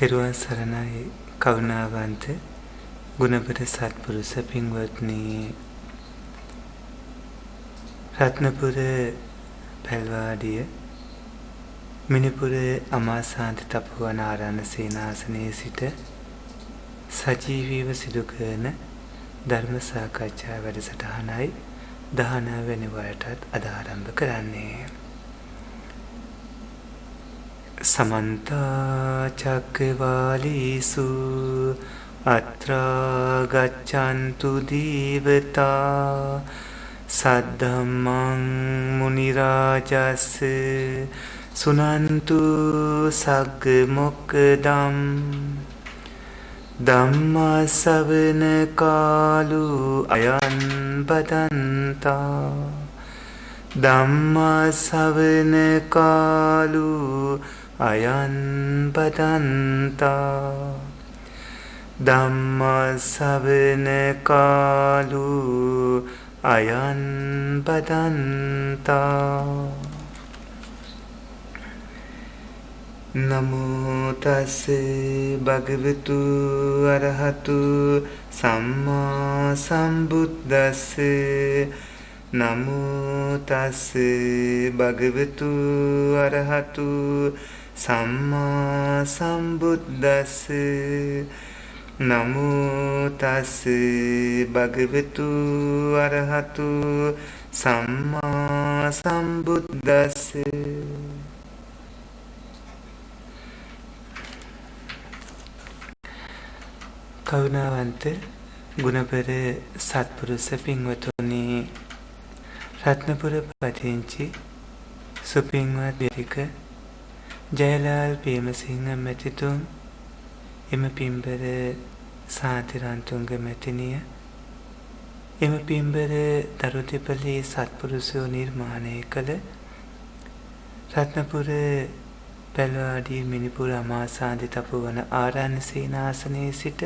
තෙරුවන් සරණයි කරුණාවන්ත ගුණපත සත්පුරුෂ පින්වත්නි රත්නපුර පැල්වාඩිය මිනිපුර අමාසාන්ත තපුවන ආරණ්‍ය සේනාසනයේ සිට සජීවීව සිදු කරන ධර්ම සාකච්ඡා වැඩසටහනයි 19 වෙනි වරටත් අද ආරම්භ කරන්නේ. समन्त चक्रवालीसु अत्रा गच्छन्तु देवता सद्धम्मं मुनिराजस् सुनन्तु सग्ग मोक्खदं ධම්ම ශ්‍රවණ කාලු අයං බදන්තා ධම්ම ශ්‍රවණ කාලු අයං බදන්තා ධම්ම ශ්‍රවණ කාලු අයං බදන්තා නමෝ තස්සේ භගවතු අරහතු සම්මා සම්බුද්දස්සේ නමෝ තස්සේ භගවතු අරහතු සම්මා සම්බුද්දස්සේ නමෝ තස්සේ භගවතු අරහතු සම්මා සම්බුද්දස්සේ කරුණාවන්ත ගුණපර සත්පුරුෂ පින්වතුනි රත්නපුර පදිංචි සුපින්වත් විරික ජයලාල් ප්‍රේමසිංහ මැතිතුන් එම පින්බර සාතිරන්තුංග මැතිනිය එම පින්බර දරුතිපලී සත්පුරුෂයෝ නිර්මාණය කළ රත්නපුර පැල්වාඩිය මිනිපුර අමාසාන්ති තපුවන ආරණ්‍ය සේනාසනයේ සිට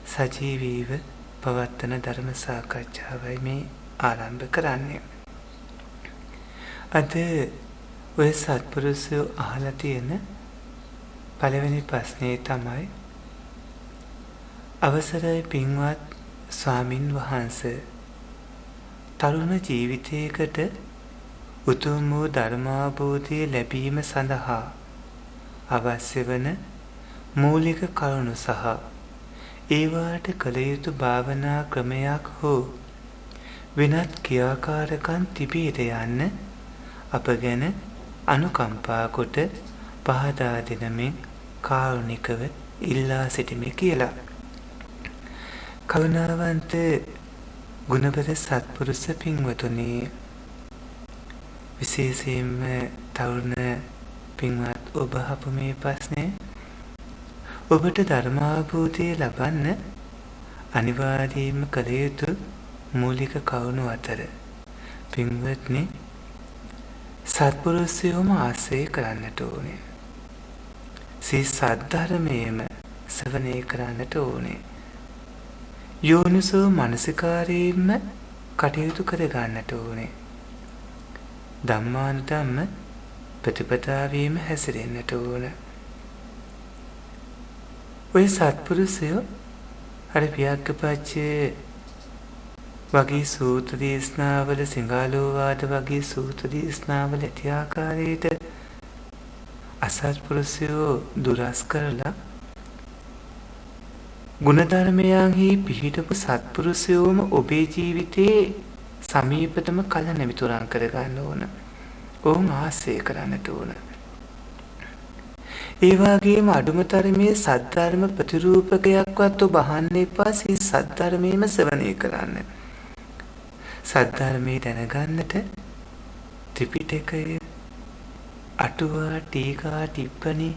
සජීවීව පවත්වන ධර්ම සාකච්ඡාවයි මේ ආරම්භ කරන්නේ. අද ඔය සත්පුරුෂයෝ අහලා තියෙන පළවෙනි ප්‍රශ්නේ තමයි අවසරයි පින්වත් ස්වාමින් වහන්සේ තරුණ ජීවිතයකට උතුම් වූ ධර්මාභෝධය ලැබීම සඳහා අවශ්‍ය වන මූලික කරුණු සහ ඒවාට කළ යුතු භාවනා ක්‍රමයක් හෝ වෙනත් ක්‍රියාකාරකම් තිබේද යන්න අප ගැන අනුකම්පා කොට පහදා දෙනමින් කාරුණිකව ඉල්ලා සිටිමි කියලා. කරුණාවන්ත ගුණපත සත්පුරුෂ පින්වතුනි විශේෂයෙන්ම තරුණ පින්වත් ඔබ අහපු මේ ප්‍රශ්නේ ඔබට ධර්මාභූතිය ලබන්න අනිවාර්යයෙන්ම කළ යුතු මූලික කරුණු අතර පින්වත්නි සත්පුරුෂයෝම ආශ්‍රය කරන්නට ඕනේ. සී සද්ධර්මයේම ශ්‍රවණය කරන්නට ඕනේ. යෝනිසෝ මනසිකාරයෙන්ම කටයුතු කර ගන්නට ඕනේ. ධම්මානුධම්ම ප්‍රතිපදාවීම හැසිරෙන්නට ඕන. ඔය සත්පුරුෂයෝ අර ව්‍යාග්ගපච්චේ වගේ සූත්‍ර දේශනාවල සිංහලෝවාද වගේ සූත්‍ර දේශනාවල ඇති ආකාරයට අසත්පුරුෂයෝ දුරස් කරලා ගුණධර්මයන්හි පිහිටපු සත්පුරුෂයෝම ඔබේ ජීවිතයේ සමීපතම කල නැමිතුරන් කරගන්න ඕන. ඔවුන් ආශ්‍රය කරන්නට ඕන. ඒ වගේම අඩුමතරමේ සද්ධර්ම ප්‍රතිරූපකයක්වත් ඔබ අහන්න එපා. සී සද්ධර්මයේම ශ්‍රවණය කරන්න. සද්ධර්මයේ දැනගන්නට ත්‍රිපිටකය, අටුවා, ටීකා, ටිප්පණි,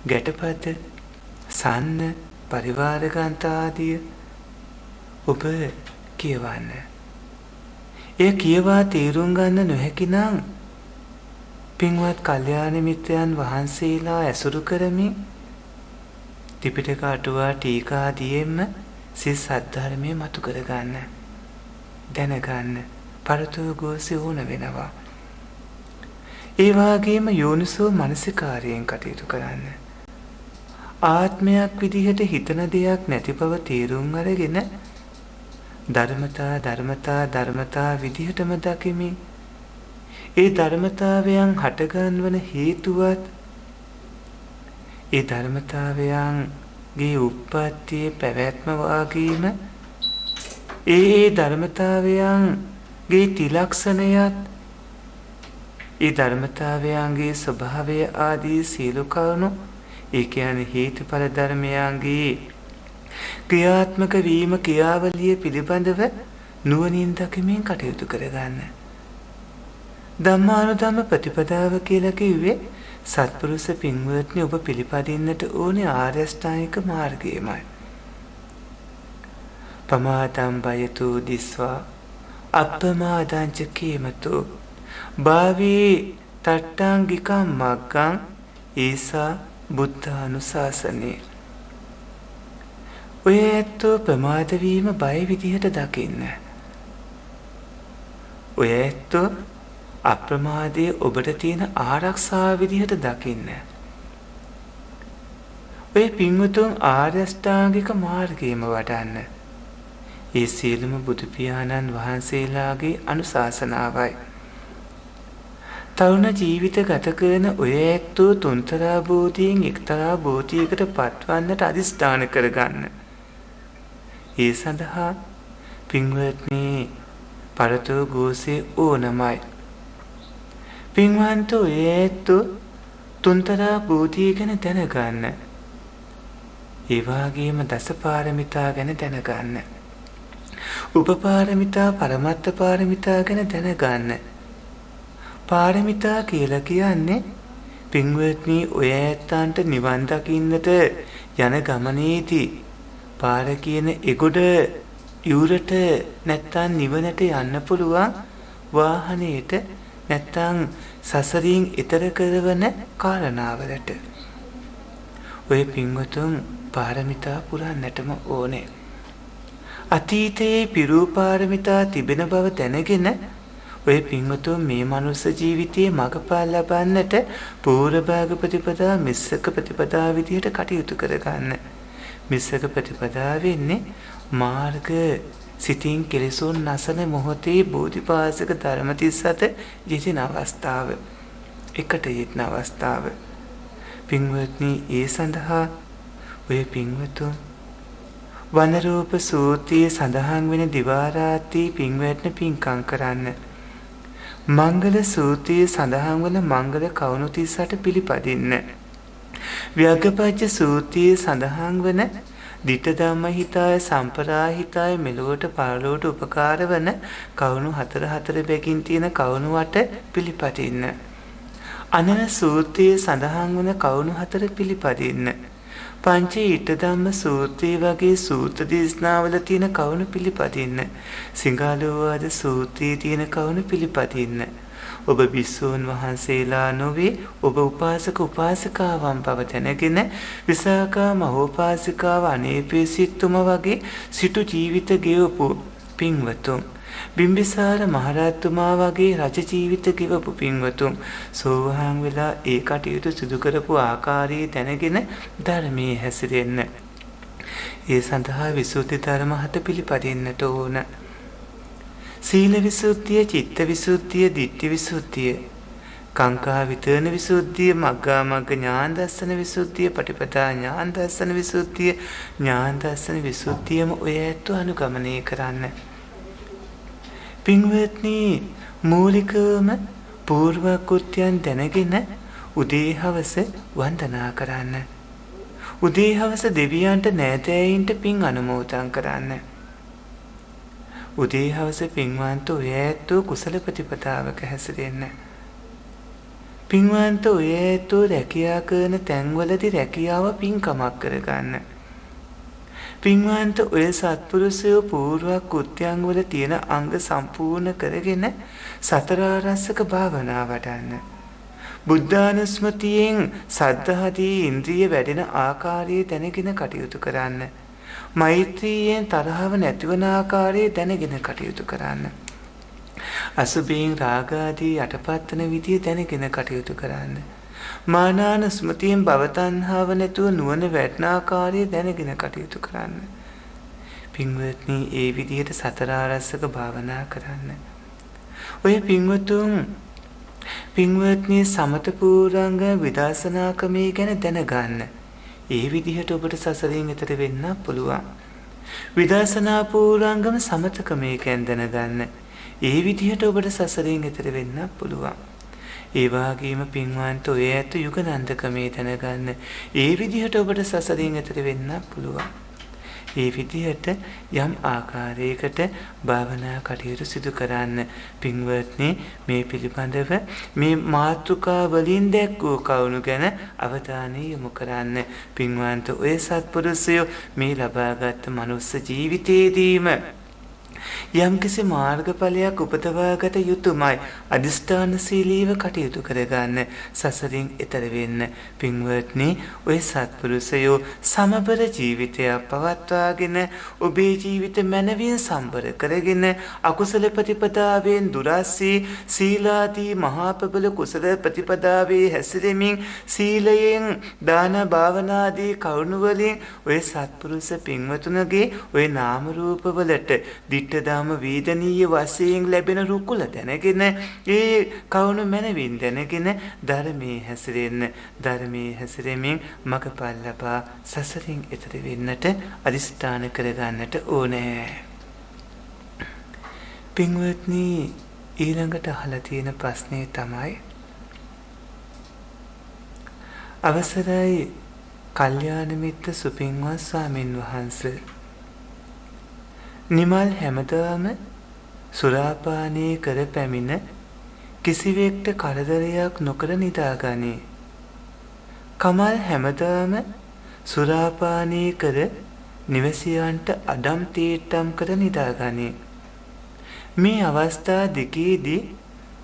ගැටපද, සන්න, පරිවාර ග්‍රන්ථ ආදිය ඔබ කියවන්න. එය කියවා තේරුම් ගන්න නොහැකි නම් පින්වත් කල්යාණ මිත්‍රයන් වහන්සේලා ඇසුරු කරමින් ත්‍රිපිටක අටුවා ටීකා ආදියෙන්ම සිත සද්ධර්මයේ මතු කරගන්න. දැනගන්න පරතෝ ගෝසි ඕන වෙනවා. ඒ වගේම යෝනිසෝ මනසිකාරයෙන් කටයුතු කරන්න. ආත්මයක් විදිහට හිතන දෙයක් නැති බව තේරුම් අරගෙන ධර්මතා විදිහටම දකිමින් ඒ ධර්මතාවයන් හටගන්වන හේතුවත් ඒ ධර්මතාවයන්ගේ උප්පත්තියේ පැවැත්ම වාගේම ඒ ධර්මතාවයන්ගේ ත්‍රිලක්ෂණයත් ඒ ධර්මතාවයන්ගේ ස්වභාවය ආදී සියලු කරුණු ඒ කියන්නේ හේතුඵල ධර්මයන්ගේ ක්‍රියාත්මක වීම ක්‍රියාවලිය පිළිබඳව නුවණින් දකිමින් කටයුතු කරගන්න. ධම්මානුධම්ම ප්‍රතිපදාව කියලා කිව්වේ සත්පුරුෂ පින්වත්නි ඔබ පිළිපදින්නට ඕනේ ආර්ය අෂ්ටාංගික මාර්ගයමයි. පමාදම් බයතු දිස්වා අප්පමාදං ච කේමතු භාවී තට්ඨාංගිකම් මග්ගං ඊසා බුද්ධානුශාසනේ. ඔය ඇත්තෝ ප්‍රමාද වීම බය විදිහට දකින්න. ඔය ඇත්තෝ අප්‍රමාදයේ ඔබට තියෙන ආරක්ෂාව විදිහට දකින්න. ඔය පින්වතුන් ආර්ය අෂ්ටාංගික මාර්ගයම වඩන්න. ඒ සියලුම බුදු පියාණන් වහන්සේලාගේ අනුශාසනාවයි. තරුණ ජීවිත ගත කරන ඔය ඇත්තෝ තුන්තරා බෝධියෙන් එක්තරා බෝධියකට පත්වන්නට අදිස්ථාන කරගන්න. ඒ සඳහා පින්වත්නි පරතෝ ගෝසේ ඕනමයි. පින්වන්තෝ ඔය ඇත්තෝ තුන්තරා බෝධිය ගැන දැනගන්න. ඒ වගේම දසපාරමිතා ගැන දැනගන්න. උපපාරමිතා පරමත්ත පාරමිතා ගැන දැනගන්න. පාරමිතා කියලා කියන්නේ පින්වත්නි ඔය ඇත්තන්ට නිවන් දකින්නට යන ගමනේදී පාර කියන එගොඩ යුරට නැත්තම් නිවනට යන්න පුළුවන් වාහනේට නැත්තම් සසරින් ඈතර කරවන කාරණාවලට ඔය පින්වතුන් පාරමිතා පුරන්නටම ඕනේ. අතීතයේ පිරූ පාරමිතා තිබෙන බව දැනගෙන ඔය පින්වතුන් මේ මනුස්ස ජීවිතයේ මඟපල් ලබන්නට පූර්ව භාග ප්‍රතිපදා මිස්සක ප්‍රතිපදා විදිහට කටයුතු කරගන්න. මිස්සක ප්‍රතිපදා වෙන්නේ මාර්ග සිතින් කෙලෙසුන් නැසන මොහොතේ බෝධිපාසක ධර්ම 37 යෙදෙන අවස්ථාව. එකට යෙදෙන අවස්ථාව. පින්වත්නි ඒ සඳහා ඔය පින්වතුන් වනරූප සූත්‍රයේ සඳහන් වෙන දිවා රාත්‍රී පින්වත්නි පින්කම් කරන්න. මංගල සූත්‍රයේ සඳහන් වන මංගල කවුණු 38 පිළිපදින්න. ව්‍යග්ගපච්ච සූත්‍රයේ සඳහන් වන ditta dhamma hitaya සම්පරාහිතාය මෙලොවට පරලොවට උපකාර වන කවුණු 4 බැගින් තියෙන කවුණු 8 පිළිපදින්න. අනන සූත්‍රයේ සඳහන් වන කවුණු 4 පිළිපදින්න. පංච ඊට ධම්ම සූත්‍රයේ වගේ සූත්‍ර දේශනාවල තියෙන කවුණු පිළිපදින්න. සිංහලෝවාද සූත්‍රයේ තියෙන කවුණු පිළිපදින්න. ඔබ භික්ෂූන් වහන්සේලා නොවේ ඔබ උපාසක උපාසිකාවන් බව දැනගෙන විසාකා මහෝපාසිකාව අනේපේ සිටුම වගේ සිටු ජීවිත ගෙවපු පින්වතුන්. බිම්බිසාර මහරජතුමා වගේ රජ ජීවිත ගෙවපු පින්වතුන් සෝවාන් වෙලා ඒ කටයුතු සිදු කරපු ආකාරය දැනගෙන ධර්මයේ හැසිරෙන්න. ඒ සඳහා විසුද්ධි ධර්ම 7 පිළිපදින්නට ඕන. සීල විසුද්ධිය, චිත්ත විසුද්ධිය, ditthi විසුද්ධිය, කාංකා විතරණ විසුද්ධිය, මග්ගා මග්ග ඥාන දර්ශන විසුද්ධිය, පටිපදා ඥාන දර්ශන විසුද්ධිය, ඥාන දර්ශන විසුද්ධියම ඔය ඇත්ත අනුගමනය කරන්න. පින්වත්නි මූලිකවම පූර්ව කෘත්‍යයන් දැනගෙන උදේ හවස වන්දනා කරන්න. උදේ හවස දෙවියන්ට නෑදෑයින්ට පින් අනුමෝදන් කරන්න. උදේ හවස පින්වන්ත ඔය ඇත්තෝ කුසල ප්‍රතිපදාවක හැසිරෙන්න. පින්වන්ත ඔය ඇත්තෝ රැකියා කරන තැන්වලදී රැකියාව පින්කමක් කරගන්න. පින්වන්ත ඔය සත්පුරුෂයෝ පූර්ව කෘත්‍යයන් වල තියෙන අංග සම්පූර්ණ කරගෙන සතර ආරස්සක භාවනා වඩන්න. බුද්ධානුස්මතියෙන් සද්ධාදී ඉන්ද්‍රිය වැඩෙන ආකාරය දැනගෙන කටයුතු කරන්න. මෛත්‍රියෙන් තරහව නැතිවන ආකාරය දැනගෙන කටයුතු කරන්න. අසුභයෙන් රාගාදී යටපත් වන විදිය දැනගෙන කටයුතු කරන්න. මානාන ස්මෘතියෙන් භවතණ්හාව නැතුව නුවණ වැටෙන ආකාරය දැනගෙන කටයුතු කරන්න. පින්වත්නි, ඒ විදිහට සතර ආරස්සක භාවනා කරන්න. ඔය පින්වත්නි සමත පූර්ණංග විදර්ශනා ක්‍රමයේ ගැන දැනගන්න. ඒ විදිහට ඔබට සසරින් එතර වෙන්න පුළුවන්. විදර්ශනා පූර්ණංගම සමත ක්‍රමයේ ගැන දැනගන්න. ඒ විදිහට ඔබට සසරින් එතර වෙන්න පුළුවන්. ඒ වගේම පින්වන්ත ඔය ඇත යුගනන්ද ක්‍රමයේ දැනගන්න. ඒ විදිහට ඔබට සසරින් එතර වෙන්න පුළුවන්. ඒ විදිහට යම් ආකාරයකට භාවනා කටයුතු සිදු කරන්න. පින්වත්නි, මේ පිළිබඳව මේ මාතෘකා වලින් දැක්වූ කරුණු ගැන අවධානය යොමු කරන්න. පින්වන්ත ඔය සත්පුරුෂයෝ මේ ලබාගත් මනුස්ස ජීවිතයේදීම යම්කිසි මාර්ගඵලයක් උපදවාගත යුතුමයි. අදිෂ්ඨානශීලීව කටයුතු කරගන්න, සසරින් එතර වෙන්න. පින්වත්නි, ඔය සත්පුරුෂයෝ සමබර ජීවිතයක් පවත්වාගෙන ඔබේ ජීවිත මනවින් සම්බර කරගෙන අකුසල ප්‍රතිපදාවෙන් දුරස්සී සීලාදී මහා ප්‍රබල කුසල ප්‍රතිපදාවේ හැසිරෙමින් සීලයෙන් දාන භාවනාදී කරුණු වලින් ඔය සත්පුරුෂ පින්වතුන්ගේ ඔය නාම රූප වලට දාම වේදනීය වශයෙන් ලැබෙන රුකුල දැනගෙන ඒ කවුණු මනවින් දැනගෙන ධර්මයේ හැසිරෙන්න. ධර්මයේ හැසිරෙමින් මගපල් ලබා සසරින් එතර වෙන්නට අදිස්ථාන කරගන්නට ඕනේ. පින්වත්නි, ඊළඟට අහලා තියෙන ප්‍රශ්නේ තමයි අවසරයි කල්යාණ මිත්‍ර සුපින්වත් ස්වාමින් වහන්සේ, නිමල් හැමදාම සුරාපානය කර පැමිණ කිසිවෙක්ට කරදරයක් නොකර නිදාගනී. කමල් හැමදාම සුරාපානය කර නිවැසියන්ට අඩම් තීට්ටම් කර නිදාගනී. මේ අවස්ථා දෙකේදී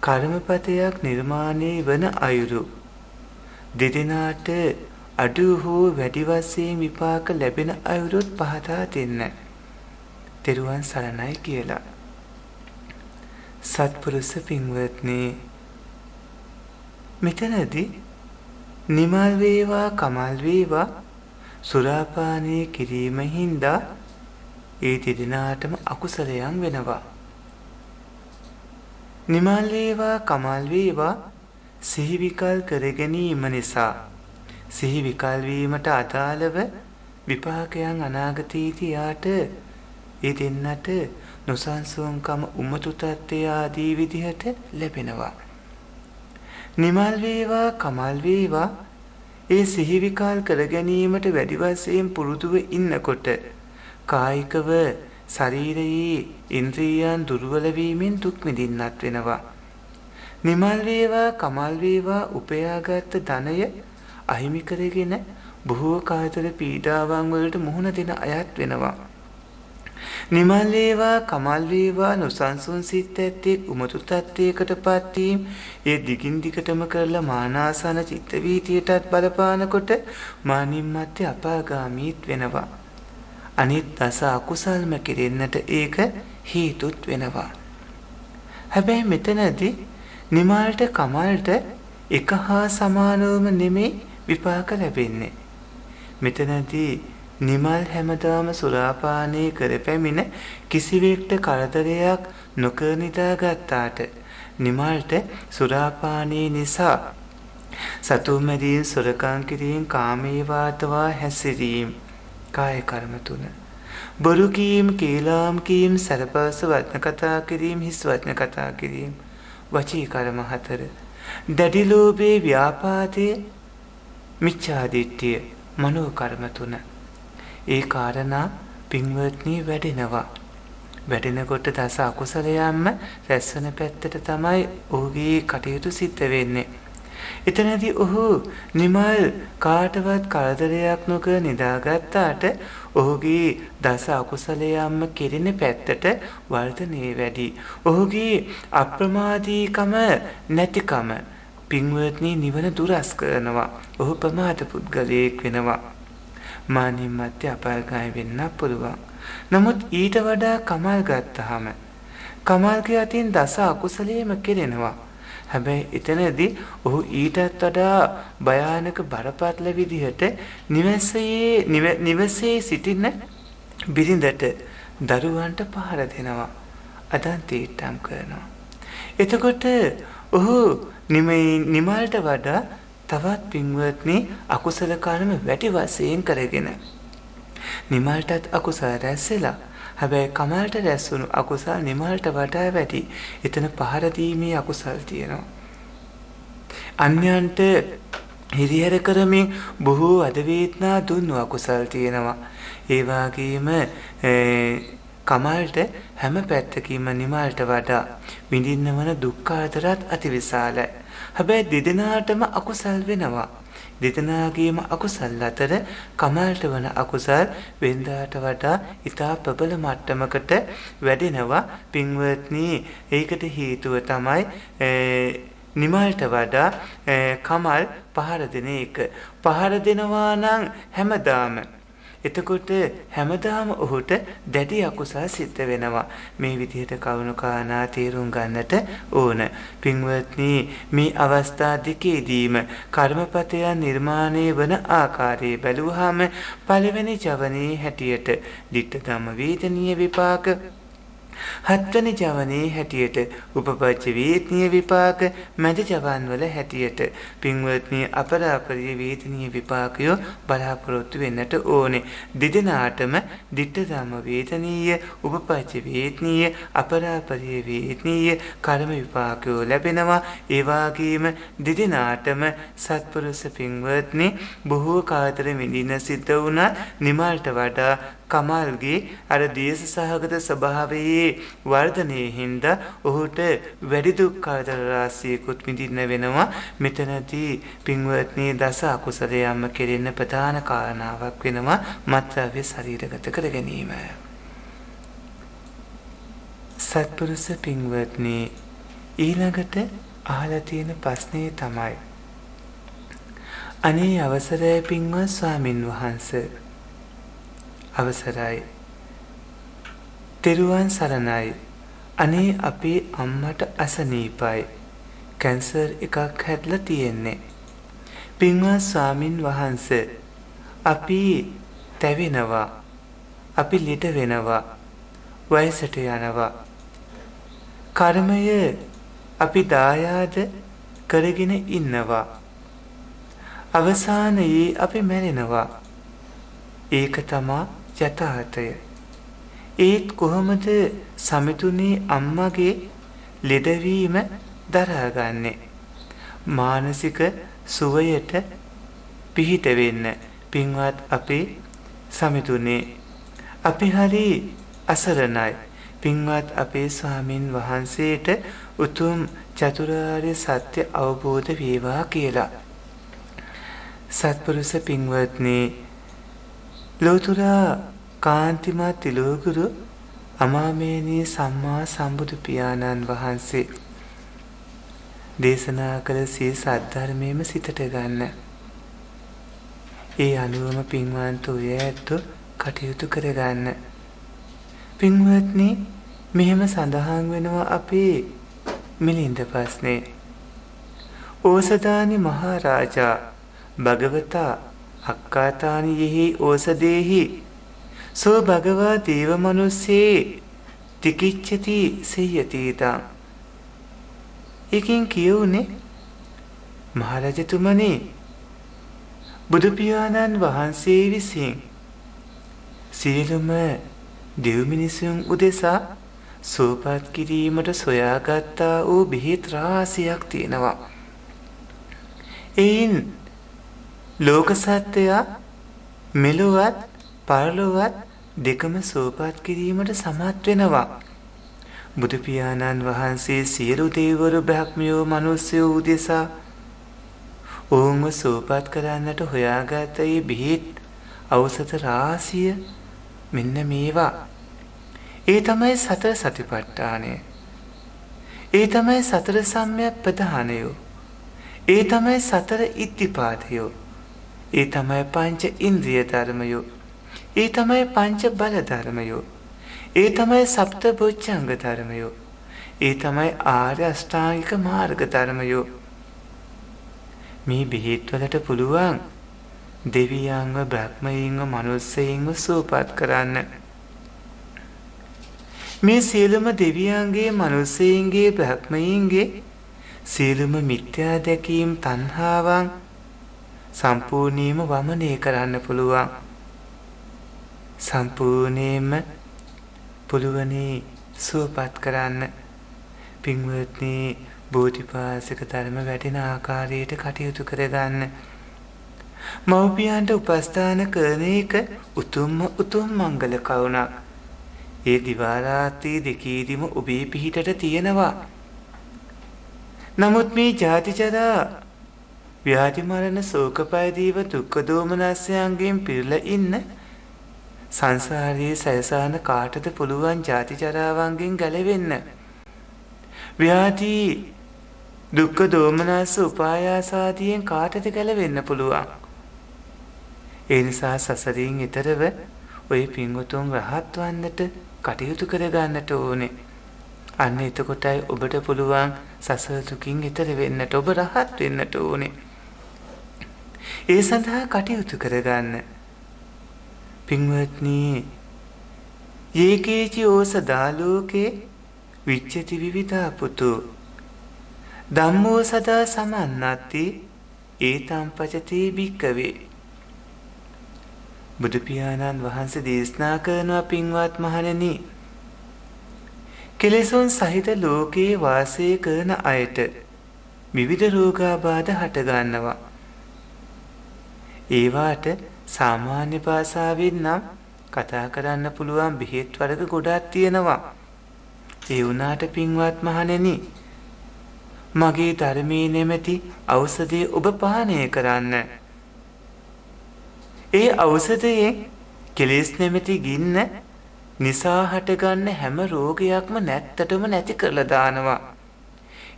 කර්මපතයක් නිර්මාණය වන අයුරු දෙදෙනාට අඩු හෝ වැඩි වශයෙන් විපාක ලැබෙන අයුරුත් පහදා දෙන්න. තෙරුවන් සරණයි කියලා. සත්පුරුෂ පින්වත්නි, මෙතනදී නිමල් වේවා කමල් වේවා සුරාපානය කිරීම හින්දා ඒ දෙදෙනාටම අකුසලයන් වෙනවා. නිමල් වේවා කමල් වේවා සිහි විකල් කර ගැනීම නිසා සිහි විකල් වීමට අදාළව විපාකයන් අනාගතයේදී යාට ඒ දෙන්නට නොසන්සුන්කම උමතු තත්ත්වය ආදී විදිහට ලැබෙනවා. නිමල් වේවා කමල් වේවා ඒ සිහි විකල් කර ගැනීමට වැඩි වශයෙන් පුරුදුව ඉන්නකොට කායිකව ශරීරයේ ඉන්ද්‍රියයන් දුර්වල වීමෙන් දුක් විඳින්නත් වෙනවා. නිමල් වේවා කමල් වේවා උපයාගත් ධනය අහිමි කරගෙන බොහෝ කාතර පීඩාවන් වලට මුහුණ දෙන අයත් වෙනවා. නිමල් වේවා කමල් වේවා නොසන්සුන් සිත් ඇත්තේ උමතු තත්ත්වයකටපත් වීම ඒ දිගින් දිගටම කරලා මානාසන චිත්ත වීතියටත් බලපානකොට මානින් මැත්තේ අපාගාමීත් වෙනවා. අනිත් දස අකුසල්ම කෙරෙන්නට ඒක හේතුත් වෙනවා. හැබැයි මෙතනදී නිමල්ට කමල්ට එක හා සමානවම නෙමෙයි විපාක ලැබෙන්නේ. මෙතනදී නිමල් හැමදාම සුරාපානය කර පැමිණ කිසිවෙක්ට කරදරයක් නොකර නිදාගත්තාට නිමල්ට සුරාපානය නිසා සතුන් මැරීම, සොරකම් කිරීම, කාමයේ වාතවා හැසිරීම, කාය කර්ම 3, බොරු කීම, කේලාම් කීම, සරපස වචන කතා කිරීම, හිස් වචන කතා කිරීම, වචී කර්ම 4, දැඩි ලෝභයේ, ව්‍යාපාදයේ, මිච්ඡා දිට්ඨිය, මනෝ කර්ම 3. ඒ කාරණා පින්වත්නි වැඩෙනවා. වැඩෙනකොට දස අකුසලයන්ම රැස්වන පැත්තට තමයි ඔහුගේ කටයුතු සිද්ධ වෙන්නේ. එතනදී ඔහු නිමල් කාටවත් කරදරයක් නොකර නිදාගත්තාට ඔහුගේ දස අකුසලයන්ම කෙරෙන පැත්තට වර්ධනය වැඩි. ඔහුගේ අප්‍රමාදීකම නැතිකම පින්වත්නි නිවන දුරස් කරනවා. ඔහු ප්‍රමාද පුද්ගලයෙක් වෙනවා. මානින් මැත්තේ අපායගාමී වෙන්න පුළුවන්. නමුත් ඊට වඩා කමල් ගත්තාම කමල්ගේ අතින් දස අකුසලයේම කෙරෙනවා. හැබැයි එතනදී ඔහු ඊටත් වඩා භයානක බරපතල විදිහට නිවසේ සිටින බිරිඳට දරුවන්ට පහර දෙනවා. අදන් තීට්ටම් කරනවා. එතකොට ඔහු නිමල්ට වඩා තවත් පින්වත්නි අකුසල කර්ම වැඩි වශයෙන් කරගෙන නිමල්ටත් අකුසල රැස්ලා. හැබැයි කමල්ට රැස්වුණු අකුසල් නිමල්ට වඩා වැඩි. එතන පහර දීමේ අකුසල් තියෙනවා. අන්‍යයන්ට හිරිහැර කරමින් බොහෝ අදවේදනා දුන්නු අකුසල් තියෙනවා. ඒ වගේම කමල්ට හැම පැත්තකින්ම නිමල්ට වඩා විඳින්න වන දුක් කරදරත් අතිවිශාලයි. හැබැයි දෙදෙනාටම අකුසල් වෙනවා. දෙදෙනාගේම අකුසල් අතර කමල්ට වන අකුසල් වෙනදාට වඩා ඉතා ප්‍රබල මට්ටමකට වැඩෙනවා. පින්වත්නි, ඒකට හේතුව තමයි නිමල්ට වඩා කමල් පහර දෙන එක. පහර දෙනවා නම් හැමදාම. එතකොට හැමදාම ඔහුට දැඩි අකුසල් සිද්ධ වෙනවා. මේ විදිහට කවුණු කාරණා තේරුම් ගන්නට ඕන. පින්වත්නි, මේ අවස්ථා දෙකේදීම කර්මපතයන් නිර්මාණය වන ආකාරය බැලුවාම පළවෙනි ජවනයේ හැටියට ditta ධම්ම වේදනීය විපාක, හත්වෙනි ජවනයේ හැටියට උපපච්ච වේදනීය විපාක, මැද ජවන් වල හැටියට පින්වත්නි අපරාපරිය වේදනීය විපාකය බලාපොරොත්තු වෙන්නට ඕනේ. දෙදෙනාටම ditta ධම්ම වේදනීය, උපපච්ච වේදනීය, අපරාපරිය වේදනීය කර්ම විපාකය ලැබෙනවා. ඒ වගේම දෙදෙනාටම සත්පුරුෂ පින්වත්නි බොහෝ කාතර විඳින්න සිද්ධ වුණා. නිමල්ට වඩා කමල්ගේ අර දේශ සහගත ස්වභාවයේ වර්ධනයේ හින්දා ඔහුට වැඩි දුක් කරදර රාශියකුත් විඳින්න වෙනවා. මෙතනදී පින්වත්නි දස අකුසලයන්ම කෙරෙන්න ප්‍රධාන කාරණාවක් වෙනවා මත්ද්‍රව්‍ය ශරීරගත කර ගැනීම. සත්පුරුෂ පින්වත්නි, ඊළඟට අහලා තියෙන ප්‍රශ්නේ තමයි, අනේ අවසරයි පින්වත් ස්වාමින් වහන්සේ, අවසරයි, තෙරුවන් සරණයි. අනේ අපේ අම්මට අසනීපයි, කැන්සර් එකක් හැදලා තියෙන්නේ. පින්වත් ස්වාමින් වහන්සේ, අපි තැවෙනවා, අපි ලිට වෙනවා, වයසට යනවා. කර්මය අපි දායාද කරගෙන ඉන්නවා. අවසානයේ අපි මැරෙනවා. ඒක තමා යථාර්ථය. ඒත් කොහොමද සමිතුනේ අම්මගේ ලෙඩවීම දරාගන්නේ? මානසික සුවයට පිහිට වෙන්න පින්වත් අපේ සමිතුනේ. අපි හරි අසරණයි. පින්වත් අපේ ස්වාමින් වහන්සේට උතුම් චතුරාර්ය සත්‍ය අවබෝධ වේවා කියලා. සත්පුරුෂ පින්වත්නි, ලෝතුරා කාන්තිමත් තිලෝගුරු අමාමේනී සම්මා සම්බුදු පියාණන් වහන්සේ දේශනා කළ සිය සද්ධර්මයේම සිතට ගන්න. ඒ අනුවම පින්වන්ත ඔය ඇත්තෝ කටයුතු කරගන්න. පින්වත්නි, මෙහෙම සඳහන් වෙනවා අපේ මිලින්ද ප්‍රශ්නේ. ඕසදානි මහරජා භගවතා අක්කාතානි යෙහි ඕසදේහි සෝ භගවා දේව මනුස්සේ තිකිච්ඡති සේයතිතං. එකකින් කියුනේ, මහරජතුමනි, බුදු පියාණන් වහන්සේ විසින් සියලුම දෙව් මිනිසුන් උදෙසා සෝපත් කිරීමට සොයාගත්තා වූ බෙහෙත් රාශියක් තියෙනවා. එයින් ලෝක සත්‍යය මෙලොවත් පරලොවත් දෙකම සෝපත් කිරීමට සමත් වෙනවා. බුදු පියාණන් වහන්සේ සියලු දෙවිවරු බ්‍රහ්මයෝ මිනිස්යෝ උදෙසා ඔවුන්ව සෝපත් කරන්නට හොයාගත් ඒ බෙහෙත් ඖෂධ රාශිය මෙන්න මේවා. ඒ තමයි සතර සතිපට්ඨානය. ඒ තමයි සතර සම්‍යක් ප්‍රධානයෝ. ඒ තමයි සතර ඉද්ධිපාදයෝ. ඒ තමයි පංච ඉන්ද්‍රිය ධර්මයෝ. ඒ තමයි පංච බල ධර්මයෝ. ඒ තමයි සප්ත බොජ්ජංග ධර්මයෝ. ඒ තමයි ආර්ය අෂ්ටාංගික මාර්ග ධර්මයෝ. මේ බෙහෙත් වලට පුළුවන් දෙවියන්ව, බ්‍රහ්මයන්ව, මනුස්සයන්ව සුවපත් කරන්න. මේ සියලුම දෙවියන්ගේ, මනුස්සයන්ගේ, බ්‍රහ්මයන්ගේ සියලුම මිත්‍යා දැකීම්, තණ්හාවන් සම්පූර්ණයෙන්ම වමනය කරන්න පුළුවන්. සම්පූර්ණයෙන්ම පුළුවනි සුවපත් කරන්න. පින්වත්නි, බෝධිපාශික ධර්ම වැටෙන ආකාරයට කටයුතු කරගන්න. මව්පියන්ට උපස්ථාන කරන එක උතුම් මංගල කරුණක්. ඒ දිවා රාත්‍රී දෙකේදීම ඔබේ පිහිටට තියෙනවා. නමුත් මේ ජාති ජරා ව්‍යාධි මරණ ශෝක පරිදේව දුක්ඛ දෝමනස්යන්ගෙන් පිරලා ඉන්න සංසාරයේ සැරසාන කාටද පුළුවන් ජාති ජරාවන්ගෙන් ගැලවෙන්න? ව්‍යාධි දුක්ඛ දෝමනස් උපායාස ආදීන් කාටද ගැලවෙන්න පුළුවන්? ඒ නිසා සසරින් ඈතරව ඔය පින්වතුන් රහත් වන්නට කටයුතු කරගන්නට ඕනේ. අන්න එතකොටයි ඔබට පුළුවන් සසර දුකින් ඈතර වෙන්නට, ඔබ රහත් වෙන්නට ඕනේ. ඒ සඳහා කටයුතු කරගන්න. පින්වත්නි, යේකේචි ඕසදා ලෝකේ විච්ඡති විවිධා පුතු ධම්මෝ සදා සමන්නත්ති ඒතම් පචති භික්කවේ. බුදු පියාණන් වහන්සේ දේශනා කරනවා, පින්වත් මහණෙනි, කෙලෙසුන් සහිත ලෝකයේ වාසය කරන අයට විවිධ රෝගාබාධ හට ගන්නවා. ඒවාට සාමාන්‍ය භාෂාවෙන් නම් කතා කරන්න පුළුවන් බෙහෙත් වර්ග ගොඩක් තියෙනවා. ඒ වුණාට පින්වත් මහණෙනි, මගේ ධර්මයේ නැමැති ඖෂධය ඔබ පානය කරන්න. ඒ ඖෂධයෙන් කෙලෙස් නැමැති ගින්න නිසා හටගන්න හැම රෝගයක්ම නැත්තටම නැති කරලා දානවා.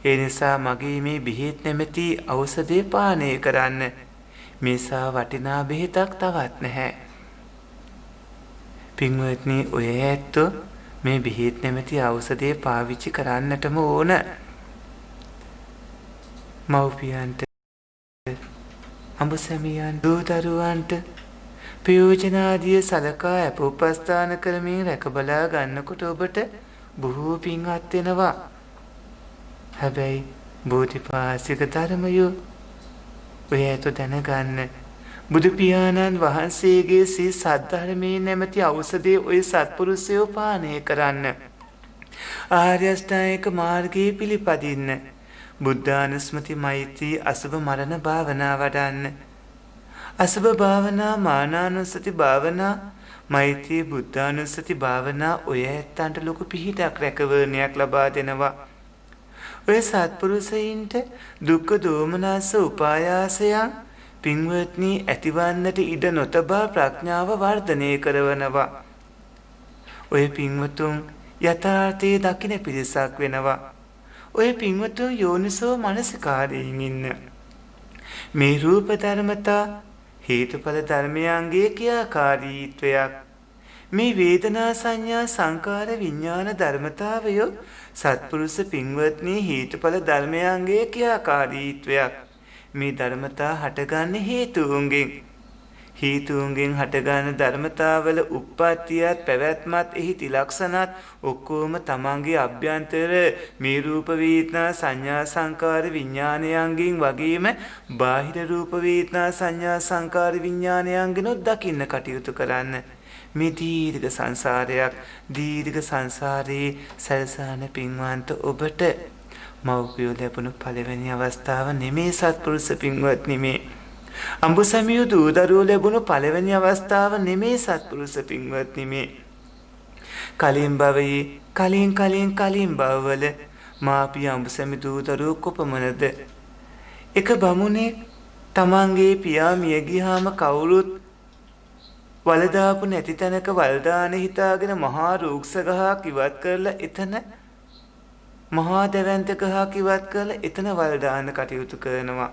ඒ නිසා මගේ මේ බෙහෙත් නැමැති ඖෂධය පානය කරන්න. මේසා වටිනා බෙහෙතක් තවත් නැහැ. පින්වත්නි, ඔය ඇත්තෝ මේ බෙහෙත් නැමැති ඖෂධය පාවිච්චි කරන්නටම ඕන. මව්පියන්ට, අඹසැමියන්, දූ දරුවන්ට ප්‍රයෝජනාදිය සලකා අප උපස්ථාන කරමින් රැකබලා ගන්නකොට ඔබට බොහෝ පින්වත් වෙනවා. හැබැයි බෝධිපාශික ධර්මයෝ ඔය ඇතෝ දැනගන්න, බුදු පියාණන් වහන්සේගේ සී සද්ධර්මයේ නැමැති ඖෂධයේ ඔය සත්පුරුෂයෝ පානය කරන්න. ආර්ය අෂ්ටාංගික මාර්ගයේ පිළිපදින්න. බුද්ධානුස්මති, මෛත්‍රී, අසුභ මරණ භාවනා වඩන්න. අසුභ භාවනා, මානානුස්සති භාවනා, මෛත්‍රී, බුද්ධානුස්සති භාවනා ඔය ඇත්තන්ට ලොකු පිහිටක්, රැකවරණයක් ලබා දෙනවා. ඔය සත්පුරුෂයින්ට දුක්ඛ දෝමනස්ස උපායාසයන් පින්වත්නි ඇතිවන්නට ඉඩ නොතබා ප්‍රඥාව වර්ධනය කරවනවා. ඔය පින්වතුන් යථාර්ථයේ දකින පිරිසක් වෙනවා. ඔය පින්වතුන් යෝනිසෝ මනසිකාරයෙන් ඉන්න. මේ රූප ධර්මතා හේතුඵල ධර්මයන්ගේ ක්‍රියාකාරීත්වයක්. මේ වේදනා, සංඥා, සංකාර, විඥාන ධර්මතාවය සත්පුරුෂ පින්වත්නි හේතුඵල ධර්මයන්ගේ ක්‍රියාකාරීත්වයක්. මේ ධර්මතා හටගන්නේ හේතුන්ගෙන්. හේතුන්ගෙන් හටගන්න ධර්මතාවල උප්පත්තියත්, පැවැත්මත්, එහි තිලක්ෂණත් ඔක්කොම තමන්ගේ අභ්‍යන්තර මේ රූප වේදනා සංඥා සංකාර විඥානයන්ගෙන් වගේම බාහිර රූප වේදනා සංඥා සංකාර විඥානයන්ගෙන් දකින්න කටයුතු කරන්න. මේ දීර්ඝ සංසාරයක්, දීර්ඝ සංසාරේ සැරසාන පින්වන්ත ඔබට මව්පියෝ ලැබුණු පළවෙනි අවස්ථාව නෙමේ සත්පුරුෂ පින්වත්නි. මේ අඹසැමියෝ දූ දරුවෝ ලැබුණු පළවෙනි අවස්ථාව නෙමේ සත්පුරුෂ පින්වත්නි. මේ කලින් භවයේ කලින් භවවල මාපිය අඹසැමි දූ දරුවෝ කොපමණද? එක බමුණෙක් තමන්ගේ පියා මිය ගියාම කවුරුත් වලදාපු නැති තැනක වල්දාන හිතාගෙන මහා රූක්ෂ ගහක් ඉවත් කරලා එතන මහා දැවැන්ත ගහක් ඉවත් කරලා එතන වල්දාන කටයුතු කරනවා.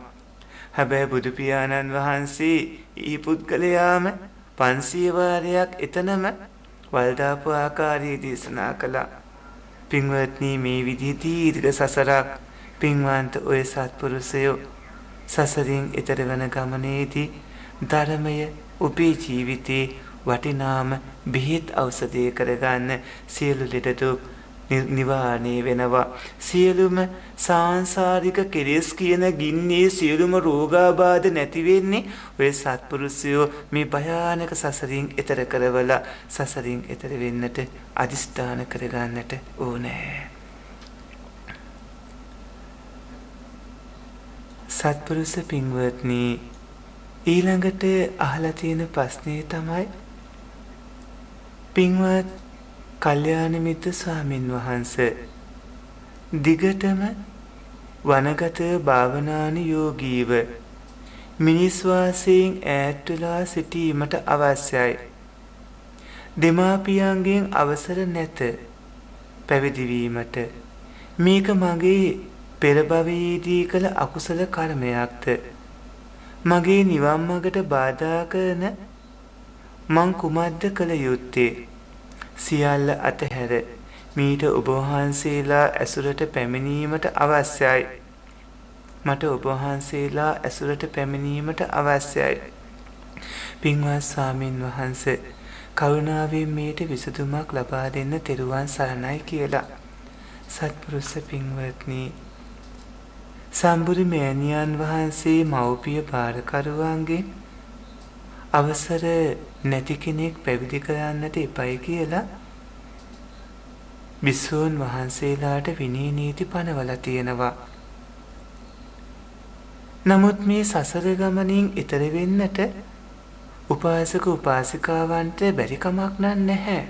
හැබැයි බුදු පියාණන් වහන්සේ ඊ පුද්ගලයාම 500 වාරයක් එතනම වල්දාපු ආකාරය දේශනා කළා. පින්වත්නි මේ විදිහේ දීර්ඝ සසරක් පින්වන්ත ඔය සත්පුරුෂයෝ සසරින් එතර වන ගමනේදී ධර්මය ඔබේ ජීවිතේ වටිනාම බෙහෙත් ඖෂධය කරගන්න සියලු ලෙඩ දුක් නිවාරණය වෙනවා. සියලුම සාංශාරික කෙලෙස් කියන ගින්නේ සියලුම රෝගාබාධ නැති වෙන්නේ ඔය සත්පුරුෂයෝ මේ භයානක සසරින් එතර කරවලා සසරින් එතර වෙන්නට අදිස්ථාන කරගන්නට ඕනේ. සත්පුරුෂ පින්වත්නි ඊළඟට අහලා තියෙන ප්‍රශ්නේ තමයි පින්වත් කල්යාණ මිත්‍ර ස්වාමින් වහන්සේ දිගටම වනගත භාවනානුයෝගීව මිනිස් වාසයෙන් ඈත් වෙලා සිටීමට අවශ්‍යයි. දෙමාපියන්ගෙන් අවසර නැත පැවිදි වීමට. මේක මගේ පෙර භවයේදී කළ අකුසල කර්මයක්ද? මගේ නිවන් මාර්ගට බාධා කරන මං කුමක්ද කළ යුත්තේ? සියල්ල අතහැර මීට ඔබ වහන්සේලා ඇසුරට පැමිණීමට අවශ්‍යයි. මට ඔබ වහන්සේලා ඇසුරට පැමිණීමට අවශ්‍යයි. පින්වත් ස්වාමින් වහන්සේ කරුණාවෙන් මේට විසඳුමක් ලබා දෙන්න තෙරුවන් සරණයි කියලා. සත්පුරුෂ පින්වත්නි සම්බුදු මෑණියන් වහන්සේ මව්පිය භාරකරුවන්ගෙන් අවසර නැති කෙනෙක් පැවිදි කරන්නට එපයි කියලා විසුණු වහන්සේලාට විනය නීති පනවලා තියෙනවා. නමුත් මේ සසර ගමනින් ඈතර වෙන්නට උපාසක උපාසිකාවන්ට බැරි කමක් නැහැ.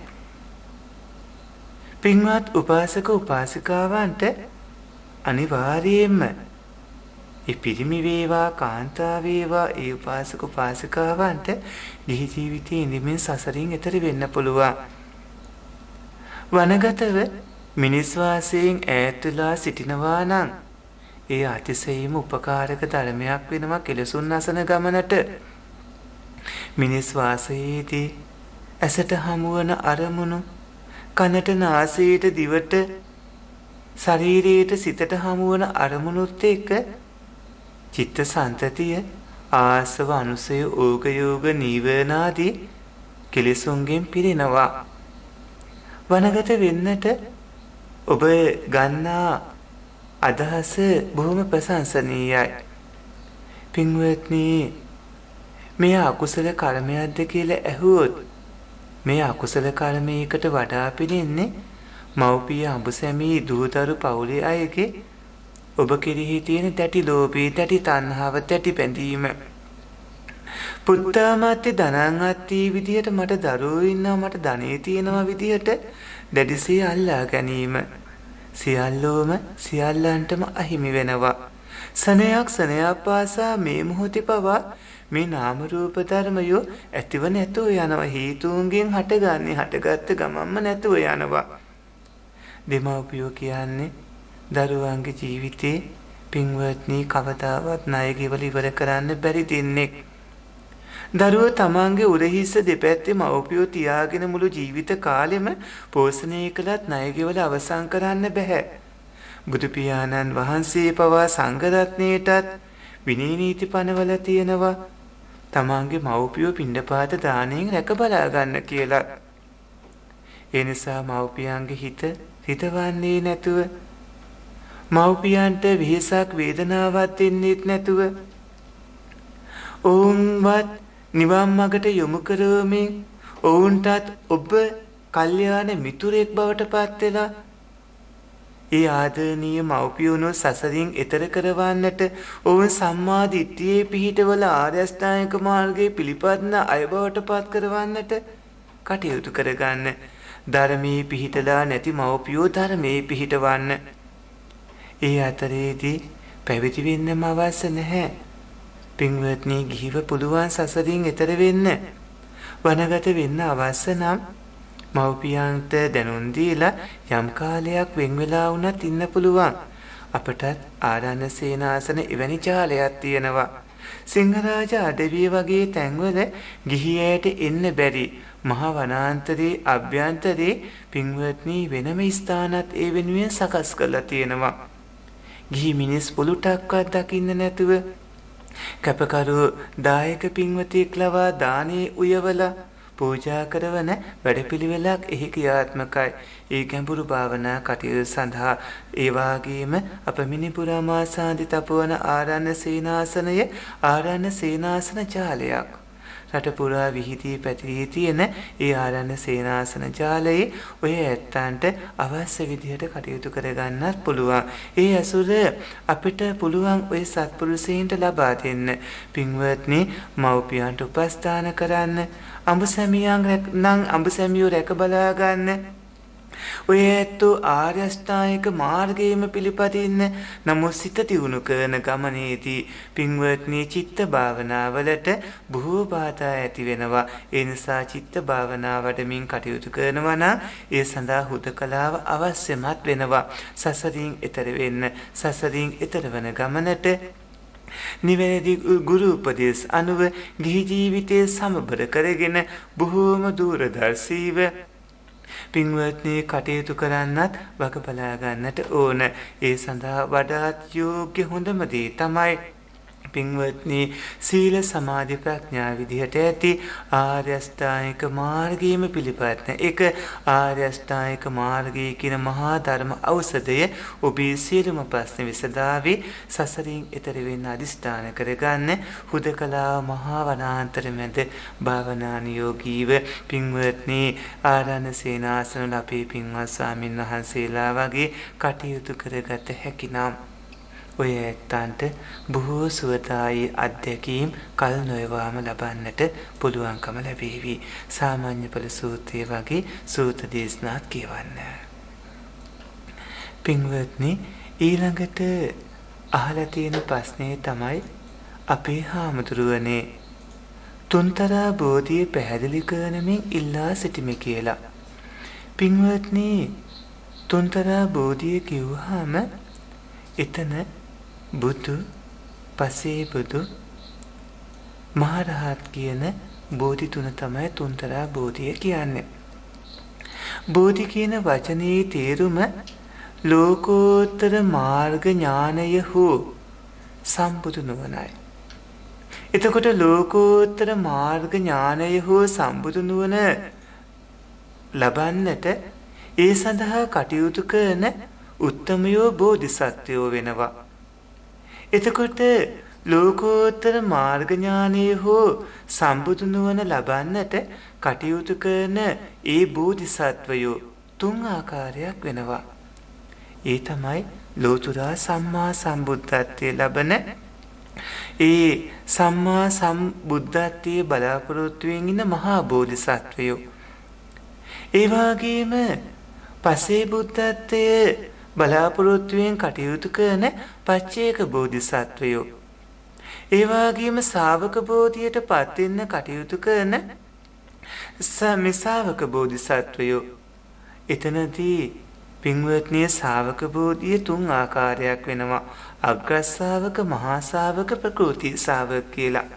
පින්වත් උපාසක උපාසිකාවන්ට අනිවාර්යයෙන්ම ඒ පිරිමි වේවා කාන්තා වේවා ඒ උපාසක උපාසිකාවන්ට ගිහි ජීවිතයේ ඉඳිමින් සසරින් ඈතර වෙන්න පුළුවන්. වනගතව මිනිස් වාසයෙන් ඈත් වෙලා සිටිනවා නම් ඒ අතිශයින්ම උපකාරක ධර්මයක් වෙනවා කෙලසුන් නැසන ගමනට. මිනිස් වාසයේදී ඇසට හමුවන අරමුණු කනට නාසයට දිවට ශරීරයට සිතට හමුවන අරමුණුත් එක්ක චිත්ත සංතතිය ආසව අනුසය ඕග යෝග නීවරණාදී කෙලෙසුන්ගෙන් පිරෙනවා. වනගත වෙන්නට ඔබ ගන්නා අදහස බොහොම ප්‍රශංසනීයයි. පින්වත්නි මේ අකුසල කර්මයක්ද කියලා ඇහුවොත් මේ අකුසල කර්මයකට වඩා පිළිෙන්නේ මව්පිය අඹසැමී දූදරු පවුලේ අයගේ ඔබ කෙරෙහි තියෙන දැටි ලෝභය, දැටි තණ්හාව, දැටි බැඳීම. පුත්තාමත්‍ය ධනං විදියට මට දරුවෝ ඉන්නවා, මට ධනෙ තියෙනවා විදියට දැඩිසේ අල්ලා ගැනීම. සියල්ලෝම සියල්ලන්ටම අහිමි වෙනවා. සනයක් සනයක් පාසා මේ මොහොතේ පවා මේ නාම රූප ධර්මයෝ ඇතිව නැතුව යනවා. හේතුන්ගෙන් හටගන්නේ හටගත්ත ගමන්ම නැතුව යනවා. දෙමව්පියෝ කියන්නේ දරුවන්ගේ ජීවිතේ පින්වත්නි කවදාවත් ණය ගෙවල ඉවර කරන්න බැරි දෙන්නේ. දරුවෝ තමන්ගේ උරහිස්ස දෙපැත්තේ මව්පියෝ තියාගෙන මුළු ජීවිත කාලෙම පෝෂණය කළත් ණය ගෙවල අවසන් කරන්න බෑ. බුදු පියාණන් වහන්සේ පවා සංඝ රත්නයටත් විනය නීති පනවලා තියෙනවා. තමන්ගේ මව්පියෝ පිණ්ඩපාත දාණයෙන් රැක බලා ගන්න කියලා. ඒ නිසා මව්පියන්ගේ හිත හිතවන්නේ නැතුව මව්පියන්ට වෙහසක් වේදනාවක් දෙන්නෙත් නැතුව ඔවුන්වත් නිවන් මාර්ගට යොමු කරවමින් ඔවුන්ටත් ඔබ කල්යාණ මිතුරෙක් බවට පත් වෙලා ඒ ආදරණීය මව්පියන්ව සසරින් එතර කරවන්නට ඔවුන් සම්මා දිට්ඨියේ පිහිටවල ආර්ය අෂ්ටාංගික මාර්ගයේ පිළිපදින අය බවට පත් කරවන්නට කටයුතු කරගන්න. ධර්මයේ පිහිටලා නැති මව්පියෝ ධර්මයේ පිහිටවන්න. ඒ අතරේදී පැවිදි වෙන්නම අවශ්‍ය නැහැ. පින්වත්නි ගිහිව පුළුවන් සසරින් එතර වෙන්න. වනගත වෙන්න අවශ්‍ය නම් මව්පියන්ට දැනුම් දීලා යම් කාලයක් වෙන් වෙලා වුණත් ඉන්න පුළුවන්. අපටත් ආරණ්‍ය සේනාසන එවැනි ජාලයක් තියෙනවා. සිංහරාජ අඩවිය වගේ තැන්වල ගිහි ඇයට එන්න බැරි මහා වනාන්තරයේ අභ්‍යන්තරයේ පින්වත්නි වෙනම ස්ථානත් ඒ වෙනුවෙන් සකස් කරලා තියෙනවා. ගිහි මිනිස් පොලුටක්වත් දකින්න නැතුව කැපකරු දායක පින්වතෙක් ලවා දානේ උයවලා පූජා කරවන වැඩපිළිවෙලක් එහි ක්‍රියාත්මකයි. ඒ ගැඹුරු භාවනා කටයුතු සඳහා ඒ වාගේම අප මිනිපුරා මාසාන්ති තපවන ආරණ්‍ය සේනාසනය ආරණ්‍ය සේනාසන ජාලයක්. රට පුරා විහිදී පැතිරී තියෙන ඒ ආරණ්‍ය සේනාසන ජාලයේ ඔය ඇත්තන්ට අවශ්‍ය විදිහට කටයුතු කරගන්නත් පුළුවන්. ඒ ඇසුර අපිට පුළුවන් ඔය සත්පුරුෂයන්ට ලබා දෙන්න. පින්වත්නි, මව්පියන්ට උපස්ථාන කරන්න, අඹසැමියන් නම් අඹසැමියෝ රැක බලා ගන්න. ඔය ඇත්තෝ ආර්ය අෂ්ටාංගික මාර්ගයේම පිළිපදින්න. නමුත් සිත දියුණු කරන ගමනේදී පින්වත්නි, චිත්ත භාවනාවලට බොහෝ බාධා ඇති වෙනවා. ඒ නිසා චිත්ත භාවනා වඩමින් කටයුතු කරනවා නම් ඒ සඳහා හුදකලාව අවශ්‍යමත් වෙනවා. සසරින් එතර වෙන්න, සසරින් එතර වන ගමනට නිවැරදි ගුරු උපදේශ අනුව ගිහි ජීවිතයේ සමබර කරගෙන බොහෝම දූරදර්ශීව පින්වත්නි කටයුතු කරන්නත් වග බලා ගන්නට ඕන. ඒ සඳහා වඩාත් යෝග්‍ය හොඳම දේ තමයි පින්වත්නි සීල සමාධි ප්‍රඥා විදිහට ඇති ආර්ය අෂ්ටාංගික මාර්ගයේම පිළිපදින එක. ආර්ය අෂ්ටාංගික මාර්ගය කියන මහා ධර්ම ඖෂධය ඔබේ සියලුම ප්‍රශ්න විසඳාවි. සසරින් එතර වෙන්න අදිස්ථාන කරගන්න. හුදකලා මහා වනාන්තර මැද භාවනානුයෝගීව පින්වත්නි ආරණ්‍ය සේනාසනවල අපේ පින්වත් ස්වාමින් වහන්සේලා වගේ කටයුතු කරගත හැකි නම් ඔය ඇත්තන්ට බොහෝ සුවදායී අත්දැකීම් කල් නොයවාම ලබන්නට පුළුවන්කම ලැබේවි. සාමාන්‍ය ඵල සූත්‍රය වගේ සූත්‍ර දේශනාත් කියවන්න. පින්වත්නි, ඊළඟට අහලා තියෙන ප්‍රශ්නේ තමයි අපේ හාමුදුරුවනේ තුන්තරා බෝධිය පැහැදිලි කරනමින් ඉල්ලා සිටිමි කියලා. පින්වත්නි, තුන්තරා බෝධිය කිව්වහම එතන බුදු, පසේ බුදු, මහරහත් කියන බෝධි තුන තමයි තුන්තරා බෝධිය කියන්නේ. බෝධි කියන වචනේ තේරුම ලෝකෝත්තර මාර්ග ඥානය හෝ සම්බුදු නුවණයි. එතකොට ලෝකෝත්තර මාර්ග ඥානය හෝ සම්බුදු නුවණ ලබන්නට ඒ සඳහා කටයුතු කරන උත්තමයෝ බෝධිසත්වයෝ වෙනවා. එතකොට ලෝකෝත්තර මාර්ග ඥානය හෝ සම්බුදු නුවණ ලබන්නට කටයුතු කරන ඒ බෝධිසත්වයෝ තුන් ආකාරයක් වෙනවා. ඒ තමයි ලෝතුරා සම්මා සම්බුද්ධත්වයේ ලබන ඒ සම්මා සම්බුද්ධත්වයේ බලාපොරොත්තුවෙන් ඉන්න මහා බෝධිසත්වයෝ. ඒ වගේම පසේ බුද්ධත්වයේ බලාපොරොත්තුවෙන් කටයුතු කරන පච්චේක බෝධිසත්වයෝ. ඒ වගේම ශාවක බෝධියට පත් වෙන්න කටයුතු කරන සමිසාවක බෝධිසත්වයෝ. එතනදී පින්වත්නි, ශාවක බෝධිය තුන් ආකාරයක් වෙනවා. අග්‍ර ශාවක, මහා ශාවක, ප්‍රකෘති ශාවක කියලා.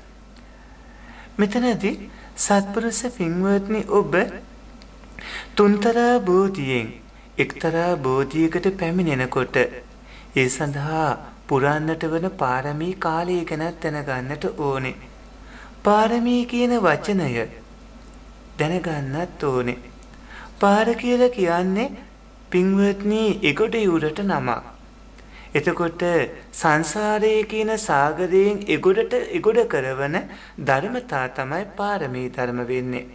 මෙතනදී සත්පුරුෂ පින්වත්නි, ඔබ තුන්තරා බෝධියෙන් එක්තරා බෝධියකට පැමිණෙනකොට ඒ සඳහා පුරන්නට වන පාරමී කාලය ගැන දැනගන්නට ඕනේ. පාරමී කියන වචනය දැනගන්නත් ඕනේ. පාර කියලා කියන්නේ පින්වත්නි එගොඩ යුරට නමක්. එතකොට සංසාරයේ කියන සාගරයෙන් එගොඩ කරවන ධර්මතා තමයි පාරමී ධර්ම වෙන්නේ.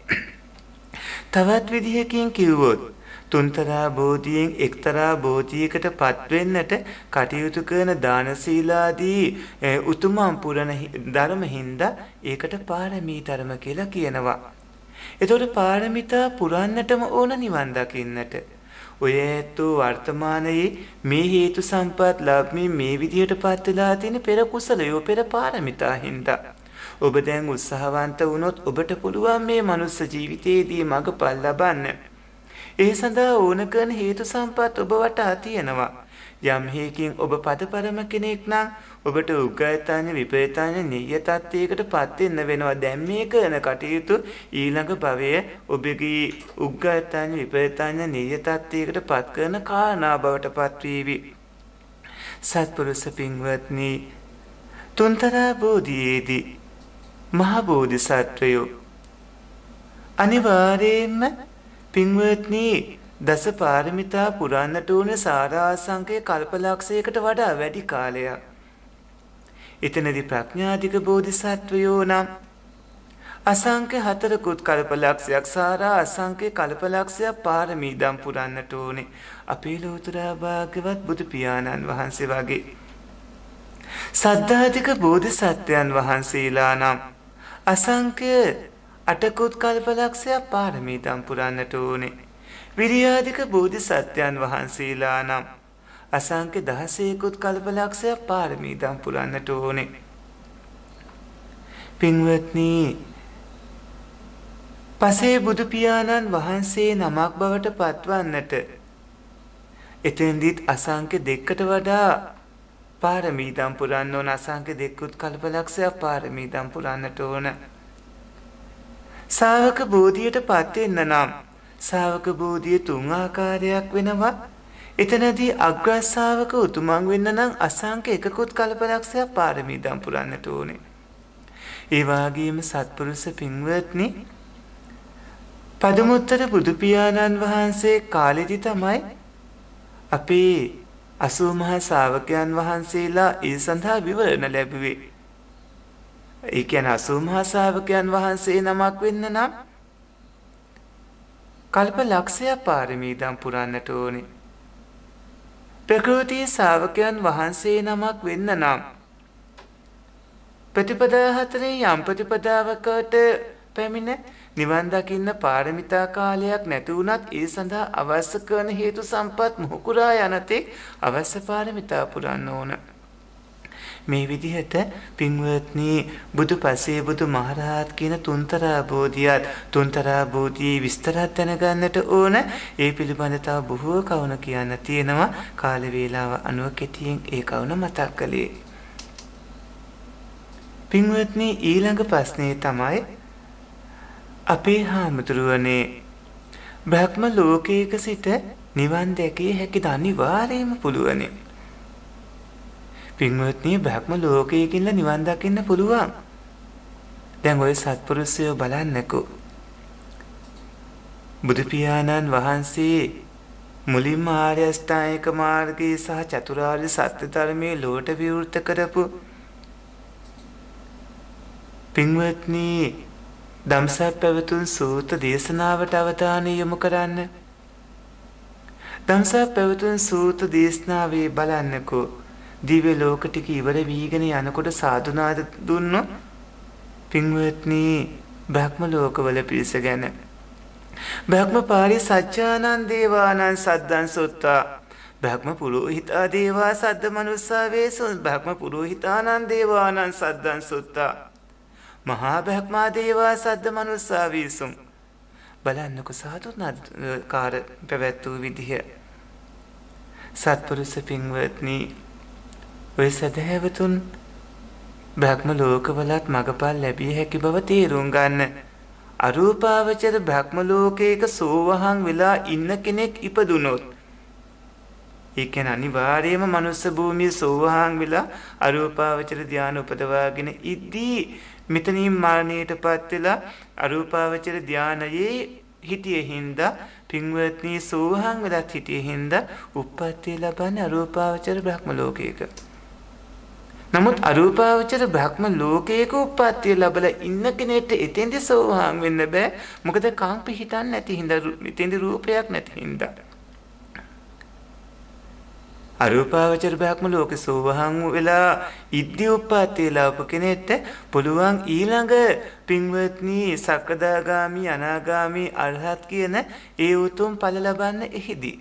තවත් විදිහකින් කිව්වොත් තුන්තරා බෝධියෙන් එක්තරා බෝධියකට පත්වෙන්නට කටයුතු කරන දාන සීලාදී උතුමන් පුරණ ධර්ම හින්දා ඒකට පාරමී ධර්ම කියලා කියනවා. එතකොට පාරමිතා පුරන්නටම ඕන නිවන් දකින්නට. ඔය ඇත්තෝ වර්තමානයේ මේ හේතු සම්පත් ලැබමින් මේ විදිහට පත් වෙලා තියෙන පෙර කුසලයෝ පෙර පාරමිතා හින්දා. ඔබ දැන් උත්සාහවන්ත වුණොත් ඔබට පුළුවන් මේ මනුස්ස ජීවිතයේදී මඟපල් ලබන්න. ඒ සඳහා ඕන කරන හේතු සම්පත් ඔබ වටා තියෙනවා. යම් හේකින් ඔබ පදපරම කෙනෙක් නම් ඔබට උග්ගයතාඤ්ඤ විපේතාඤ්ඤ නිය්‍ය තත්ත්වයකට පත් වෙන්න වෙනවා. දැන් මේ කරන කටයුතු ඊළඟ භවයේ ඔබගේ උග්ගයතාඤ්ඤ විපේතාඤ්ඤ නිය්‍ය තත්ත්වයකට පත් කරන කාරණා බවට පත් වේවි. සත්පුරුෂ පින්වත්නි, තුන්තරා බෝධියේදී මහ බෝධිසත්වයෝ අනිවාර්යයෙන්ම පින්වත්නි දස පාරමිතා පුරන්නට ඕන සාරාංශකයේ කල්පලක්ෂයකට වඩා වැඩි කාලයක්. එතනදී ප්‍රඥාධික බෝධිසත්වයෝ නම් අසංඛ්‍ය 4කුත් කල්පලක්ෂයක් සාරා අසංඛ්‍ය කල්පලක්ෂයක් පාරමී දම් පුරන්නට ඕනේ. අපේ ලෝතර භාග්‍යවත් බුදු පියාණන් වහන්සේ වගේ සද්ධාධික බෝධිසත්වයන් වහන්සේලා නම් අසංඛ්‍ය 8කුත් කල්පලක්ෂයක් පාරමී දම් පුරන්නට ඕනේ. විරියාධික බෝධිසත්වයන් වහන්සේලා නම් අසංඛ්‍ය 16කුත් කල්පලක්ෂයක් පාරමී දම් පුරන්නට ඕනේ. පින්වත්නි, පසේ බුදු පියාණන් වහන්සේ නමක් බවට පත්වන්නට එතෙන්දිත් අසංඛ්‍ය 2කට වඩා පාරමී දම් පුරන්න ඕන. අසංඛ්‍ය 2කුත් කල්පලක්ෂයක් පාරමී දම් පුරන්නට ඕන. ශාවක බෝධියට පත් වෙන්න නම් ශාවක බෝධිය 3 ආකාරයක් වෙනවා. එතනදී අග්‍ර ශාවක උතුමන් වෙන්න නම් අසංඛ්‍ය 1කුත් කල්පලක්ෂයක් පාරමී දම් පුරන්නට ඕනේ. ඒ වගේම සත්පුරුෂ පින්වත්නි, පදුමුත්තර බුදු පියාණන් වහන්සේ කාලෙදි තමයි අපේ 80 මහා ශාවකයන් වහන්සේලා ඒ සඳහා විවරණ ලැබුවේ. ඒ කියන්නේ 80 මහා ශාවකයන් වහන්සේ නමක් වෙන්න නම් කල්ප ලක්ෂයක් පාරමී දම් පුරන්නට ඕනේ. ප්‍රකෘති ශාවකයන් වහන්සේ නමක් වෙන්න නම් ප්‍රතිපදා 4 යම් ප්‍රතිපදාවකට පැමිණ නිවන් දකින්න පාරමිතා කාලයක් නැති වුණත් ඒ සඳහා අවශ්‍ය කරන හේතු සම්පත් මොහුකුරා යනතෙක් අවශ්‍ය පාරමිතා පුරන්න ඕන. මේ විදිහට පින්වත්නි, බුදු පසේ බුදු මහරහත් කියන තුන්තරා බෝධියත් තුන්තරා බෝධියේ විස්තරات දැනගන්නට ඕන. ඒ පිළිබඳ තව බොහෝ කවුණ කියන්න තියෙනවා. කාල වේලාව අනුව කෙටියෙන් ඒ කවුණ මතක් කළේ. පින්වත්නි, ඊළඟ ප්‍රශ්නේ තමයි අපේ හාමුදුරුවනේ බ්‍රහ්ම ලෝකයක සිට නිවන් දැකිය හැකිද? අනිවාර්යයෙන්ම පුළුවනි. පින්වත්නි, බ්‍රහ්ම ලෝකයකින්ල නිවන් දකින්න පුළුවන්. දැන් ඔය සත්පුරුෂයෝ බලන්නකෝ. බුදු පියාණන් වහන්සේ මුලින්ම ආර්ය අෂ්ටාංගික මාර්ගයේ සහ චතුරාර්ය සත්‍ය ධර්මයේ ලෝට විවෘත කරපු පින්වත්නි, ධම්සක් පැවතුම් සූත්‍ර දේශනාවට අවධානය යොමු කරන්න. ධම්සක් පැවතුම් සූත්‍ර දේශනාවේ බලන්නකෝ. දිව්‍ය ලෝක ටික ඉවර වීගෙන යනකොට සාදුනාද දුන්නොත් පින්වත්නි, බ්‍රහ්ම ලෝකවල පිරිස ගැන බ්‍රහ්ම පාරි සත්‍යානන්ද දේවානං සද්දං සොත්තා බ්‍රහ්ම පුරෝහිතා දේවා සද්ද මනුස්සා වේසුන් බ්‍රහ්ම පුරෝහිතානං දේවානං සද්දං සොත්තා මහා බ්‍රහ්මා දේවා සද්ද මනුස්සා වේසුන්. බලන්නකො සාදුනාකාර පැවැත් වූ විදිහ. සත්පුරුෂ පින්වත්නි, ඔය සදහැවතුන් බ්‍රහ්ම ලෝකවලත් මගපල් ලැබිය හැකි බව තේරුම් ගන්න. අරූපාවචර බ්‍රහ්ම ලෝකයක සෝවහන් වෙලා ඉන්න කෙනෙක් ඉපදුනොත්, ඒ කියන්නේ අනිවාර්යයෙන්ම මනුස්ස භූමියේ සෝවහන් වෙලා අරූපාවචර ධානය උපදවාගෙන ඉද්දී මෙතනින් මරණයටපත් වෙලා අරූපාවචර ධානයේ හිටියේ හින්දා පින්වත්නි, සෝවහන් වෙලා හිටියේ හින්දා උප්පත්තිය ලබන්නේ අරූපාවචර බ්‍රහ්ම ලෝකයක. නමුත් අරූපාවචර බ්‍රහ්ම ලෝකයක උප්පත්තිය ලැබලා ඉන්න කෙනෙක්ට එතෙන්ද සෝවහන් වෙන්න බෑ. මොකද කම් පිහිටන්නේ නැති හින්දා, එතෙන්ද රූපයක් නැති හින්දා. අරූපාවචර බ්‍රහ්ම ලෝකේ සෝවහන් වෙලා ඉද්දී උප්පත්තිය ලැබපු කෙනෙක්ට පුළුවන් ඊළඟ පින්වත්නි සකදාගාමි, අනාගාමි, අරහත් කියන ඒ උතුම් ඵල ලබන්න එහිදී.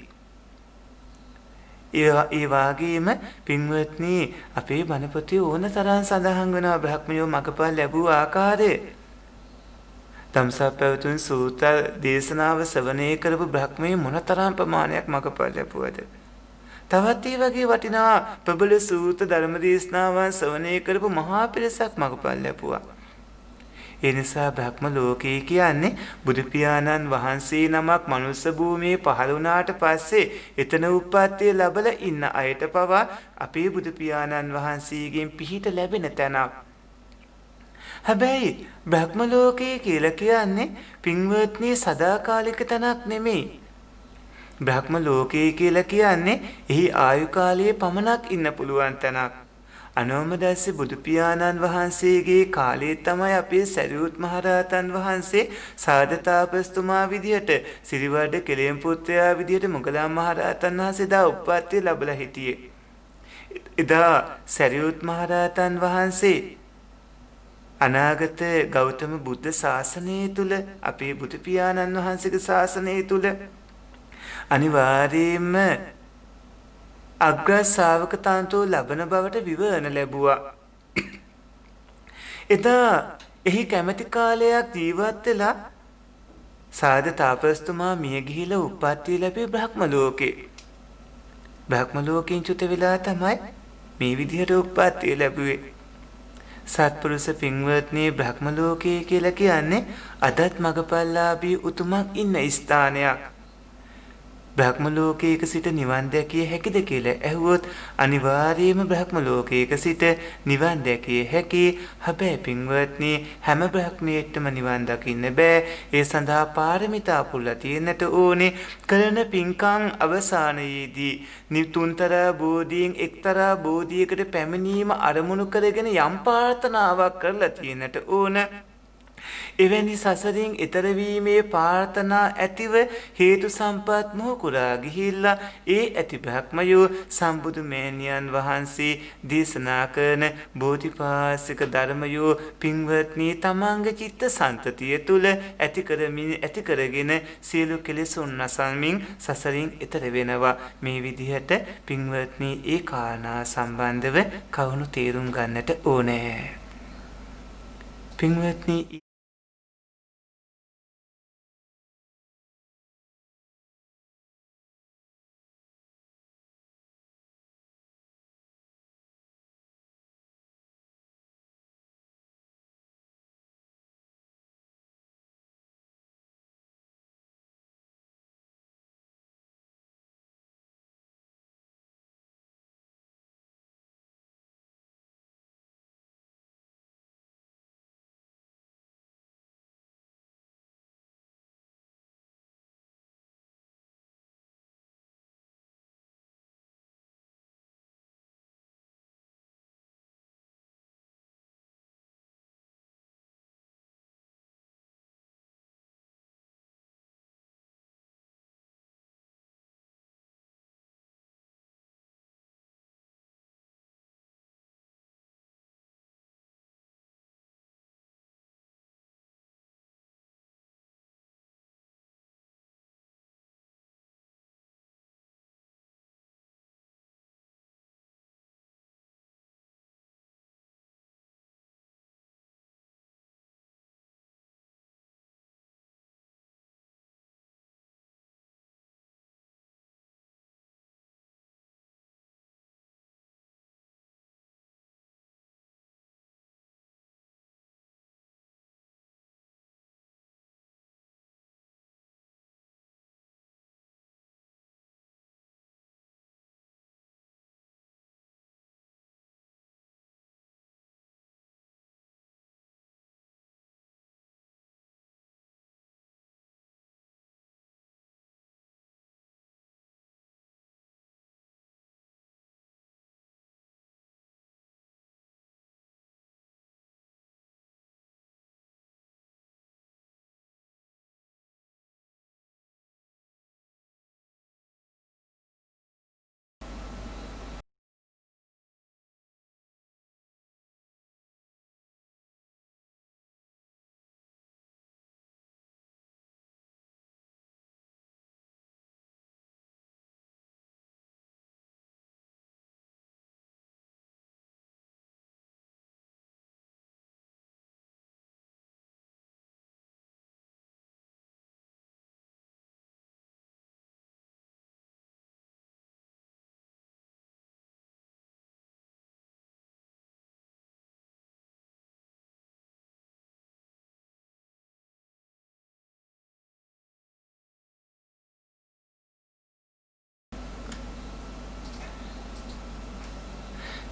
ඒ වාගේම පින්වත්නි, අපේ බණ පොතේ ඕන තරම් සඳහන් වෙනවා බ්‍රහ්මයෝ මගපල් ලැබුව ආකාරය. ධම්සක් පැවතුම් සූත්‍ර දේශනාව ශ්‍රවණය කරපු බ්‍රහ්මයේ මොනතරම් ප්‍රමාණයක් මගපල් ලැබුවද? තවත් ඒ වගේ වටිනා ප්‍රබල සූත්‍ර ධර්ම දේශනාවන් ශ්‍රවණය කරපු මහා පිරිසක් මගපල් ලැබුවා. ඒ නිසා බ්‍රහ්ම ලෝකයේ කියන්නේ බුදු පියාණන් වහන්සේ නමක් මනුස්ස භූමියේ පහළ වුණාට පස්සේ එතන උප්පත්තිය ලැබලා ඉන්න අයට පවා අපේ බුදු පියාණන් වහන්සේගෙන් පිහිට ලැබෙන තැනක්. හැබැයි බ්‍රහ්ම ලෝකයේ කියලා කියන්නේ පින්වත්නි සදාකාලික තැනක් නෙමෙයි. බ්‍රහ්ම ලෝකයේ කියලා කියන්නේ එහි ආයු කාලයේ පමණක් ඉන්න පුළුවන් තැනක්. අනෝමදස්ස බුදු පියාණන් වහන්සේගේ කාලයේ තමයි අපේ සරියුත් මහරහතන් වහන්සේ සාදතාපස්තුමා විදියට සිරිවඩ කෙලෙම් පුත්‍රයා විදියට මොගලන් මහරහතන් වහන්සේ දා උප්පත්තිය ලැබලා හිටියේ. එදා සරියුත් මහරහතන් වහන්සේ අනාගත ගෞතම බුද්ධ ශාසනය තුල අපේ බුදු පියාණන් වහන්සේගේ ශාසනය තුල අනිවාර්යයෙන්ම අග්‍ර ශ්‍රාවක තන්තුව ලබන බවට විවරණ ලැබුවා. එදා එහි කැමැති කාලයක් ජීවත් වෙලා සාද තාපස්තුමා මිය ගිහිලා උප්පත්තිය ලැබී බ්‍රහ්ම ලෝකේ. බ්‍රහ්ම ලෝකෙන් චුත වෙලා තමයි මේ විදිහට උප්පත්තිය ලැබුවේ. සත්පුරුෂ පින්වත්නි බ්‍රහ්ම ලෝකයේ කියලා කියන්නේ අදත් මගපල්ලාභී උතුමන් ඉන්න ස්ථානයක්. බ්‍රහ්ම ලෝකයක සිට නිවන් දැකිය හැකිද කියලා ඇහුවොත් අනිවාර්යයෙන්ම බ්‍රහ්ම ලෝකයක සිට නිවන් දැකිය හැකි. හැබැයි පින්වත්නි හැම බ්‍රහ්මයෙක්ටම නිවන් දකින්න බෑ. ඒ සඳහා පාරමිතා පුරලා තියෙන්නට ඕනේ. කරන පින්කම් අවසානයේදී නිතුන්තරා බෝධියෙන් එක්තරා බෝධියකට පැමිණීම අරමුණු කරගෙන යම් ප්‍රාර්ථනාවක් කරලා තියෙන්නට ඕන. එවැනි සසරින් එතර වීමේ ප්‍රාර්ථනා ඇතිව හේතු සම්පත් මොහුකුරා ගිහිල්ලා ඒ ඇති බ්‍රහ්මයෝ සම්බුදු මෙහෙණියන් වහන්සේ දේශනා කරන බෝධිපාශික ධර්මයෝ පින්වත්නි තමන්ගේ චිත්ත සන්තතිය තුල ඇති කරගෙන සියලු කෙලෙසුන් නැසමින් සසරින් එතර වෙනවා. මේ විදිහට පින්වත්නි ඒ කාරණා සම්බන්ධව කවුණු තේරුම් ගන්නට ඕනේ. පින්වත්නි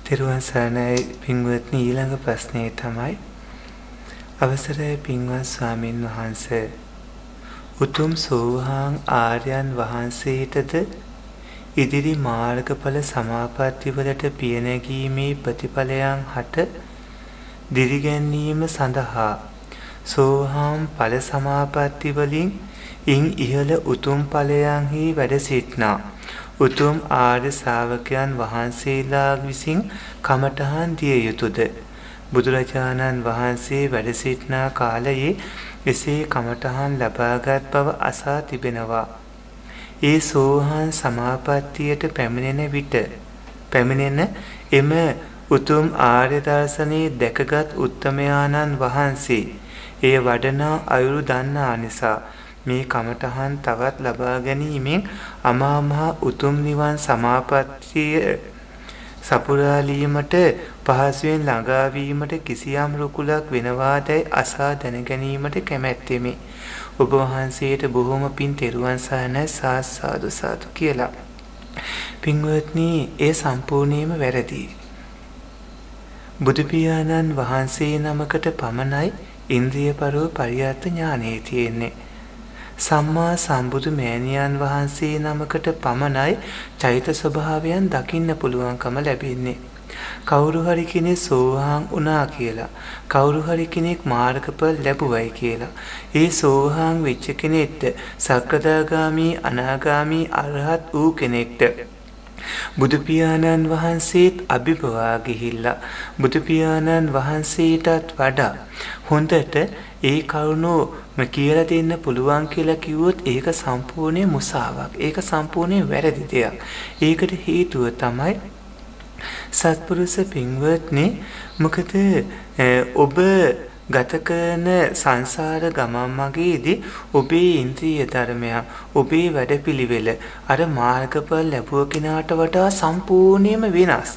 තෙරුවන් සරණයි පින්වත්නි. ඊළඟ ප්‍රශ්නේ තමයි අවසරයි පින්වත් ස්වාමින් වහන්සේ, උතුම් සෝවාන් ආර්යයන් වහන්සේටද ඉදිරි මාර්ගඵල සමාපatti වලට පියනැගීමේ ප්‍රතිඵලයන් හට දිරිගැන්වීම සඳහා සෝවාන් ඵල සමාපatti වලින් ඉන් ඉහළ උතුම් ඵලයන්හි වැඩ සිටනා උතුම් ආර්ය ශ්‍රාවකයන් වහන්සේලා විසින් කමඨහන් දිය යුතුයද? බුදුරජාණන් වහන්සේ වැඩ සිටනා කාලයේ එසේ කමඨහන් ලබාගත් බව අසා තිබෙනවා. ඒ සෝහන් සමාපත්තියට පැමිණෙන එම උතුම් ආර්ය දර්ශනයේ දැකගත් උත්තමයාණන් වහන්සේ එය වඩනා අයුරු දන්නා නිසා මේ කමඨහන් තවත් ලබා ගැනීමෙන් අමා මහ උතුම් නිවන් සමාපත්තිය සපුරාලීමට පහසුවෙන් ළඟා වීමට කිසියම් රුකුලක් වෙනවාදයි අසා දැන ගැනීමට කැමැත්තෙමි. ඔබ වහන්සේට බොහොම පින්. තෙරුවන් සරණයි. සාදු සාදු කියලා. පින්වත්නි, ඒ සම්පූර්ණයෙන්ම වැරදි. බුදු පියාණන් වහන්සේ නමකට පමණයි ඉන්ද්‍රිය පරව පරියත්ත ඥානෙ තියෙන්නේ. සම්මා සම්බුදු මෑණියන් වහන්සේ නමකට පමණයි චෛත ස්වභාවයන් දකින්න පුළුවන්කම ලැබෙන්නේ. කවුරු හරි කෙනෙක් සෝවාන් වුණා කියලා, කවුරු හරි කෙනෙක් මාර්ගඵල ලැබුවයි කියලා, ඒ සෝවාන් වෙච්ච කෙනෙක්ට සක්‍රදාගාමි, අනාගාමි, අරහත් වූ කෙනෙක්ට බුදු පියාණන් වහන්සේත් අභිභවා ගිහිල්ලා බුදු පියාණන් වහන්සේටත් වඩා හොඳට ඒ කරුණු කියලා දෙන්න පුළුවන් කියලා කිව්වොත් ඒක සම්පූර්ණ මුසාවක්. ඒක සම්පූර්ණ වැරදි දෙයක්. ඒකට හේතුව තමයි සත්පුරුෂ පින්වත්නි, මොකද ඔබ ගත කරන සංසාර ගමන් මගේදී ඔබේ ඉන්ද්‍රිය ධර්මයන්, ඔබේ වැඩපිළිවෙල අර මාර්ගඵල ලැබුව කෙනාට වඩා සම්පූර්ණයෙන්ම වෙනස්.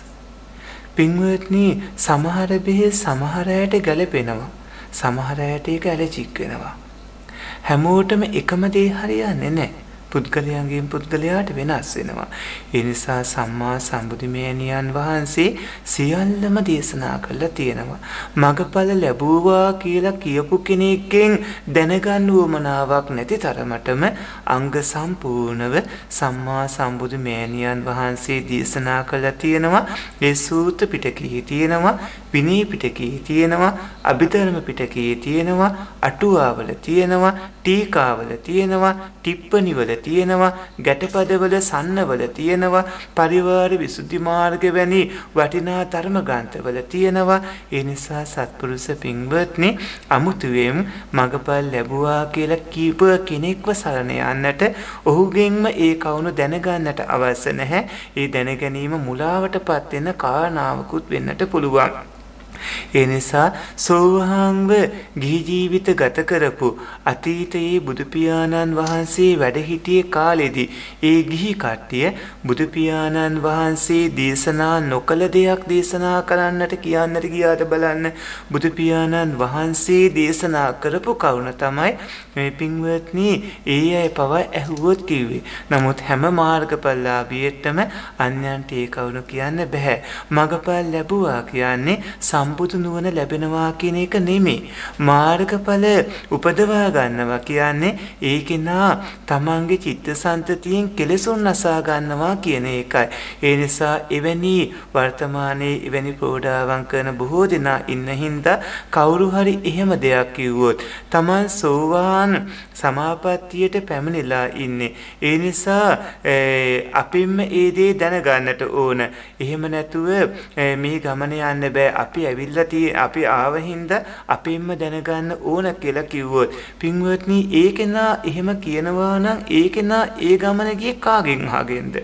පින්වත්නි, සමහර බෙහෙත් සමහර අයට ගැලපෙනවා, සමහර අයට ඒක ඇලර්ජික් වෙනවා. හැමෝටම එකම දේ හරියන්නේ නැහැ. පුද්ගලයන්ගෙන් පුද්ගලයාට වෙනස් වෙනවා. ඒ නිසා සම්මා සම්බුදු මෑණියන් වහන්සේ සියල්ලම දේශනා කළා තියෙනවා. මගඵල ලැබුවා කියලා කියපු කෙනෙක්ගෙන් දැනගන්න උවමනාවක් නැති තරමටම අංග සම්පූර්ණව සම්මා සම්බුදු මෑණියන් වහන්සේ දේශනා කළා තියෙනවා. ඒ සූත්‍ර පිටකයේ තියෙනවා, විනය පිටකයේ තියෙනවා, අභිධර්ම පිටකයේ තියෙනවා, අටුවාවල තියෙනවා, ටීකාවල තියෙනවා, ටිප්පණිවල තියෙනවා, ගැටපදවල සන්නවල තියෙනවා, පරිවාර විසුද්ධි මාර්ග වැනි වටිනා ධර්ම ග්‍රන්ථවල තියෙනවා. ඒ නිසා සත්පුරුෂ පින්වත්නි, අමුතුවෙන් මගපල් ලැබුවා කියලා කීප කෙනෙක්ව සරණ යන්නට, ඔහුගෙන්ම ඒ කවුණු දැනගන්නට අවශ්‍ය නැහැ. ඒ දැන ගැනීම මුලාවටපත් වෙන කාරණාවකුත් වෙන්නට පුළුවන්. ඒ නිසා සෝවාන්ව ගිහි ජීවිත ගත කරපු අතීතයේ බුදු පියාණන් වහන්සේ වැඩ සිටියේ කාලෙදී ඒ ගිහි කට්ටිය බුදු පියාණන් වහන්සේ දේශනා නොකළ දෙයක් දේශනා කරන්නට කියන්නට ගියාට බලන්න, බුදු පියාණන් වහන්සේ දේශනා කරපු කරුණ තමයි මේ පින්වත්නි ඒ අය පවා ඇහුවොත් කිව්වේ. නමුත් හැම මාර්ගඵලලාභියෙක්ටම අන්‍යයන්ට ඒ කරුණ කියන්න බෑ. මගඵල ලැබුවා කියන්නේ සම්බුදු නුවණ ලැබෙනවා කියන එක නෙමෙයි. මාර්ගඵල උපදවා ගන්නවා කියන්නේ ඒකේනා තමන්ගේ චිත්තසංතතියෙන් කෙලෙසුන් නසා ගන්නවා කියන එකයි. ඒ නිසා එවැනි වර්තමානයේ එවැනි ප්‍රෝඩාවන් කරන බොහෝ දෙනා ඉන්න හින්දා කවුරු හරි එහෙම දෙයක් කිව්වොත් තමන් සෝවාන් සමාපත්තියට පැමිණිලා ඉන්නේ. ඒ නිසා අපින්ම ඒ දේ දැනගන්නට ඕන. එහෙම නැතුව මේ ගමන යන්න බෑ. අපි ආව හින්දා අපින්ම දැනගන්න ඕන කියලා කිව්වොත්, පින්වත්නි, ඒකේනා එහෙම කියනවා නම් ඒකේනා ඒ ගමන ගියේ කාගෙන් අහගෙන්ද?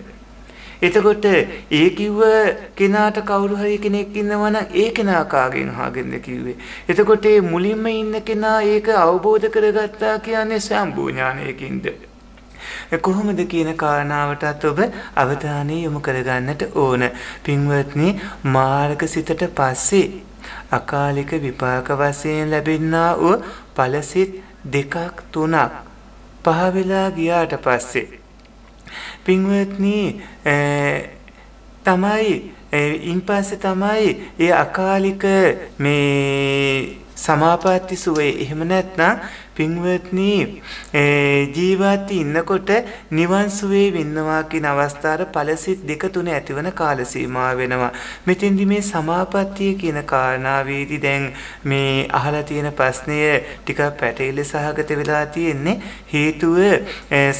එතකොට ඒ කිව්ව කෙනාට කවුරු හරි කෙනෙක් ඉන්නවා නම් ඒ කෙනා කාගෙන් අහගෙන්ද කිව්වේ? එතකොට මේ මුලින්ම ඉන්න කෙනා ඒක අවබෝධ කරගත්තා කියන්නේ සම්බෝ ඥානයකින්ද? කොහොමද කියන කාරණාවටත් ඔබ අවධානය යොමු කරගන්නට ඕන. පින්වත්නි, මාර්ගසිතට පස්සේ අකාලික විපාක වශයෙන් ලැබෙනා වූ ඵලසිත 2ක් 3ක් පහ වෙලා ගියාට පස්සේ පින්වත්නි තමයි ඉන්පස්සේ තමයි ඒ අකාලික මේ සමාපatti සුවේ එහෙම නැත්නම් පින්වත්නි ජීවත් ඉන්නකොට නිවන් සුවේ වෙන්නවා කියන අවස්ථාවේ ඵලසිත දෙක තුන ඇතිවන කාල සීමාව වෙනවා. මෙතෙන්දි මේ සමාපත්තිය කියන කාරණාවේදී දැන් මේ අහලා තියෙන ප්‍රශ්නය ටිකක් පැටලෙ සහගත වෙලා තියෙන්නේ හේතුව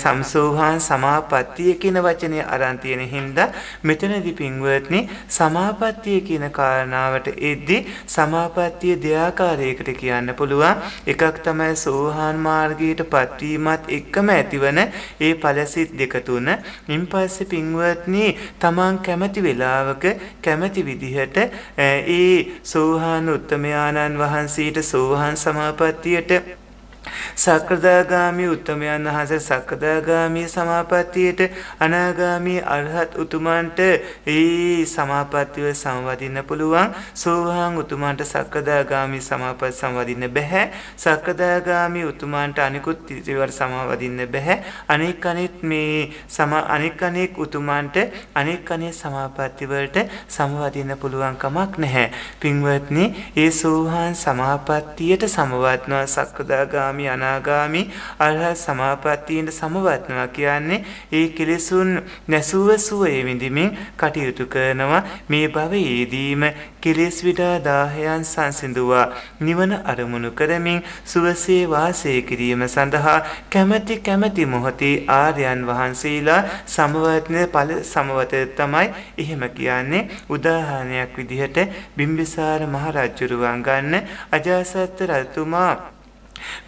සම්සෝහාන් සමාපත්තිය කියන වචනේ අරන් තියෙන හින්දා මෙතනදී පින්වත්නි සමාපත්තිය කියන කාරණාවට එද්දී සමාපත්තිය දෙආකාරයකට කියන්න පුළුවන්. එකක් තමයි සෝහාන් මාර්ගයට පත්වීමත් එක්කම ඇතිවන ඒ ඵලසිත දෙක තුන. ඉන්පස්සේ පින්වත්නි තමන් කැමැති වෙලාවක කැමැති විදිහට ඒ සෝහාන් උත්තමයාණන් වහන්සේට සෝහාන් සමාපත්තියට සක්‍රදාගාමී උත්තමයන් වහන්සේ සක්‍රදාගාමී සමාපත්තියට අනාගාමී අරහත් උතුමන්ට ඒ සමාපත්තිය සමවදින්න පුළුවන්. සෝවාන් උතුමන්ට සක්‍රදාගාමී සමාපatti සමවදින්න බෑ. සක්‍රදාගාමී උතුමන්ට අනිකුත් ත්‍රිවර සමවදින්න බෑ. අනෙක් උතුමන්ට අනෙක් සමාපatti වලට සමවදින්න පුළුවන් කමක් නැහැ. පින්වත්නි, ඒ සෝවාන් සමාපත්තියට සමවදනවා සක්‍රදාගාමී අනාගාමී අරහත් සමාපත්තියට සමවත්නවා කියන්නේ ඒ කෙලෙසුන් නැසුව සුවේ විඳිමින් කටයුතු කරනවා. මේ භවයේදීම කෙලෙස් විඩා 10න් සංසිඳුවා නිවන අරමුණු කරමින් සුවසේ වාසය කිරීම සඳහා කැමැති මොහොතේ ආර්යයන් වහන්සේලා සමවත්න ඵල සමවත තමයි එහෙම කියන්නේ. උදාහරණයක් විදිහට බිම්බිසාර මහ රජුරුවන් ගන්න. අජාසත් රජතුමා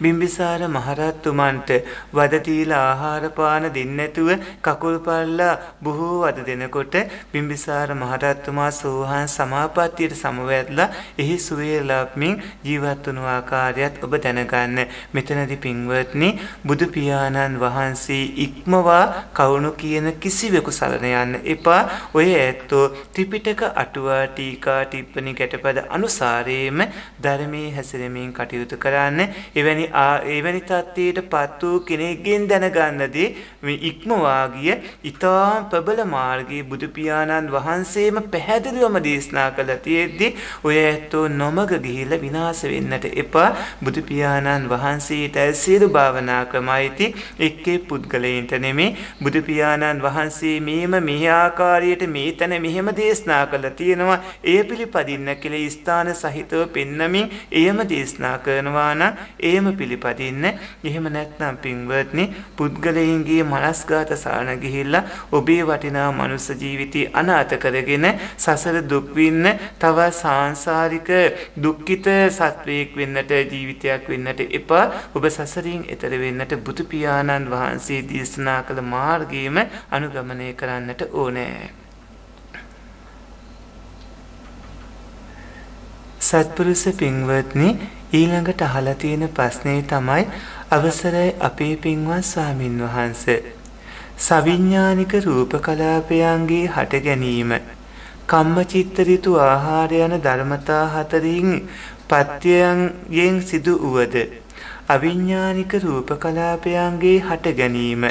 බිම්බිසාර මහරජතුමන්ට වද දීලා ආහාර පාන දෙන්නේ නැතුව කකුල් පල්ලා බොහෝ වද දෙනකොට බිම්බිසාර මහරජතුමා සෝහාන් සමාපත්තියට සමවැදලා එහි සුවේ ලබමින් ජීවත් වුණු ආකාරයත් ඔබ දැනගන්න. මෙතනදී පින්වත්නි, බුදු පියාණන් වහන්සේ ඉක්මවා කවුණු කියන කිසිවෙකු සරණ යන්න එපා. ඔය ඇත්තෝ ත්‍රිපිටක අටුවා ටීකා ටිප්පණි ගැටපද අනුසාරයෙන්ම ධර්මයේ හැසිරෙමින් කටයුතු කරන්න. එවැනි තත්ත්වයට පත් වූ කෙනෙක්ගෙන් දැනගන්නදී මේ ඉක්මවා ගිය ඊටාම් ප්‍රබල මාර්ගයේ බුදු පියාණන් වහන්සේම පැහැදිලිවම දේශනා කළ තියෙද්දී ඔය ඇත්තෝ නොමග ගිහිලා විනාශ වෙන්නට එපා. බුදු පියාණන් වහන්සේට සියලු භාවනා ක්‍රමයිති එක්කේ පුද්ගලයන්ට නෙමේ. බුදු පියාණන් වහන්සේ මේ ආකාරයට මේ තැන මෙහෙම දේශනා කළා තියෙනවා. එය පිළිපදින්න කියලා ස්ථාන සහිතව පෙන්නමින් එයම දේශනා කරනවා නම් එයම පිළිපදින්න. එහෙම නැත්නම් පින්වත්නි, පුද්ගලයන්ගේ මනස්ගත සාන ගිහිල්ලා ඔබේ වටිනා මනුස්ස ජීවිතය අනාථ කරගෙන සසර දුක් විඳින්න තව සාංශාරික දුක්ඛිත සත්වයක් වෙන්නට ජීවිතයක් වෙන්නට එපා. ඔබ සසරින් එතර වෙන්නට බුදු පියාණන් වහන්සේ දේශනා කළ මාර්ගයම අනුගමනය කරන්නට ඕනේ. සත්පුරුෂ පින්වත්නි, ඊළඟට අහලා තියෙන ප්‍රශ්නේ තමයි අවසරයි අපේ පින්වත් ස්වාමින් වහන්සේ. සවිඥානික රූප කලාපයන්ගේ හට ගැනීම කම්මචිත්ත ඍතු ආහාර යන ධර්මතා හතරින් පත්‍යයෙන් සිදු වූද අවිඥානික රූප කලාපයන්ගේ හට ගැනීම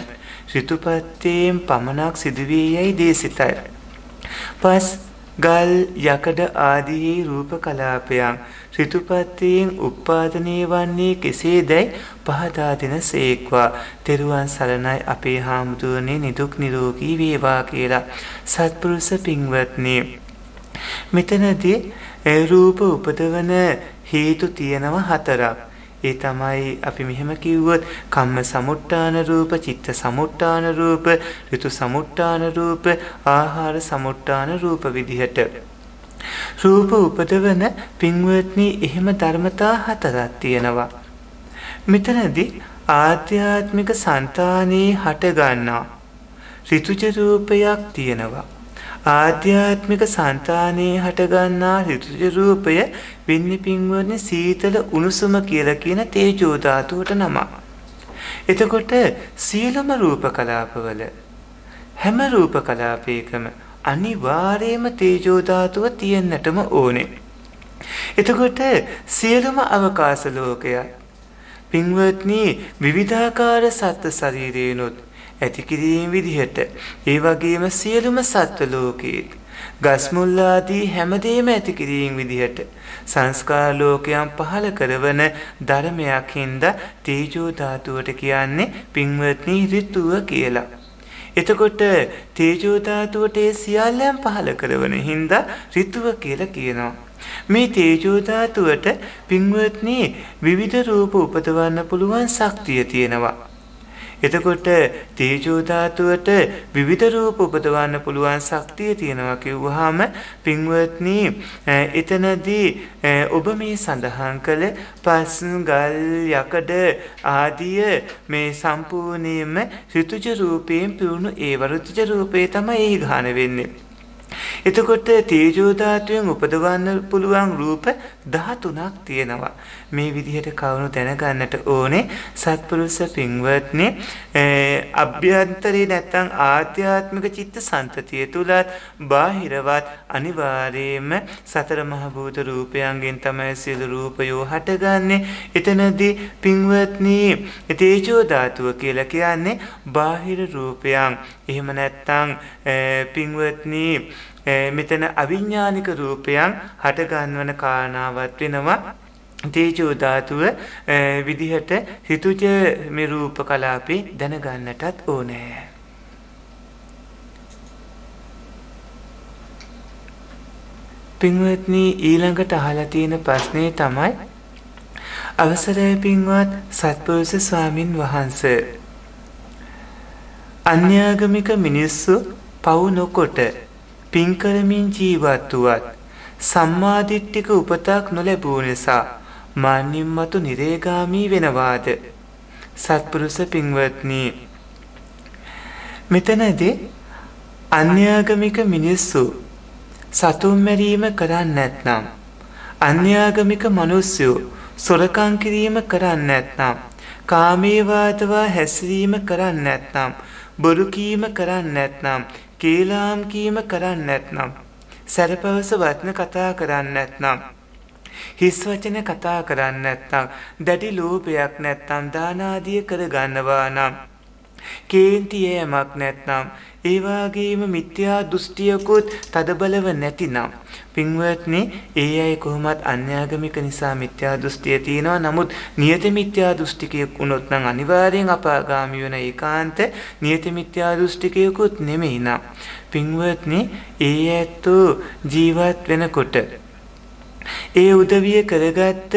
ඍතුපත්‍යයෙන් පමණක් සිදුවේ යයි දේශිතයි. පස් ගල් යකඩ ආදී රූප කලාපයන් ඍතුපත්‍යයෙන් උත්පාදනය වන්නේ කෙසේදයි පහදා දෙන සේක්වා. තෙරුවන් සරණයි අපේ හාමුදුරනේ, නිදුක් නිරෝගී වේවා කියලා. සත්පුරුෂ පින්වත්නි, මෙතනදී රූප උපදවන හේතු තියෙනවා 4ක්. ඒ තමයි අපි මෙහෙම කිව්වොත් කම්ම සමුට්ඨාන රූප, චිත්ත සමුට්ඨාන රූප, ඍතු සමුට්ඨාන රූප, ආහාර සමුට්ඨාන රූප විදිහට. රූප උපදවන පින්වත්නි එහෙම ධර්මතා 4ක් තියෙනවා. මෙතනදී ආධ්‍යාත්මික సంతානේ හට ගන්නා ඍතුජ රූපයක් තියෙනවා. ආධ්‍යාත්මික సంతානේ හට ගන්නා ඍතුජ රූපය වෙන්නේ පින්වත්නි සීතල උණුසුම කියලා කියන තේජෝ ධාතුවට නම. එතකොට සියලුම රූප කලාපවල හැම රූප කලාපයකම අනිවාර්යයෙන්ම තේජෝ ධාතුව තියෙන්නටම ඕනේ. එතකොට සියලුම අවකාශ ලෝකය පින්වත්නි විවිධාකාර සත්ත්ව ශරීරේනොත් ඇති කිරීම විදිහට ඒ වගේම සියලුම සත්ත්ව ලෝකයේ ගස්මුල් ආදී හැමදේම ඇති කිරීම විදිහට සංස්කාර ලෝකයන් පහළ කරවන ධර්මයක් හින්දා තේජෝ ධාතුවට කියන්නේ පින්වත්නි ඍතුව කියලා. එතකොට තේජෝ ධාතුවට ඒ සියල්ලම පහළ කරවන හින්දා ඍතුව කියලා කියනවා. මේ තේජෝ ධාතුවට පින්වත්නි විවිධ රූප උපදවන්න පුළුවන් ශක්තිය තියෙනවා. එතකොට තේජෝ ධාතුවට විවිධ රූප උපදවන්න පුළුවන් ශක්තිය තියෙනවා කිව්වහම පින්වත්නි එතනදී ඔබ මේ සඳහන් කළ පස් ගල් යකඩ ආදිය මේ සම්පූර්ණයෙන්ම ඍතුජ රූපයෙන් පිරුණු ඒ ඍතුජ රූපේ තමයි ඒ ගාන වෙන්නේ. එතකොට තේජෝ ධාතුවෙන් උපදවන්න පුළුවන් රූප 13ක් තියෙනවා. මේ විදිහට කවුරු දැනගන්නට ඕනේ සත්පුරුෂ පින්වත්නි අභ්‍යන්තරේ නැත්නම් ආධ්‍යාත්මික චිත්ත සංතතිය තුලත් බාහිරවත් අනිවාර්යයෙන්ම සතර මහ භූත රූපයන්ගෙන් තමයි සියලු රූපයෝ හටගන්නේ. එතනදී පින්වත්නි තේජෝ ධාතුව කියලා කියන්නේ බාහිර රූපයන්. එහෙම නැත්නම් පින්වත්නි මෙතන අවිඥානික රූපයන් හට ගන්නවන කාරණාවක් වෙනවා. තේජෝ ධාතුව විදිහට ඍතුජ මේ රූප කලාපේ දැනගන්නටත් ඕනේ. පින්වත්නි ඊළඟට අහලා තියෙන ප්‍රශ්නේ තමයි අවසරයි පින්වත් සත්පුරුෂ ස්වාමින් වහන්සේ අන්‍යාගමික මිනිස්සු පව් නොකොට පින් කරමින් ජීවත් වුවත් සම්මාදිට්ඨික උපතක් නොලැබුව නිසා මාන්නින් මතු නිරේගාමී වෙනවාද? සත්පුරුෂ පින්වත්නි මෙතනදී අන්‍යාගමික මිනිස්සු සතුන් මැරීම කරන්නේ නැත්නම් අන්‍යාගමික මිනිස්සු සොරකම් කිරීම කරන්නේ නැත්නම් කාමයේ වාදවා හැසිරීම කරන්නේ නැත්නම් බොරු කීම කරන්නේ නැත්නම් කේලාම් කීම කරන්නේ නැත්නම් සරපවස වචන කතා කරන්නේ නැත්නම් හිස් වචන කතා කරන්නේ නැත්නම් දැඩි ලෝභයක් නැත්නම් දාන ආදිය කර ගන්නවා නම් කේන්ති යෑමක් නැත්නම් ඒ වගේම මිත්‍යා දෘෂ්ටියකුත් තදබලව නැතිනම් පින්වත්නි ඒ අය කොහොමත් අන්‍යාගමික නිසා මිත්‍යා දෘෂ්ටිය තියෙනවා. නමුත් නියත මිත්‍යා දෘෂ්ටිකයෙක් වුණොත් නම් අනිවාර්යෙන් අපාගාමී වෙන ඒකාන්ත නියත මිත්‍යා දෘෂ්ටිකයෙකුත් නෙමෙයි නම් පින්වත්නි ඒ ඇත්තෝ ජීවත් වෙනකොට ඒ උදවිය කරගත්ත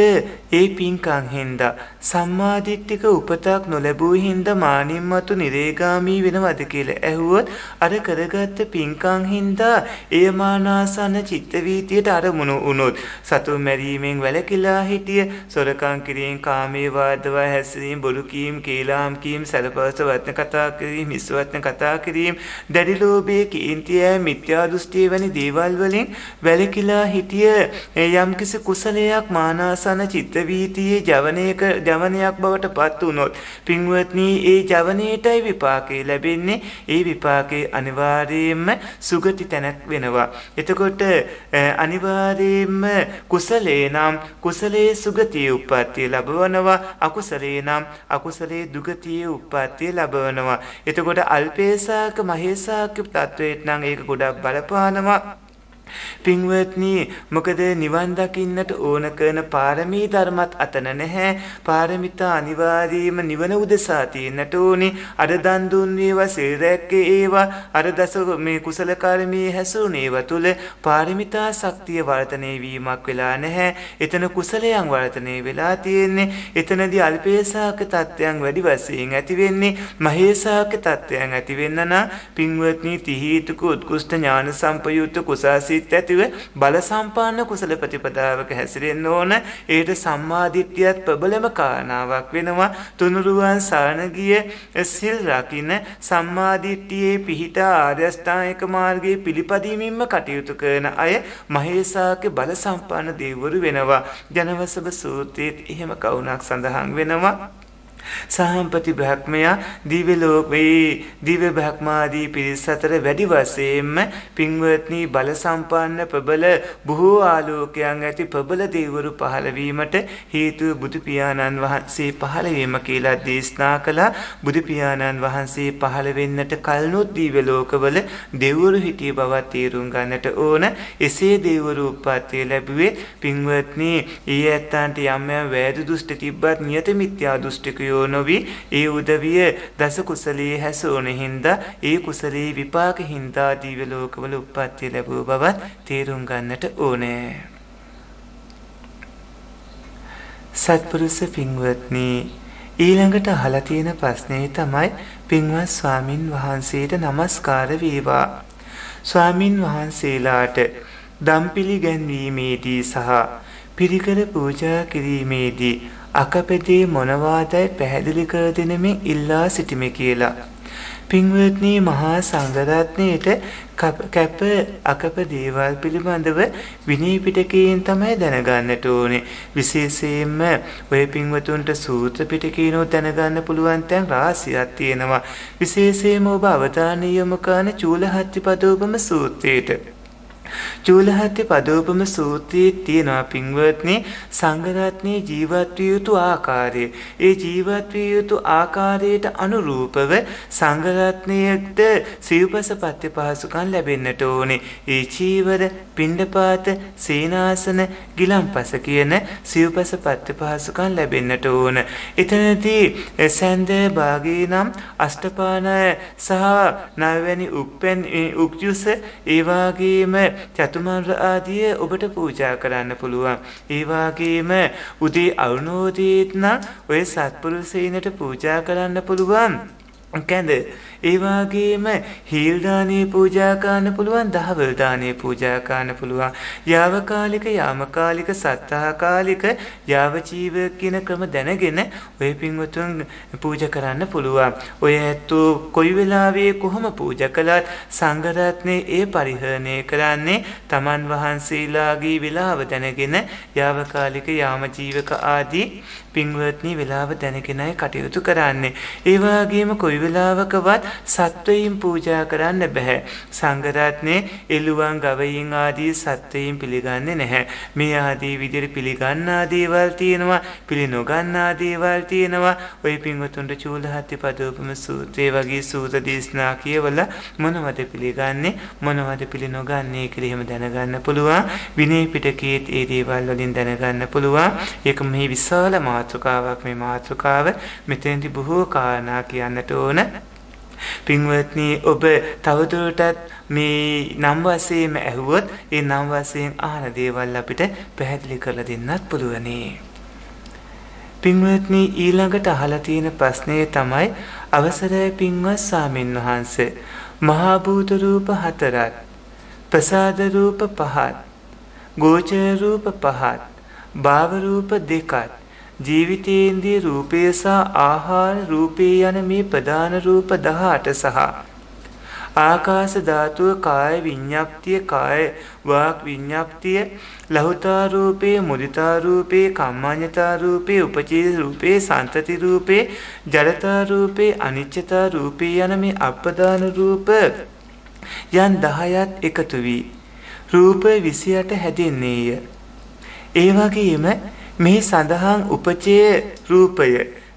ඒ පින්කම් හින්දා සම්මාදිට්ඨික උපතක් නොලැබුව හින්දා මානින් මතු නිරේගාමී වෙනවද කියලා ඇහුවොත් අර කරගත්ත පින්කම් හින්දා ඒ මානාසන චිත්ත වීතියට අරමුණු වුණොත් සතුන් මැරීමෙන් වැළකීලා හිටිය සොරකම් කිරීම කාමයේ වාදව හැසිරීම බොරු කීම් කේලාම් කීම් සලපවස වචන කතා කිරීම හිස්වත්න කතා කිරීම දැඩි ලෝභයේ කීර්තිය මිත්‍යා දෘෂ්ටිය වැනි දේවල් වලින් වැළකීලා හිටිය යම්කිසි කුසලයක් මානාසන චිත්ත වීතියේ ජවනයක් බවට පත් වුණොත් පින්වත්නි ඒ ජවනයේටයි විපාකේ ලැබෙන්නේ. ඒ විපාකේ අනිවාර්යයෙන්ම සුගති තැනක් වෙනවා. එතකොට අනිවාර්යයෙන්ම කුසලේ නම් කුසලයේ සුගතිය උප්පත්තිය ලැබවනවා. අකුසලේ නම් අකුසලයේ දුගතිය උප්පත්තිය ලැබවනවා. එතකොට අල්පේසාක මහේසාක තත්වයට නම් ඒක ගොඩක් බලපානවා. පින්වත්නි මොකද නිවන් දකින්නට ඕන කරන පාරමී ධර්මත් අතන නැහැ. පාරමිතා අනිවාර්යයෙන්ම නිවන උදෙසා තියෙන්නට ඕනේ. අර දන් දුන් වේවා සිල් රැක්කේ ඒවා අර දස මේ කුසල කර්මයේ හැසුනේ ඒවා තුල පාරමිතා ශක්තිය වර්ධනය වීමක් වෙලා නැහැ. එතන කුසලයන් වර්ධනය වෙලා තියෙන්නේ. එතනදී අල්පේසාක තත්ත්වයන් වැඩි වශයෙන් ඇති වෙන්නේ. මහේසාක තත්ත්වයන් ඇති වෙන්න නම් පින්වත්නි තිහීතුක උත්කෘෂ්ඨ ඥාන සම්පයුක්ත කුසාසී ඇතිව බල සම්පන්න කුසල ප්‍රතිපදාවක හැසිරෙන්න ඕන. ඒට සම්මාදිට්ඨියත් ප්‍රබලම කාරණාවක් වෙනවා. තුනුරුවන් සරණ ගිය සිල් රකින්න සම්මාදිට්ඨියේ පිහිට ආර්ය අෂ්ටාංගික මාර්ගයේ පිළිපදීමින්ම කටයුතු කරන අය මහේසාගේ බල සම්පන්න දෙවිවරු වෙනවා. ජනවසබ සූත්‍රයේ එහෙම කවුණක් සඳහන් වෙනවා. සහම්පති බ්‍රහ්මයා දිව්‍ය ලෝකේ දිව්‍ය බ්‍රහ්මාදී පිරිස අතර වැඩි වශයෙන්ම පින්වත්නි බල සම්පන්න ප්‍රබල බොහෝ ආලෝකයන් ඇති ප්‍රබල දෙවිවරු පහළ වීමට හේතුව බුදු පියාණන් වහන්සේ පහළ වීම කියලා දේශනා කළා. බුදු පියාණන් වහන්සේ පහළ වෙන්නට කලිනුත් දිව්‍ය ලෝකවල දෙවිවරු හිටිය බව තේරුම් ගන්නට ඕන. එසේ දෙවිවරු උප්පත්තිය ලැබුවේ පින්වත්නි ඊ ඇත්තන්ට යම් යම් වේද දුෂ්ට තිබ්බත් නියත මිත්‍යා දෘෂ්ටිකයෝ නොවි ඒ උදවිය දස කුසලයේ හැසෝන හින්දා ඒ කුසලයේ විපාක හින්දා දිව්‍ය ලෝකවල උප්පත්තිය ලැබුව බවත් තේරුම් ගන්නට ඕනේ. සත්පුරුෂ පින්වත්නි ඊළඟට අහලා තියෙන ප්‍රශ්නේ තමයි පින්වත් ස්වාමින් වහන්සේට নমස්කාර වේවා. ස්වාමින් වහන්සේලාට දම් පිළිගැන්වීමේදී සහ පිරිකර පූජා කිරීමේදී අකපැදේ මොනවාදයි පැහැදිලි කර දෙනෙමින් ඉල්ලා සිටිමි කියලා. පින්වත්නි මහා සංඝරත්නයේට කැප අකප දේවල් පිළිබඳව විනය පිටකයෙන් තමයි දැනගන්නට ඕනේ. විශේෂයෙන්ම ඔය පින්වතුන්ට සූත්‍ර පිටකේනෝ දැනගන්න පුළුවන් තැන් රාශියක් තියෙනවා. විශේෂයෙන්ම ඔබ අවධානය යොමු කරන චූලහත්ථිපදෝපම සූත්‍රයට. චූලහත්ථි පදෝපම සූත්‍රයේ තියෙනවා පින්වත්නි සංඝරත්නයේ ජීවත් විය යුතු ආකාරය. ඒ ජීවත් විය යුතු ආකාරයට අනුරූපව සංඝරත්නයට සිව්පස පත්‍ය පහසුකම් ලැබෙන්නට ඕනේ. ඒ චීවර, පිණ්ඩපාත, සේනාසන, ගිලම්පස කියන සිව්පස පත්‍ය පහසුකම් ලැබෙන්නට ඕන. එතනදී සැන්දෑ භාගයේ නම් අෂ්ටපාන සහ නවවැනි උක්ජුස ඒ වගේම චතුමන් ආදිය ඔබට පූජා කරන්න පුළුවන්. ඒ වගේම උදේ අරුණෝදයේත් නම් ඔය සත්පුරුෂයිනට පූජා කරන්න පුළුවන්. කැඳ ඒ වගේම හීල් දානේ පූජා කරන්න පුළුවන්. දහවල් දානේ පූජා කරන්න පුළුවන්. යාවකාලික යාමකාලික සත්තාකාලික යාවචීව කියන ක්‍රම දැනගෙන ඔය පින්වතුන් පූජා කරන්න පුළුවන්. ඔය ඇත්තෝ කොයි වෙලාවෙ කොහොම පූජා කළත් සංඝරත්නයේ ඒ පරිහරණය කරන්නේ තමන් වහන්සේලාගේ වෙලාව දැනගෙන යාවකාලික යාමජීවක ආදී පින්වත්නි වෙලාව දැනගෙනයි කටයුතු කරන්නේ. ඒ වගේම කොයි වෙලාවකවත් සත්වයින් පූජා කරන්න බෑ. සංඝරත්නයේ එළුවන් ගවයින් ආදී සත්වයින් පිළිගන්නේ නැහැ. මේ ආදී විදිහට පිළිගන්නා දේවල් තියෙනවා, පිළි නොගන්නා දේවල් තියෙනවා. ඔය පින්වතුන්ට චූලහත්ථි පදෝපම සූත්‍රය වගේ සූත්‍ර දේශනා කියවලා මොනවද පිළිගන්නේ මොනවද පිළි නොගන්නේ කියලා එහෙම දැනගන්න පුළුවන්. විනය පිටකයේ ඒ දේවල් වලින් දැනගන්න පුළුවන්. ඒක මේ විශාල මාතෘකාවක්. මේ මාතෘකාව මෙතෙන්දි බොහෝ කාරණා කියන්නට ඕන. පින්වත්නි ඔබ තවදුරටත් මේ නම් වශයෙන් ඇහුවොත් ඒ නම් වශයෙන් අහන දේවල් අපිට පැහැදිලි කරලා දෙන්නත් පුළුවනි. පින්වත්නි ඊළඟට අහලා තියෙන ප්‍රශ්නය තමයි අවසරයි පින්වත් ස්වාමීන් වහන්සේ මහා භූත රූප 4ක් ප්‍රසාද රූප 5ක් ගෝචර රූප 5ක් භාව රූප 2ක් ජීවිතේන්ද්‍රිය රූපය සහ ආහාර රූපේ යන මේ ප්‍රධාන රූප 18 සහ ආකාශ ධාතුව කාය විඤ්ඤාප්තිය කාය වාක් විඤ්ඤාප්තිය ලහුතා රූපේ මුදිතා රූපේ කම්මඤ්ඤතා රූපේ උපචේ රූපේ සන්තති රූපේ ජඩතා රූපේ අනිච්චතා රූපේ යන මේ අප්‍රධාන රූප යන් 10ක් එකතු වී රූප 28 හැදෙන්නේය. ඒ වගේම මේ සඳහන් උපචය රූපය,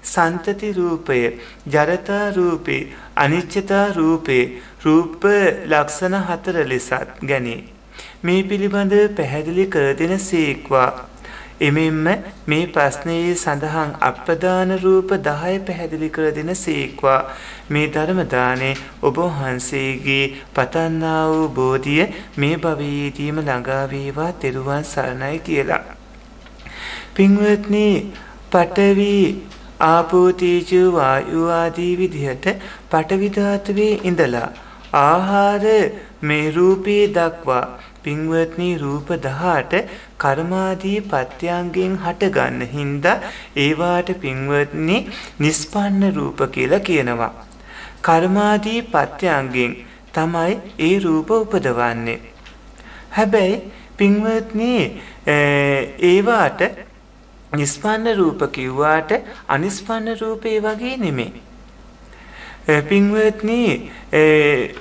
සන්තති රූපය, ජරතා රූපේ, අනිච්චතා රූපේ රූප ලක්ෂණ 4 ලෙසත් ගැනේ. මේ පිළිබඳව පැහැදිලි කර දෙන සීක්වා. එමෙන්න මේ ප්‍රශ්නයේ සඳහන් අප්‍රධාන රූප 10 පැහැදිලි කර දෙන සීක්වා. මේ ධර්ම දානේ ඔබ වහන්සේගේ පතන්නා වූ බෝධිය මේ භවයේදීම ළඟා වේවා තෙරුවන් සරණයි කියලා. පින්වත්නි පඨවි ආපෝ තේජෝ වායු ආදී විදිහට පඨවි ධාතුවේ ඉඳලා ආහාර මේ රූපේ දක්වා පින්වත්නි රූප 18 කර්මාදී පත්‍යංගෙන් හටගන්න හින්දා ඒවාට පින්වත්නි නිස්පන්න රූප කියලා කියනවා. කර්මාදී පත්‍යංගෙන් තමයි ඒ රූප උපදවන්නේ. හැබැයි පින්වත්නි ඒවාට නිස්පන්න රූප කිව්වාට අනිස්පන්න රූපේ වගේ නෙමෙයි. පින්වත්නි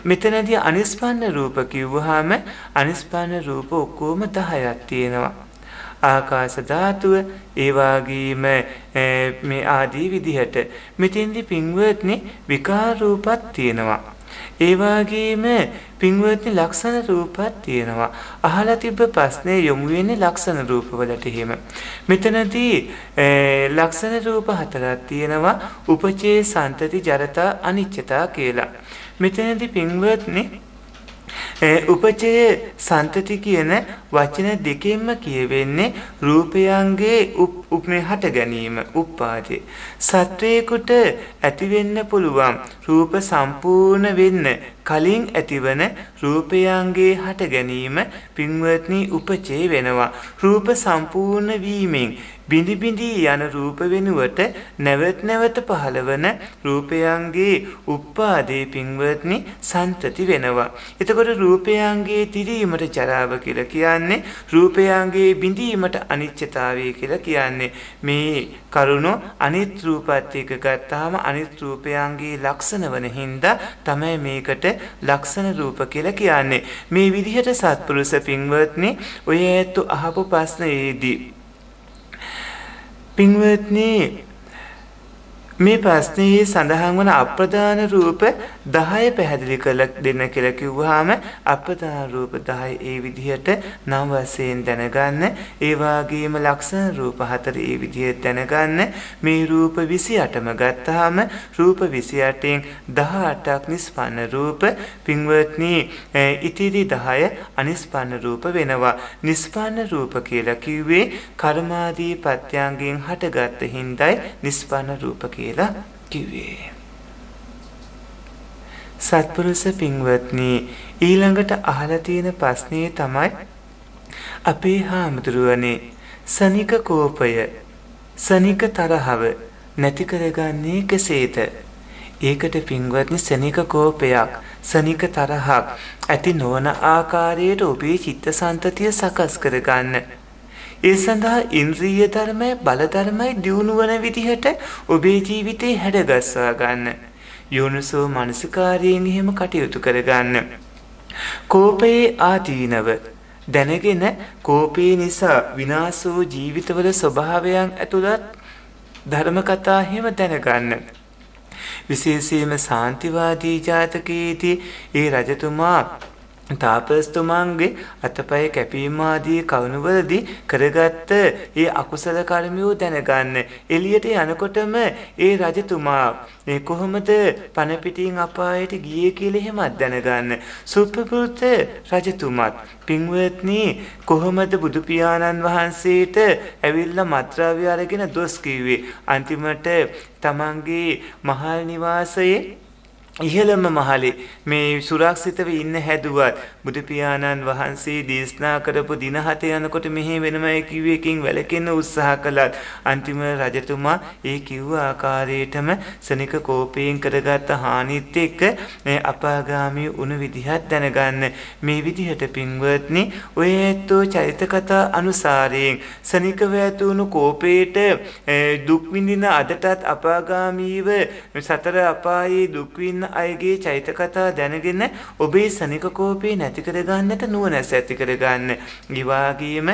මෙතනදී අනිස්පන්න රූප කිව්වහම අනිස්පන්න රූප ඔක්කොම 10ක් තියෙනවා. ආකාශ ධාතුව ඒ වගේම මේ ආදී විදිහට මෙතෙන්දී පින්වත්නි විකාර රූපත් තියෙනවා. ඒ වගේම පින්වත්නි ලක්ෂණ රූපත් තියෙනවා. අහලා තිබ්බ ප්‍රශ්නේ යොමු වෙන්නේ ලක්ෂණ රූප වලට එහෙම. මෙතනදී ලක්ෂණ රූප 4ක් තියෙනවා. උපචේ සන්තති ජරතා අනිච්චතා කියලා. මෙතනදී පින්වත්නි උපචය සන්තති කියන වචන දෙකෙන්ම කියවෙන්නේ රූපයන්ගේ උපනේ හට ගැනීම උපාදේ. සත්වයකට ඇති වෙන්න පුළුවන් රූප සම්පූර්ණ වෙන්න කලින් ඇතිවන රූපයන්ගේ හට ගැනීම පින්වත්නි උපචේ වෙනවා. රූප සම්පූර්ණ වීමෙන් බිඳි බිඳි යන රූප වෙනුවට නැවත පහළවන රූපයන්ගේ උපාදේ පින්වත්නි සන්තති වෙනවා. එතකොට රූපයන්ගේ තිරීමට ජරාව කියලා කියන්නේ රූපයන්ගේ බිඳීමට අනිත්‍යතාවය කියලා කියන්නේ. මේ කරුණ අනිත් රූපات එක්ක ගත්තාම අනිත් රූපයන්ගේ ලක්ෂණ වන හින්දා තමයි මේකට ලක්ෂණ රූප කියලා කියන්නේ. මේ විදිහට සත්පුරුෂ පින්වත්නි ඔය ඇත්ත අහපු ප්‍රශ්නයේදී පින්වත්නි මේ ප්‍රශ්නයේ සඳහන් වන අප්‍රධාන රූප 10 පැහැදිලි කරලා දෙන්න කියලා කිව්වහම අප්‍රධාන රූප 10 ඒ විදිහට නම් වශයෙන් දැනගන්න. ඒ වගේම ලක්ෂණ රූප 4 ඒ විදිහට දැනගන්න. මේ රූප 28ම ගත්තාම රූප 28න් 18ක් නිස්පන්න රූප පින්වත්නි ඉතිරි 10 අනිස්පන්න රූප වෙනවා. නිස්පන්න රූප කියලා කිව්වේ කර්මාදී ප්‍රත්‍යයන්ගෙන් හටගත් හිඳයි නිස්පන්න රූප කියලා කිව්වේ. සත්පුරුෂ පින්වත්නි ඊළඟට අහලා තියෙන ප්‍රශ්නේ තමයි අපේ හාමුදුරුවනේ සනික කෝපය සනික තරහව නැති කරගන්නේ කෙසේද? ඒකට පින්වත්නි සනික කෝපයක් සනික තරහක් ඇති නොවන ආකාරයට ඔබේ චිත්තසංතතිය සකස් කරගන්න. ඒ සඳහා ඉන්ද්‍රිය ධර්මය බල ධර්මයි දියුණු වන විදිහට ඔබේ ජීවිතේ හැඩගස්වා ගන්න. යෝනිසෝ මනසිකාරයෙන් එහෙම කටයුතු කරගන්න. කෝපයේ ආදීනව දැනගෙන කෝපේ නිසා විනාශ වූ ජීවිතවල ස්වභාවයන් ඇතුළත් ධර්ම කතා හිම දැනගන්න. විශේෂයෙන්ම සාන්තිවාදී ජාතකයේදී ඒ රජතුමා තාපස්තුමාන්ගේ අතපය කැපීම ආදී කවුණුවලදී කරගත්ත ඒ අකුසල කර්මියෝ දැනගන්න. එළියට යනකොටම ඒ රජතුමා මේ කොහොමද පණ පිටින් අපායට ගියේ කියලා එහෙමත් දැනගන්න. සුප්‍රපුත්ත රජතුමාත් පින්වත්නි කොහොමද බුදු පියාණන් වහන්සේට ඇවිල්ලා මත්ද්‍රව්‍ය අරගෙන දොස් කිව්වේ. අන්තිමට තමන්ගේ මහල් නිවාසයේ ඉහළම මහලේ මේ සුරක්ෂිතව ඉන්න හැදුවත් බුදු පියාණන් වහන්සේ දේශනා කරපු දින 7 යනකොට මෙහි වෙනමයි කිව්ව එකකින් වැළකෙන්න උත්සාහ කළත් අන්තිම රජතුමා ඒ කිව්ව ආකාරයටම සනික කෝපයෙන් කරගත්ත හානිත් එක්ක අපාගාමී වුණු විදිහක් දැනගන්න. මේ විදිහට පින්වත්නි ඔය ඇත්තෝ චරිත කතා අනුසාරයෙන් සනිකව ඇතුණු කෝපයට දුක් විඳින අදටත් අපාගාමීව සතර අපායේ දුක් විඳින අයගේ චෛත කතා දැනගෙන ඔබේ සනික කෝපේ නැති කරගන්නට නුවණැස ඇති කරගන්න. ඊවාගේම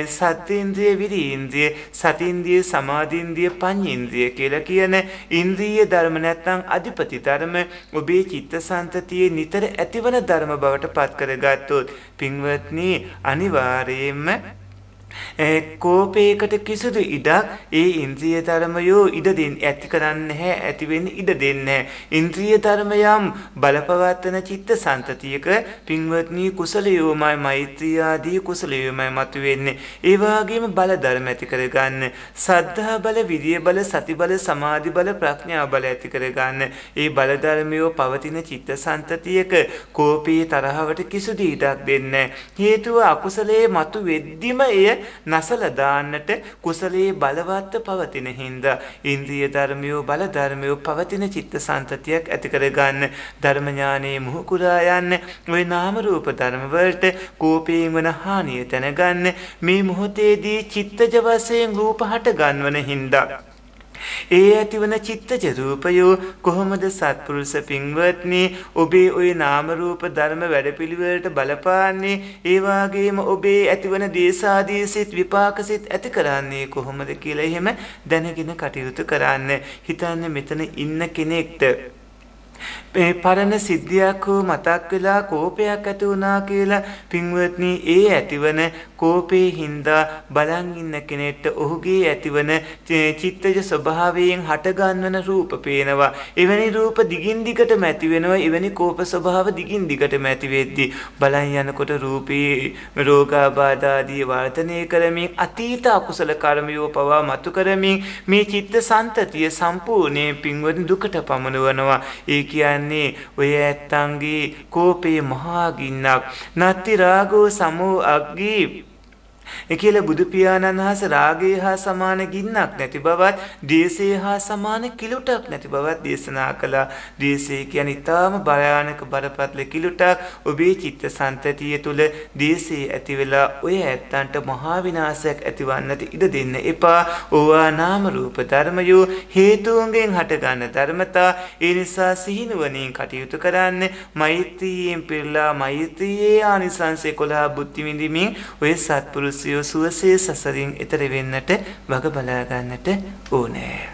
සත්ත්වේන්ද්‍රිය විරීන්ද්‍රිය සතින්ද්‍රිය සමාධින්ද්‍රිය පඤ්ඤේන්ද්‍රිය කියලා කියන ඉන්ද්‍රිය ධර්ම නැත්නම් අධිපති ධර්ම ඔබේ චිත්තසංතතියේ නිතර ඇතිවන ධර්ම බවට පත් කරගත්තොත් පින්වත්නි අනිවාර්යයෙන්ම කෝපයකට කිසිදු ඉඩක් ඒ ඉන්ද්‍රිය ධර්මයෝ ඉඩ දෙන්නේ ඇති කරන්නේ නැහැ, ඇති වෙන්නේ ඉඩ දෙන්නේ නැහැ. ඉන්ද්‍රිය ධර්මයම් බලපවත්තන චිත්ත සන්තතියක පින්වත්නි කුසලයෝමයි මෛත්‍රී ආදී කුසලයෝමයි මතුවෙන්නේ. ඒ වගේම බල ධර්ම ඇති කරගන්න. සද්ධා බල, විරිය බල, සති බල, සමාධි බල, ප්‍රඥා බල ඇති කරගන්න. ඒ බල ධර්මයෝ පවතින චිත්ත සන්තතියක කෝපී තරහවට කිසිදු ඉඩක් දෙන්නේ නැහැ. හේතුව අකුසලයේ මතු වෙද්දිම එය නසල දාන්නට කුසලයේ බලවත්ව පවතින හින්දා ඉන්ද්‍රිය ධර්මයෝ බල ධර්මයෝ පවතින චිත්ත සන්තතියක් ඇති කරගන්න ධර්ම ඥානයේ මුහු කුරා යන්න ওই නාම රූප ධර්ම වලට කෝපයෙන් වන හානිය දැනගන්න මේ මොහොතේදී චිත්තජ වශයෙන් රූප හට ගන්නවන හින්දා ඒ ඇතිවන චිත්තජ රූපයෝ කොහොමද සත්පුරුෂ පින්වත්නි ඔබේ ওই නාම රූප ධර්ම වැඩපිළිවෙලට බලපාන්නේ ඒ වාගේම ඔබේ ඇතිවන දේශාදී සිත් විපාක සිත් ඇති කරන්නේ කොහොමද කියලා එහෙම දැනගෙන කටයුතු කරන්න හිතන්නේ මෙතන ඉන්න කෙනෙක්ට මේ පරණ සිද්ධියක් හෝ මතක් වෙලා කෝපයක් ඇති වුණා කියලා පින්වත්නි ඒ ඇතිවන කෝපේ හින්දා බලන් ඉන්න කෙනෙක්ට ඔහුගේ ඇතිවන චිත්තජ ස්වභාවයෙන් හට ගන්නවන රූප පේනවා එවැනි රූප දිගින් දිගටම ඇති වෙනවා එවැනි කෝප ස්වභාව දිගින් දිගටම ඇති වෙද්දී බලන් යනකොට රූපේ රෝගාබාධ ආදී වර්ධනය කරමින් අතීත අකුසල කර්මයෝ පවා මතු කරමින් මේ චිත්ත සන්තතිය සම්පූර්ණයෙන් පින්වත්නි දුකට පමනවනවා ඒ කියන්නේ ඔය ඇත්තන්ගේ කෝපේ මහා ගින්නක් නත්ති රාගෝ සමෝ අග්ගී කියලා බුදු පියාණන් වහන්සේ රාගය හා සමාන ගින්නක් නැති බවත් ද්වේෂය හා සමාන කිලුටක් නැති බවත් දේශනා කළා. ද්වේෂය කියන්නේ ඊටාම භයානක බරපතල කිලුටක්. ඔබේ චිත්ත සන්තතිය තුළ ද්වේෂය ඇති වෙලා ඔය ඇත්තන්ට මහා විනාශයක් ඇතිවන්නට ඉඩ දෙන්න එපා. ඕවා නාම රූප ධර්මයෝ හේතුන්ගෙන් හටගන්න ධර්මතා. ඒ නිසා සිහිනුවණින් කටයුතු කරන්න. මෛත්‍රියෙන් පිරලා මෛත්‍රියේ ආනිසංස 11 බුද්ධි විඳින්මින් ඔය සත්පුරුෂ සුවසේ සසරින් එතර වෙන්නට වග බලා ගන්නට ඕනේ.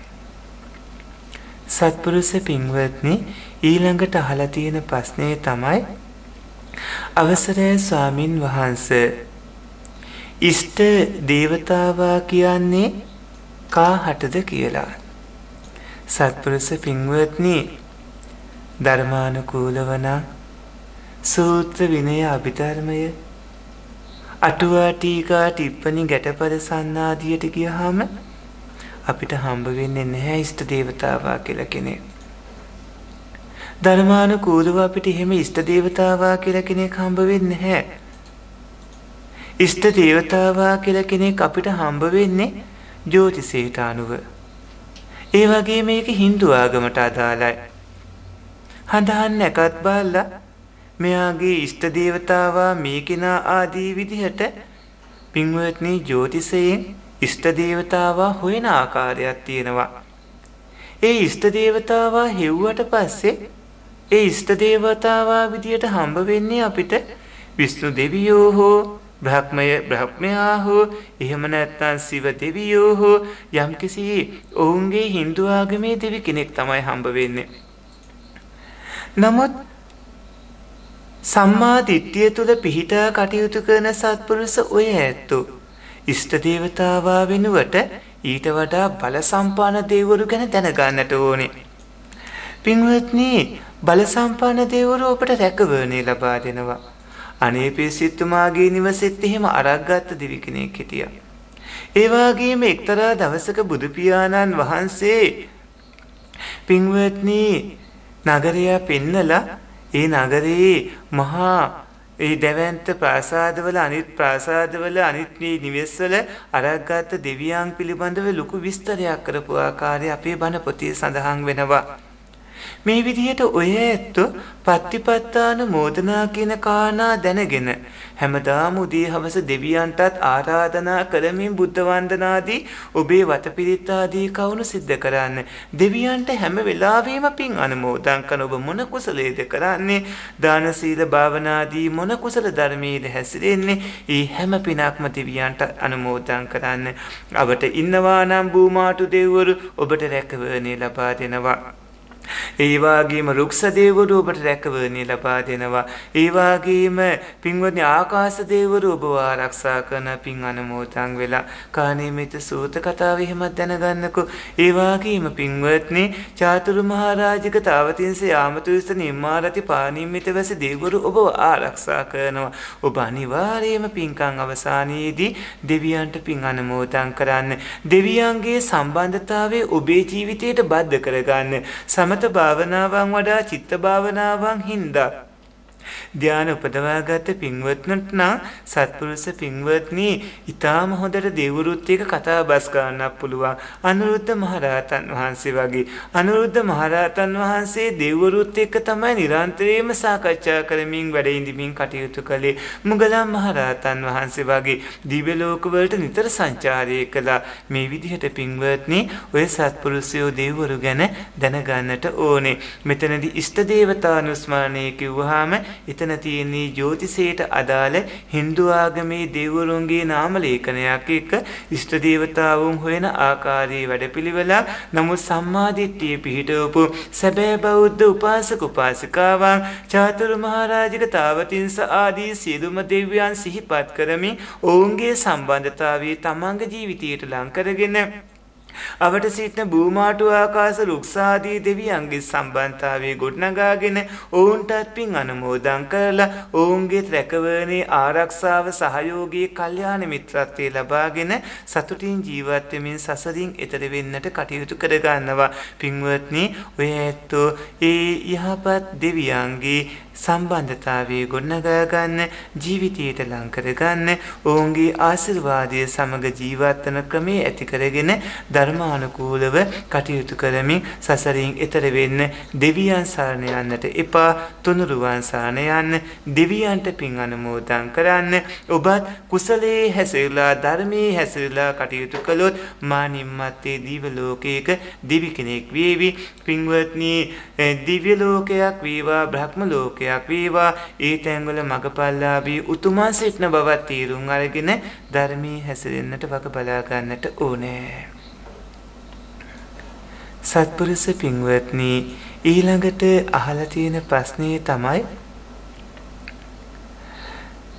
සත්පුරුෂ පින්වත්නි ඊළඟට අහලා තියෙන ප්‍රශ්නේ තමයි අවසරයි ස්වාමින් වහන්සේ ඉෂ්ට දේවතාවා කියන්නේ කාහටද කියලා. සත්පුරුෂ පින්වත්නි ධර්මානුකූලව නම් සූත්‍ර විනය අභිධර්මය අටුවා ටීකා ටිප්පණි ගැටපද සන්නාදියට ගියහම අපිට හම්බ වෙන්නේ නැහැ ඉෂ්ට දේවතාවා කියලා කෙනෙක්. ධර්මානුකූලව අපිට එහෙම ඉෂ්ට දේවතාවා කියලා කෙනෙක් හම්බ වෙන්නේ නැහැ. ඉෂ්ට දේවතාවා කියලා කෙනෙක් අපිට හම්බ වෙන්නේ ජ්‍යොතිෂයට අනුව. ඒ වගේ මේක Hindu ආගමට අදාළයි. හඳහන් එකත් බලලා මෙයාගේ ඉෂ්ට දේවතාවා මේ කෙනා ආදී විදිහට පින්වත්නි ජ්‍යොතිෂයෙන් ඉෂ්ට දේවතාවා හොයන ආකාරයක් තියෙනවා. ඒ ඉෂ්ට දේවතාවා හෙව්වට පස්සේ ඒ ඉෂ්ට දේවතාවා විදිහට හම්බ වෙන්නේ අපිට විෂ්ණු දෙවියෝ හෝ බ්‍රහ්මයා හෝ එහෙම නැත්නම් සිව දෙවියෝ හෝ යම්කිසි ඔවුන්ගේ Hindu ආගමේ දෙවි කෙනෙක් තමයි හම්බ වෙන්නේ. නමුත් සම්මා දිට්ඨිය තුල පිහිටා කටයුතු කරන සත්පුරුෂ ඔය ඇත්තෝ ඉෂ්ට දේවතාවා වෙනුවට ඊට වඩා බල සම්පන්න දෙවිවරු ගැන දැනගන්නට ඕනේ. පින්වත්නි බල සම්පන්න දෙවිවරු ඔබට රැකවරණය ලබා දෙනවා. අනේපේ සිටුමාගේ නිවසෙත් එහෙම අරක්ගත් දෙවි කෙනෙක් හිටියා. ඒ වගේම එක්තරා දවසක බුදු පියාණන් වහන්සේ පින්වත්නි නගරය පෙන්නලා ඒ නගරේ මහා ඒ දැවැන්ත ප්‍රාසාදවල අනිත් ප්‍රාසාදවල අනිත් මේ නිවෙස්වල අරක්ගත් දෙවියන් පිළිබඳව ලොකු විස්තරයක් කරපු ආකාරය අපේ බණ පොතේ සඳහන් වෙනවා. මේ විදිහට ඔය ඇත්තෝ පත්තිපත්තාන මෝදනා කියන කාරණා දැනගෙන හැමදාම උදේ හවස දෙවියන්ටත් ආරාධනා කරමින් බුද්ධ වන්දනාදී ඔබේ වතපිරිත් ආදී කවුණු සිද්ධ කරන්න. දෙවියන්ට හැම වෙලාවෙම පින් අනුමෝදන් කරන ඔබ මොන කුසලයේද කරන්නේ? දාන සීල භාවනාදී මොන කුසල ධර්මයේද හැසිරෙන්නේ? ඒ හැම පිනක්ම දෙවියන්ට අනුමෝදන් කරන්න. අපට ඉන්නවා නම් භූමාතු දෙවිවරු ඔබට රැකවරණය ලබා දෙනවා. ඒ වගේම රුක්ෂ දේවරු ඔබට රැකවරණය ලබා දෙනවා. ඒ වගේම පින්වත්නි ආකාශ දේවරු ඔබව ආරක්ෂා කරන පින් අනුමෝදන් වෙලා කාණීමිත සූත කතාව එහෙම දැනගන්නකෝ. ඒ වගේම පින්වත්නි චාතුරු මහරජික තාවතින්ස යාමතුස්ස නිම්මාරති පාණීමිත වැස දේවරු ඔබව ආරක්ෂා කරනවා. ඔබ අනිවාර්යයෙන්ම පින්කම් අවසානයේදී දෙවියන්ට පින් අනුමෝදන් කරන්න. දෙවියන්ගේ සම්බන්ධතාවය ඔබේ ජීවිතයට බද්ධ කරගන්න. සමත භාවනාවන් වඩා චිත්ත භාවනාවන් හින්දා ධ්‍යාන උපදවාගත්ත පින්වත්නට නම් සත්පුරුෂ පින්වත්නි ඊටාම හොඳට දෙවිවරුත් එක්ක කතා බස් කරන්නත් පුළුවන්. අනුරුද්ධ මහරහතන් වහන්සේ වගේ. අනුරුද්ධ මහරහතන් වහන්සේ දෙවිවරුත් එක්ක තමයි නිරන්තරයෙන්ම සාකච්ඡා කරමින් වැඩ ඉඳිමින් කටයුතු කළේ. මුගලන් මහරහතන් වහන්සේ වගේ දිව්‍ය ලෝකවලට නිතර සංචාරය කළා. මේ විදිහට පින්වත්නි ඔය සත්පුරුෂයෝ දෙවිවරු ගැන දැනගන්නට ඕනේ. මෙතනදී ඉෂ්ට දේවතානුස්මරණය කිව්වහම එතන තියෙන්නේ ජ්‍යොතිෂයට අදාළ Hindu ආගමේ දෙවිවරුන්ගේ නාම ලේඛනයක් එක්ක ඉෂ්ට දේවතාවුන් හොයන ආකාරයේ වැඩපිළිවෙලක්. නමුත් සම්මාදිට්ඨිය පිහිටවපු සැබෑ බෞද්ධ උපාසක උපාසිකාවන් චාතුරු මහරජික තාවතින්ස ආදී සියලුම දෙවියන් සිහිපත් කරමින් ඔවුන්ගේ සම්බන්ධතාවය තමන්ගේ ජීවිතයට ලං කරගෙන අවට සිටින භූමාටු ආකාශ රුක්සාදී දෙවියන්ගේ සම්බන්ධතාවයේ ගොඩනගාගෙන ඔවුන්ටත් පින් අනුමෝදන් කරලා ඔවුන්ගේ රැකවරණේ ආරක්ෂාව සහයෝගී කල්යාණ මිත්‍රත්වයේ ලබාගෙන සතුටින් ජීවත් වෙමින් සසරින් එතර වෙන්නට කටයුතු කර ගන්නවා. පින්වත්නි ඔය ඇත්තෝ ඒ යහපත් දෙවියන්ගේ සම්බන්ධතාවයේ ගොඩනගා ගන්න ජීවිතයට ලං කරගන්න ඔවුන්ගේ ආශිර්වාදය සමග ජීවත් වන ක්‍රමයේ ඇති කරගෙන ධර්මානුකූලව කටයුතු කරමින් සසරින් එතර වෙන්න දෙවියන් සරණ යන්නට එපා. තුනුරුවන් සරණ යන්න, දෙවියන්ට පින් අනුමෝදන් කරන්න. ඔබත් කුසලයේ හැසිරලා ධර්මයේ හැසිරලා කටයුතු කළොත් මානිම්මත්තේ දිව්‍ය ලෝකයක දිවි කෙනෙක් වේවි. පින්වත්නි දිව්‍ය ලෝකයක් වේවා බ්‍රහ්ම ලෝකයක් වේවා ඒ තැන්වල මගපල්ලාභී උතුමන් සිටින බවත් තීරුම් අරගෙන ධර්මයේ හැසිරෙන්නට වග බලා ගන්නට ඕනේ. සත්පුරුෂ පින්වත්නි ඊළඟට අහලා තියෙන ප්‍රශ්නේ තමයි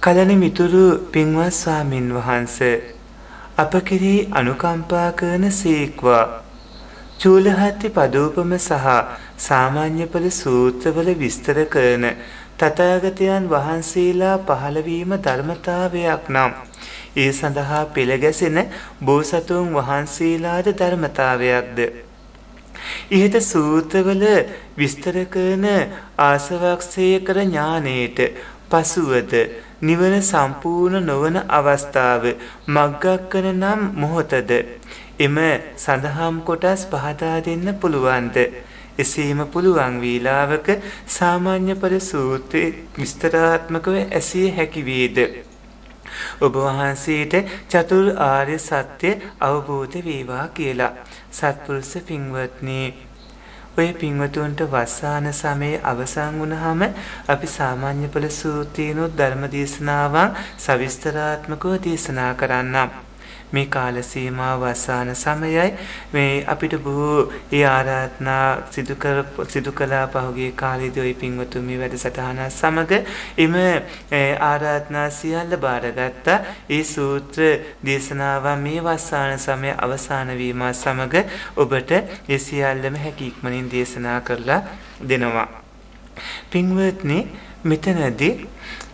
කලණ මිතුරු පින්වත් ස්වාමින් වහන්සේ අප කෙරෙහි අනුකම්පා කරන සීක්වා චූලහත්ති පදෝපම සහ සාමාන්‍ය ඵල සූත්‍රවල විස්තර කරන තථාගතයන් වහන්සේලා පහළවීම ධර්මතාවයක් නම් ඒ සඳහා පෙළ ගැසෙන බෝසතුන් වහන්සේලාද ධර්මතාවයක්ද? ඉහත සූත්‍රවල විස්තර කරන ආසවක්ෂේකර ඥානයේට පසුවද නිවන සම්පූර්ණ නොවන අවස්ථාව මග්ගක්කන නම් මොහොතද එම සඳහම් කොටස් පහදා දෙන්න පුළුවන්ද? එසේම පුළුවන් වේලාවක සාමාන්‍ය ඵල සූත්‍රයේ විස්තරාත්මකව ඇසිය හැකි වේද? ඔබ වහන්සේට චතුර් ආර්ය සත්‍ය අවබෝධ වේවා කියලා. සත්පුරුෂ පින්වත්නි ඔය පින්වතුන්ට වස්සාන සමයේ අවසන් වුණාම අපි සාමාන්‍ය ඵල සූත්‍රයේනොත් ධර්ම දේශනාවන් සවිස්තරාත්මකව දේශනා කරන්නම්. මේ කාල සීමාව වස්සාන සමයයි. මේ අපිට බොහෝ ඒ ආරාධනා සිදු කළා පහුගිය කාලේදී ওই පින්වතුන් මේ වැඩසටහන සමග එම ආරාධනා සියල්ල බාරගත්තා. ඒ සූත්‍ර දේශනාව මේ වස්සාන සමය අවසන් වීම සමග ඔබට ඒ සියල්ලම හැකි ඉක්මනින් දේශනා කරලා දෙනවා. පින්වත්නි මෙතනදී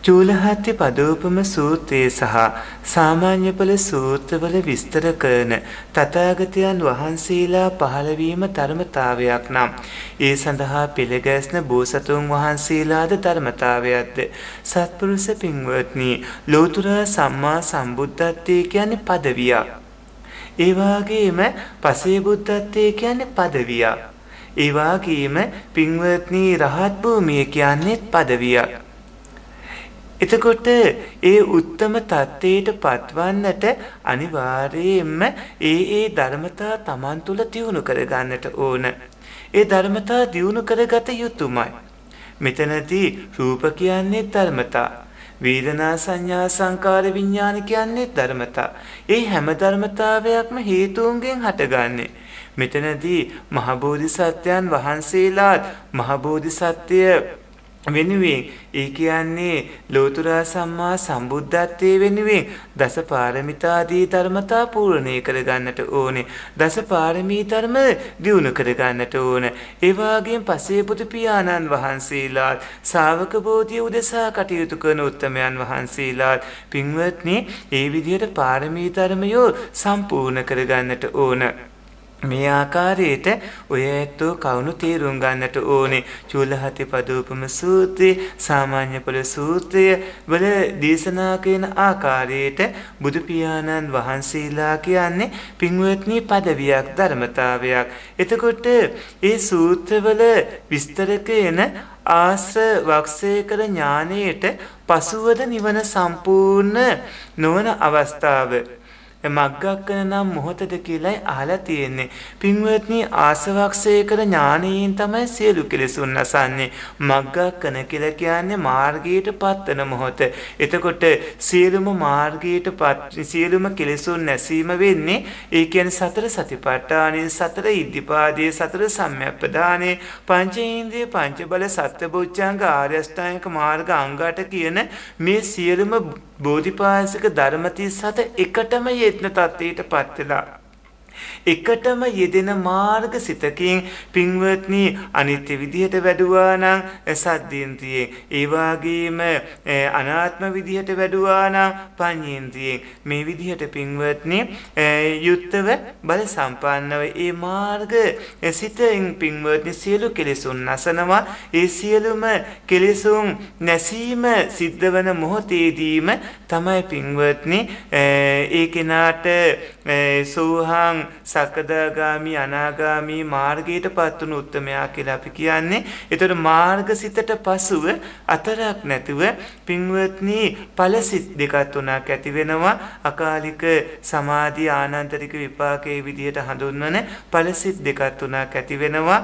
චූලහත්ති පදෝපම සූත්‍රයේ සහ සාමාන්‍ය ඵල සූත්‍රවල විස්තර කරන තථාගතයන් වහන්සේලා පහළවීම ධර්මතාවයක් නම් ඒ සඳහා පිළිගැස්න බෝසතුන් වහන්සේලාද ධර්මතාවයක්ද? සත්පුරුෂ පින්වත්නි ලෝතර සම්මා සම්බුද්ධත්වයේ කියන්නේ පදවියක්. ඒ වගේම පසේ බුද්ධත්වයේ කියන්නේ පදවියක්. ඒ වගේම පින්වත්නි රහත් භූමිය කියන්නේ පදවියක්. එතකොට ඒ උත්තම තත්ත්වයට පත්වන්නට අනිවාර්යයෙන්ම ඒ ධර්මතා තමන් තුළ දියුණු කරගන්නට ඕන. ඒ ධර්මතා දියුණු කරගත යුතුමයි. මෙතනදී රූප කියන්නේ ධර්මතා. වේදනා සංඥා සංකාර විඥාන කියන්නේ ධර්මතා. ඒ හැම ධර්මතාවයක්ම හේතුන්ගෙන් හටගන්නේ. මෙතනදී මහ බෝධිසත්වයන් වහන්සේලාත් මහ බෝධිසත්වය වෙනුවෙන් ඒ කියන්නේ ලෝතර සම්මා සම්බුද්ධත්වයේ වෙනුවෙන් දස පාරමිතාදී ධර්මතා පූර්ණේ කරගන්නට ඕනේ. දස පාරමී ධර්ම දියුණු කරගන්නට ඕන. ඒ වගේම පසේ බුදු පියාණන් වහන්සේලාත් ශාවක බෝධිය උදෙසා කටයුතු කරන උත්තමයන් වහන්සේලාත් පින්වත්නි ඒ විදිහට පාරමී ධර්මයෝ සම්පූර්ණ කරගන්නට ඕන. මේ ආකාරයට ඔය ඇත්තෝ කවුණු තේරුම් ගන්නට ඕනේ. චූලහතිපදෝපම සූත්‍රය, සාමාන්‍ය ඵල සූත්‍රය වල දේශනා කරන ආකාරයට බුදු පියාණන් වහන්සේලා කියන්නේ පින්වත්නි පදවියක්, ධර්මතාවයක්. එතකොට ඒ සූත්‍රවල විස්තර කරන ආශ්‍ර වක්ෂේකර ඥානයට පසුවද නිවන සම්පූර්ණ නොවන අවස්ථාව මග්ගක්කන නම් මොහොතද කියලායි අහලා තියෙන්නේ. පින්වත්නි ආසවක්ෂේකර ඥානයෙන් තමයි සියලු කෙලෙසුන් නැසන්නේ. මග්ගක්කන කියලා කියන්නේ මාර්ගයට පත්වන මොහොත. එතකොට සියලුම මාර්ගයට සියලුම කෙලෙසුන් නැසීම වෙන්නේ ඒ කියන්නේ සතර සතිපට්ඨානෙ, සතර ඉද්ධිපාදයේ, සතර සම්‍යක්පදානේ, පංචේන්ද්‍රිය, පංච බල, සත්බොච්චංග, ආර්ය අෂ්ටාංගික මාර්ග අංග 8 කියන මේ සියලුම බෝධිපාශික ධර්ම 37 එකටම යෙදෙන තත්ත්වයට පත් වෙලා එකටම යෙදෙන මාර්ග සිතකින් පින්වත්නි අනිත්‍ය විදිහට වැඩුවා නම් සද්දේන්ද්‍රියෙන්, ඒ වගේම අනාත්ම විදිහට වැඩුවා නම් පඤ්ඤේන්ද්‍රියෙන්, මේ විදිහට පින්වත්නි යුක්තව බල සම්පන්නව ඒ මාර්ග සිතෙන් පින්වත්නි සියලු කෙලෙසුන් නැසනවා. ඒ සියලුම කෙලෙසුන් නැසීම සිද්ධ වන මොහොතේදීම තමයි පින්වත්නි ඒ කෙනාට සෝහං සකදාගාමි අනාගාමි මාර්ගයට පත්වුණු උත්තමයා කියලා අපි කියන්නේ. ඒතර මාර්ගසිතට පසුව අතරක් නැතුව පින්වත්නි ඵලසිත දෙකක් තුනක් ඇති වෙනවා. අකාලික සමාධි ආනන්තරික විපාකයේ විදිහට හඳුන්වන ඵලසිත දෙකක් තුනක් ඇති වෙනවා.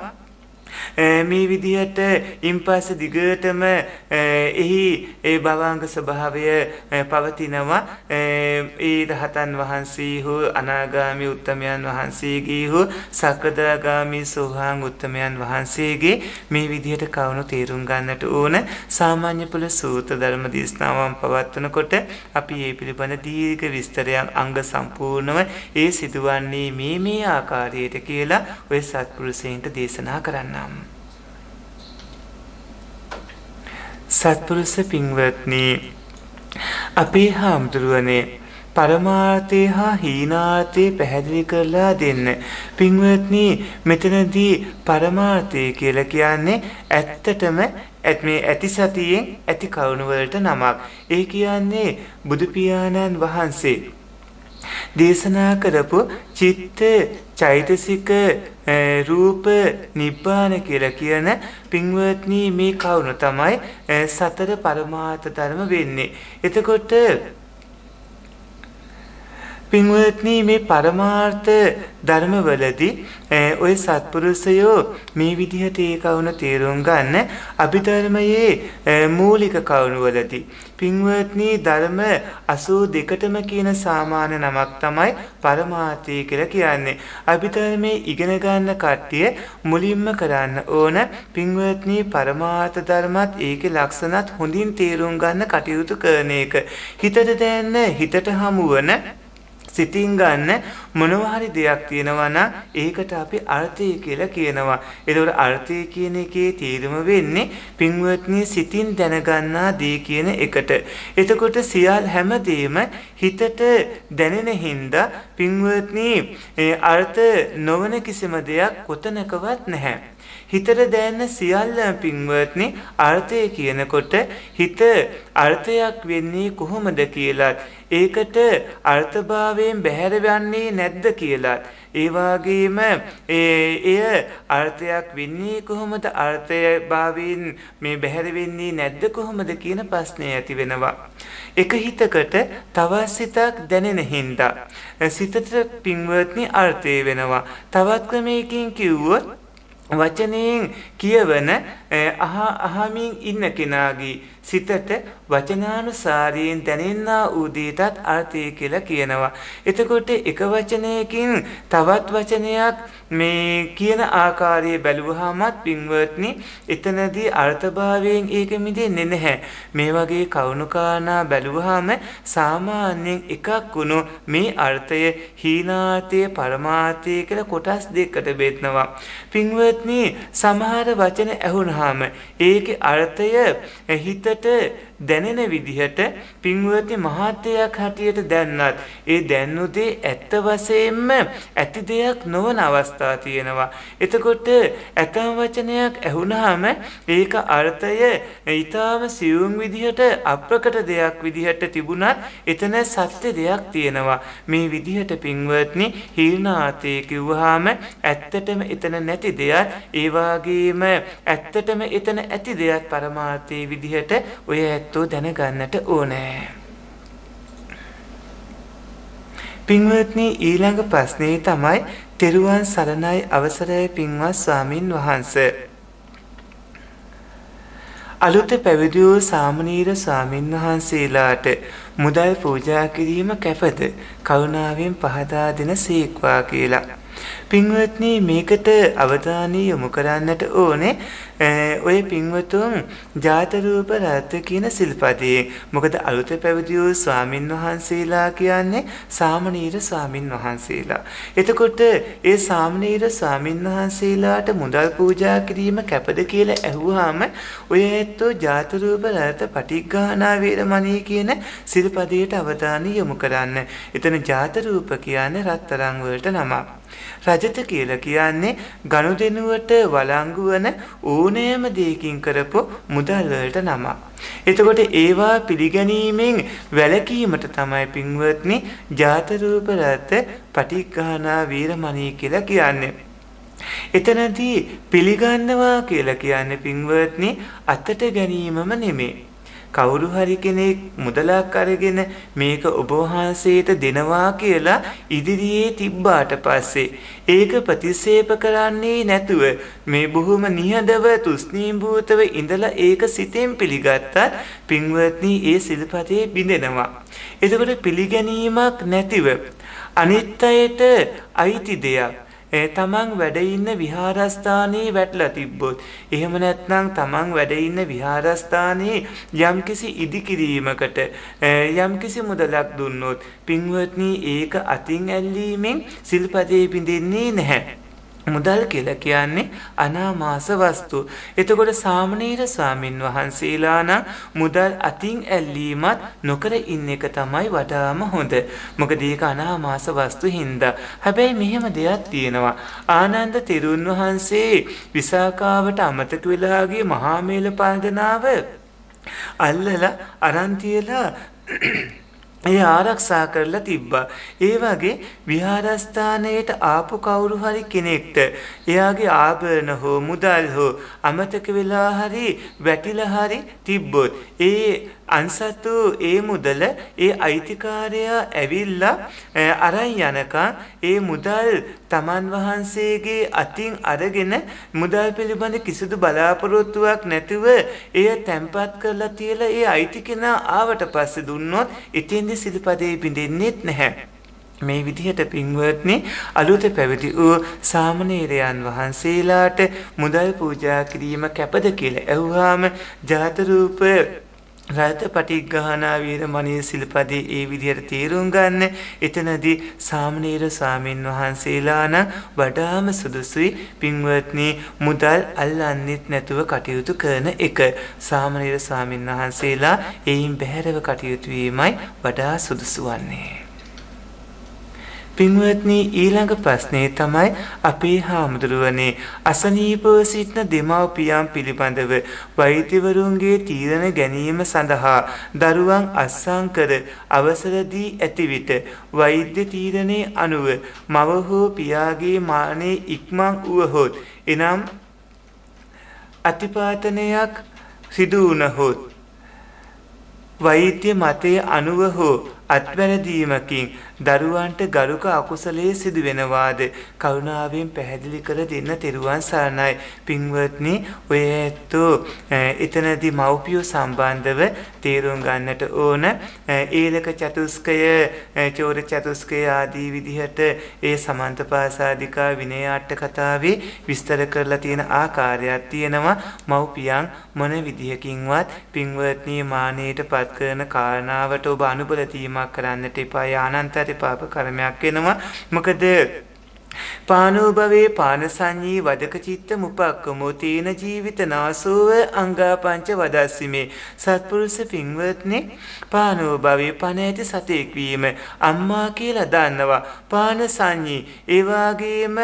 මේ විදිහට ඉන්පස්සේ දිගටම එහි ඒ භවංග ස්වභාවය පවතිනවා. ඒ රහතන් වහන්සේ හෝ අනාගාමී උත්තමයන් වහන්සේගේ හෝ සකදාගාමී සෝහාන් උත්තමයන් වහන්සේගේ මේ විදිහට කවුණු තේරුම් ගන්නට ඕන. සාමාන්‍ය ඵල සූත්‍ර ධර්ම දේශනාවන් පවත්වනකොට අපි මේ පිළිබඳ දීර්ඝ විස්තරයක් අංග සම්පූර්ණව ඒ සිදුවන්නේ මේ ආකාරයට කියලා ඔය සත්පුරුෂයන්ට දේශනා කරන්න. සත්පුරුෂ පින්වත්නි, අපේ හාමුදුරුවනේ පරමාර්ථය හා හීනාර්ථය පැහැදිලි කරලා දෙන්න. පින්වත්නි මෙතනදී පරමාර්ථය කියලා කියන්නේ ඇත්තටම මේ ඇති සතියෙන් ඇති කරුණ වලට නමක්. ඒ කියන්නේ බුදු පියාණන් වහන්සේ දේශනා කරපු චිත්ත චෛතසික රූප නිබ්බාන කියලා කියන පින්වත්නි මේ කවුණ තමයි සතර පරමාර්ථ ධර්ම වෙන්නේ. එතකොට පින්වත්නි මේ පරමාර්ථ ධර්මවලදී ඔය සත්පුරුෂයෝ මේ විදිහට ඒ කවුණ තේරුම් ගන්න අභිධර්මයේ මූලික කවුණවලදී පින්වත්නි ධර්ම 82ටම කියන සාමාන්‍ය නමක් තමයි පරමාර්ථය කියලා කියන්නේ. අභිධර්මයේ ඉගෙන ගන්න කට්ටිය මුලින්ම කරන්න ඕන පින්වත්නි පරමාර්ථ ධර්මත් ඒකේ ලක්ෂණත් හොඳින් තේරුම් ගන්න කටයුතු කරන එක. හිතට දැනෙන හිතට හමුවන සිතින් ගන්න මොනවා හරි දෙයක් තියෙනවා නම් ඒකට අපි අර්ථය කියලා කියනවා. ඒතකොට අර්ථය කියන එකේ තේරුම වෙන්නේ පින්වත්නි සිතින් දැනගන්නා දේ කියන එකට. එතකොට සියල් හැමදේම හිතට දැනෙන හින්දා පින්වත්නි අර්ථ නොවන කිසිම දෙයක් කොතනකවත් නැහැ. හිතට දැනෙන සියල්ල පින්වත්නි අර්ථය කියනකොට හිත අර්ථයක් වෙන්නේ කොහොමද කියලා, ඒකට අර්ථභාවයෙන් බැහැර යන්නේ නැද්ද කියලා, ඒ වගේම එය අර්ථයක් වෙන්නේ කොහොමද, අර්ථභාවයෙන් මේ බැහැර වෙන්නේ නැද්ද කොහොමද කියන ප්‍රශ්නය ඇති වෙනවා. එක හිතකට තවත් සිතක් දැනෙන හින්දා සිතට පින්වත්නි අර්ථය වෙනවා. තවත් ක්‍රමයකින් කිව්වොත් වචනයෙන් කියවන අහමින් ඉන්න කෙනාගේ සිතට වචනානුසාරයෙන් දැනෙන්නා වූ දේටත් අර්ථය කියලා කියනවා. එතකොට එක වචනයකින් තවත් වචනයක් මේ කියන ආකාරයේ බැලුවාමත් පින්වත්නි එතනදී අර්ථභාවයෙන් ඒක මිදෙන්නේ නැහැ. මේ වගේ කවුණු කාරණා බැලුවාම සාමාන්‍යයෙන් එකක් වුණු මේ අර්ථය හීනාර්ථය පරමාර්ථය කියලා කොටස් දෙකකට බෙදනවා. පින්වත්නි සමහර වචන ඇහුනහම ඒකේ අර්ථය හිතට දැනෙන විදිහට පින්වත්නි මහත්යක් හැටියට දැන්නත් ඒ දැනුදේ ඇත්ත වශයෙන්ම ඇති දෙයක් නොවන අවස්ථා තියෙනවා. එතකොට ඇතම් වචනයක් ඇහුනහම ඒක අර්ථය ඊටාම සියුම් විදිහට අප්‍රකට දෙයක් විදිහට තිබුණත් එතන සත්‍ය දෙයක් තියෙනවා. මේ විදිහට පින්වත්නි හීනාතේ කිව්වහම ඇත්තටම එතන නැති දෙයක් ඒ වාගේම ඇත්තටම එතන ඇති දෙයක් පරමාර්ථයේ විදිහට ඔය ඇත්තෝ දැනගන්නට ඕනේ. පින්වත්නි ඊළඟ ප්‍රශ්නේ තමයි තෙරුවන් සරණයි අවසරයි පින්වත් ස්වාමින් වහන්සේ. අලුත පැවිදි වූ සාමණේර ස්වාමින් වහන්සේලාට මුදල් පූජා කිරීම කැපද කරුණාවෙන් පහදා දෙන සීක්වා කියලා. පින්වත්නි මේකට අවධානය යොමු කරන්නට ඕනේ ඔය පින්වතුන් ජාත රූප රත් කියන සිල්පදයේ. මොකද අලුත පැවිදි වූ ස්වාමින් වහන්සේලා කියන්නේ සාමණේර ස්වාමින් වහන්සේලා. එතකොට ඒ සාමණේර ස්වාමින් වහන්සේලාට මුදල් පූජා කිරීම කැපද කියලා ඇහුවාම ඔය ඇත්තෝ ජාත රූප රත් පටිඝානා වේරමණී කියන සිල්පදයට අවධානය යොමු කරන්න. එතන ජාත රූප කියන්නේ රත්තරන් වලට නමක්. රජත කියලා කියන්නේ ගනුදෙනුවට වළංගු වන ඕනෑම දෙයකින් කරපු මුදල් වලට නමක්. එතකොට ඒවා පිළිගැනීමෙන් වැළකීමට තමයි පින්වත්නි ජාත රූප රත් පටිඝානා වීරමණී කියලා කියන්නේ. එතනදී පිළිගන්නවා කියලා කියන්නේ පින්වත්නි අතට ගැනීමම නෙමෙයි. කවුරු හරි කෙනෙක් මුදලක් අරගෙන මේක ඔබ වහන්සේට දෙනවා කියලා ඉදිරියේ තිබ්බාට පස්සේ ඒක ප්‍රතික්ෂේප කරන්නේ නැතුව මේ බොහොම නිහඬව තුස්නීම්භූතව ඉඳලා ඒක සිතෙන් පිළිගත්තත් පින්වත්නි ඒ සිල්පතේ බිඳෙනවා. එතකොට පිළිගැනීමක් නැතිව අනිත් අයට අයිති දෙයක් තමන් වැඩ ඉන්න විහාරස්ථානයේ වැටලා තිබ්බොත් එහෙම නැත්නම් තමන් වැඩ ඉන්න විහාරස්ථානයේ යම්කිසි ඉදිකිරීමකට යම්කිසි මුදලක් දුන්නොත් පින්වත්නි ඒක අතින් ඇල්ලීමෙන් සිල්පදේ බිඳෙන්නේ නැහැ. මුදල් කියලා කියන්නේ අනාමාස වස්තු. එතකොට සාමණේර ස්වාමින් වහන්සේලා නම් මුදල් අතින් ඇල්ලීමත් නොකර ඉන්න එක තමයි වඩාම හොඳ. මොකද ඒක අනාමාස වස්තු හින්දා. හැබැයි මෙහෙම දෙයක් තියෙනවා. ආනන්ද තෙරුන් වහන්සේ විසාකාවට අමතක වෙලා ගිය මහා මේල පාදනාව අල්ලලා අරන් තියලා ඒ ආරක්ෂා කරලා තිබ්බා. ඒ වගේ විහාරස්ථානයට ආපු කවුරු හරි කෙනෙක්ට එයාගේ ආභරණ හෝ මුදල් හෝ අමතක වෙලා හරි වැටිලා හරි තිබ්බොත් ඒ අන්සතු ඒ මුදල ඒ අයිතිකාරයා ඇවිල්ලා අරන් යනකම් ඒ මුදල් තමන් වහන්සේගේ අතින් අරගෙන මුදල් පිළිබඳ කිසිදු බලාපොරොත්තුවක් නැතිව එය තැන්පත් කරලා තියලා ඒ අයිති කෙනා ආවට පස්සේ දුන්නොත් ඉතින්දි සිල්පදේ බිඳෙන්නේත් නැහැ. මේ විදිහට පින්වත්නි අලුත පැවිදි වූ සාමණේරයන් වහන්සේලාට මුදල් පූජා කිරීම කැපද කියලා ඇහුවාම ජාත රූප රාත පටිඝානා වීරමණී සිල්පදේ ඒ විදිහට තේරුම් ගන්න. එතනදී සාමණේර ස්වාමින් වහන්සේලා නම් වඩාම සුදුසුයි පින්වත්නි මුදල් අල්ලන්නෙත් නැතුව කටයුතු කරන එක. සාමණේර ස්වාමින් වහන්සේලා එයින් බැහැරව කටයුතු වීමයි වඩා සුදුසු වන්නේ. පින්වත්නි ඊළඟ ප්‍රශ්නේ තමයි අපේ හාමුදුරුවනේ අසනීපව සිටින දෙමව්පියන් පිළිබඳව වෛද්‍යවරුන්ගේ තීරණ ගැනීම සඳහා දරුවන් අත්සන් කර අවසර දී ඇති විට වෛද්‍ය තීරණේ අනුව මව හෝ පියාගේ මානේ ඉක්මන් වුවහොත් එනම් අතිපාතනයක් සිදු වුණහොත් වෛද්‍ය මතයේ අනුව හෝ අත්වැරදීමකින් දරුවන්ට ගරුක අකුසලයේ සිදු වෙනවාද කරුණාවෙන් පැහැදිලි කර දෙන්න තෙරුවන් සරණයි. පින්වත්නි ඔය ඇත්තෝ එතනදී මව්පියෝ සම්බන්ධව තේරුම් ගන්නට ඕන. ඒලක චතුස්කය චෝර චතුස්කය ආදී විදිහට ඒ සමන්තපාසාදිකා විනය අට කතාවේ විස්තර කරලා තියෙන ආකාරයක් තියෙනවා. මව්පියන් මොන විදිහකින්වත් පින්වත්නි මානෙට පත් කරන කාරණාවට ඔබ අනුබල දීමක් කරන්නට එපා. ආනන්තර පාප කර්මයක් වෙනවා. මොකද පානෝ භවේ පාන සංඤී වදක චිත්ත මුපක්කමෝ තේන ජීවිත නාසෝව අංගා පංච වදස්සිමේ. සත්පුරුෂ පින්වත්නි, පානෝ භවේ පණ ඇති සතෙක් වීම අම්මා කියලා දන්නවා. පාන සංඤී ඒ වගේම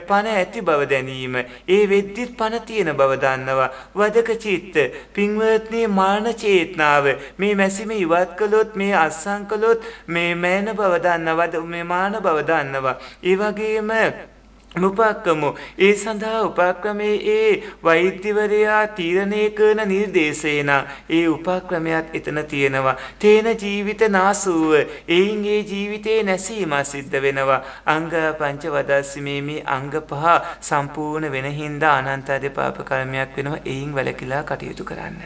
පණ ඇති බව දැනීම, ඒ වෙද්දිත් පණ තියෙන බව දන්නවා. වදක චිත්ත පින්වත්නි, මරණ චේතනාව, මේ මැසිම ඉවත් කළොත්, මේ අස්සං කළොත් මේ මෑන බව දන්නවා, මේ මාන බව දන්නවා. ඒ වගේම මුපක්කමෝ ඒ සඳහා උපක්‍රමයේ ඒ වෛද්‍යවරයා තීරණය කරන නිර්දේශේන ඒ උපක්‍රමයක් එතන තියෙනවා. තේන ජීවිත නාසුව එයින් ඒ ජීවිතේ නැසීම සිද්ධ වෙනවා. අංග පංච වදස්සිමේ මේ අංග පහ සම්පූර්ණ වෙන හින්දා අනන්ත පාප කර්මයක් වෙනවා. එයින් වැළකීලා කටයුතු කරන්න.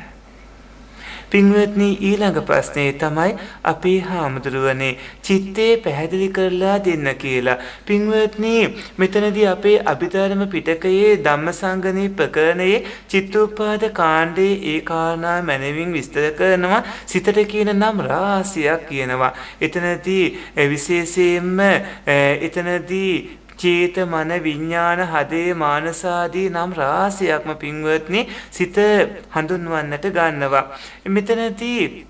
පින්වත්නි, ඊළඟ ප්‍රශ්නේ තමයි අපේ හාමුදුරුවනේ චිත්තේ පැහැදිලි කරලා දෙන්න කියලා. පින්වත්නි, මෙතනදී අපේ අභිධර්ම පිටකයේ ධම්මසංගණී ප්‍රකරණයේ චිත්තෝපාද කාණ්ඩයේ ඒ කාරණා මැනවින් විස්තර කරනවා. සිතට කියන නම් රාශියක් කියනවා. එතනදී විශේෂයෙන්ම එතනදී චේත මන විඥාන හදේ මානසාදී නම් රාශියක්ම පින්වත්නි සිත හඳුන්වන්නට ගන්නවා. මෙතනදී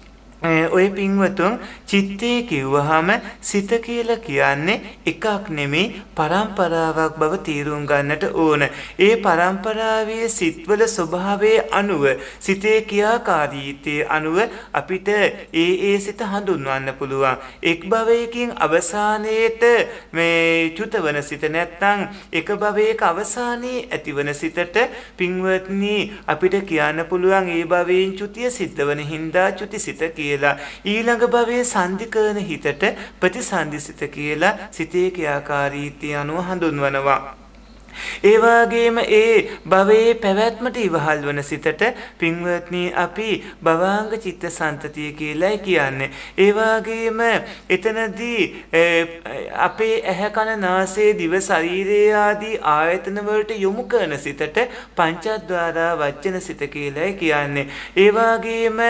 ඔය පින්වතුන් චිත්තේ කිව්වහම සිත කියලා කියන්නේ එකක් නෙමෙයි, පරම්පරාවක් බව තීරුම් ගන්නට ඕන. ඒ පරම්පරාවේ සිත්වල ස්වභාවයේ අනුව, සිතේ ක්‍රියාකාරීත්වයේ අනුව අපිට ඒ සිත හඳුන්වන්න පුළුවන්. එක් භවයකින් අවසානයේට මේ චුතවන සිත නැත්නම් එක භවයක අවසානයේ ඇතිවන සිතට පින්වත්නි අපිට කියන්න පුළුවන් ඒ භවයෙන් චුතිය සිද්ධ වන හින්දා චුතිසිත කියලා. ඊළඟ භවයේ සංදි කරන හිතට ප්‍රතිසන්දිසිත කියලා සිතේ ක්‍රියාකාරීත්වය අනුව හඳුන්වනවා. ඒ වගේම ඒ භවයේ පැවැත්මට ඉවහල් වන සිතට පින්වත්නි අපි භවාංග චිත්ත සන්තතිය කියලා කියන්නේ. ඒ වගේම එතනදී අපේ ඇහැ කන නාසය දිව ශරීරය ආදී ආයතන වලට යොමු කරන සිතට පංචද්වාරා වචන සිත කියලා කියන්නේ. ඒ වගේම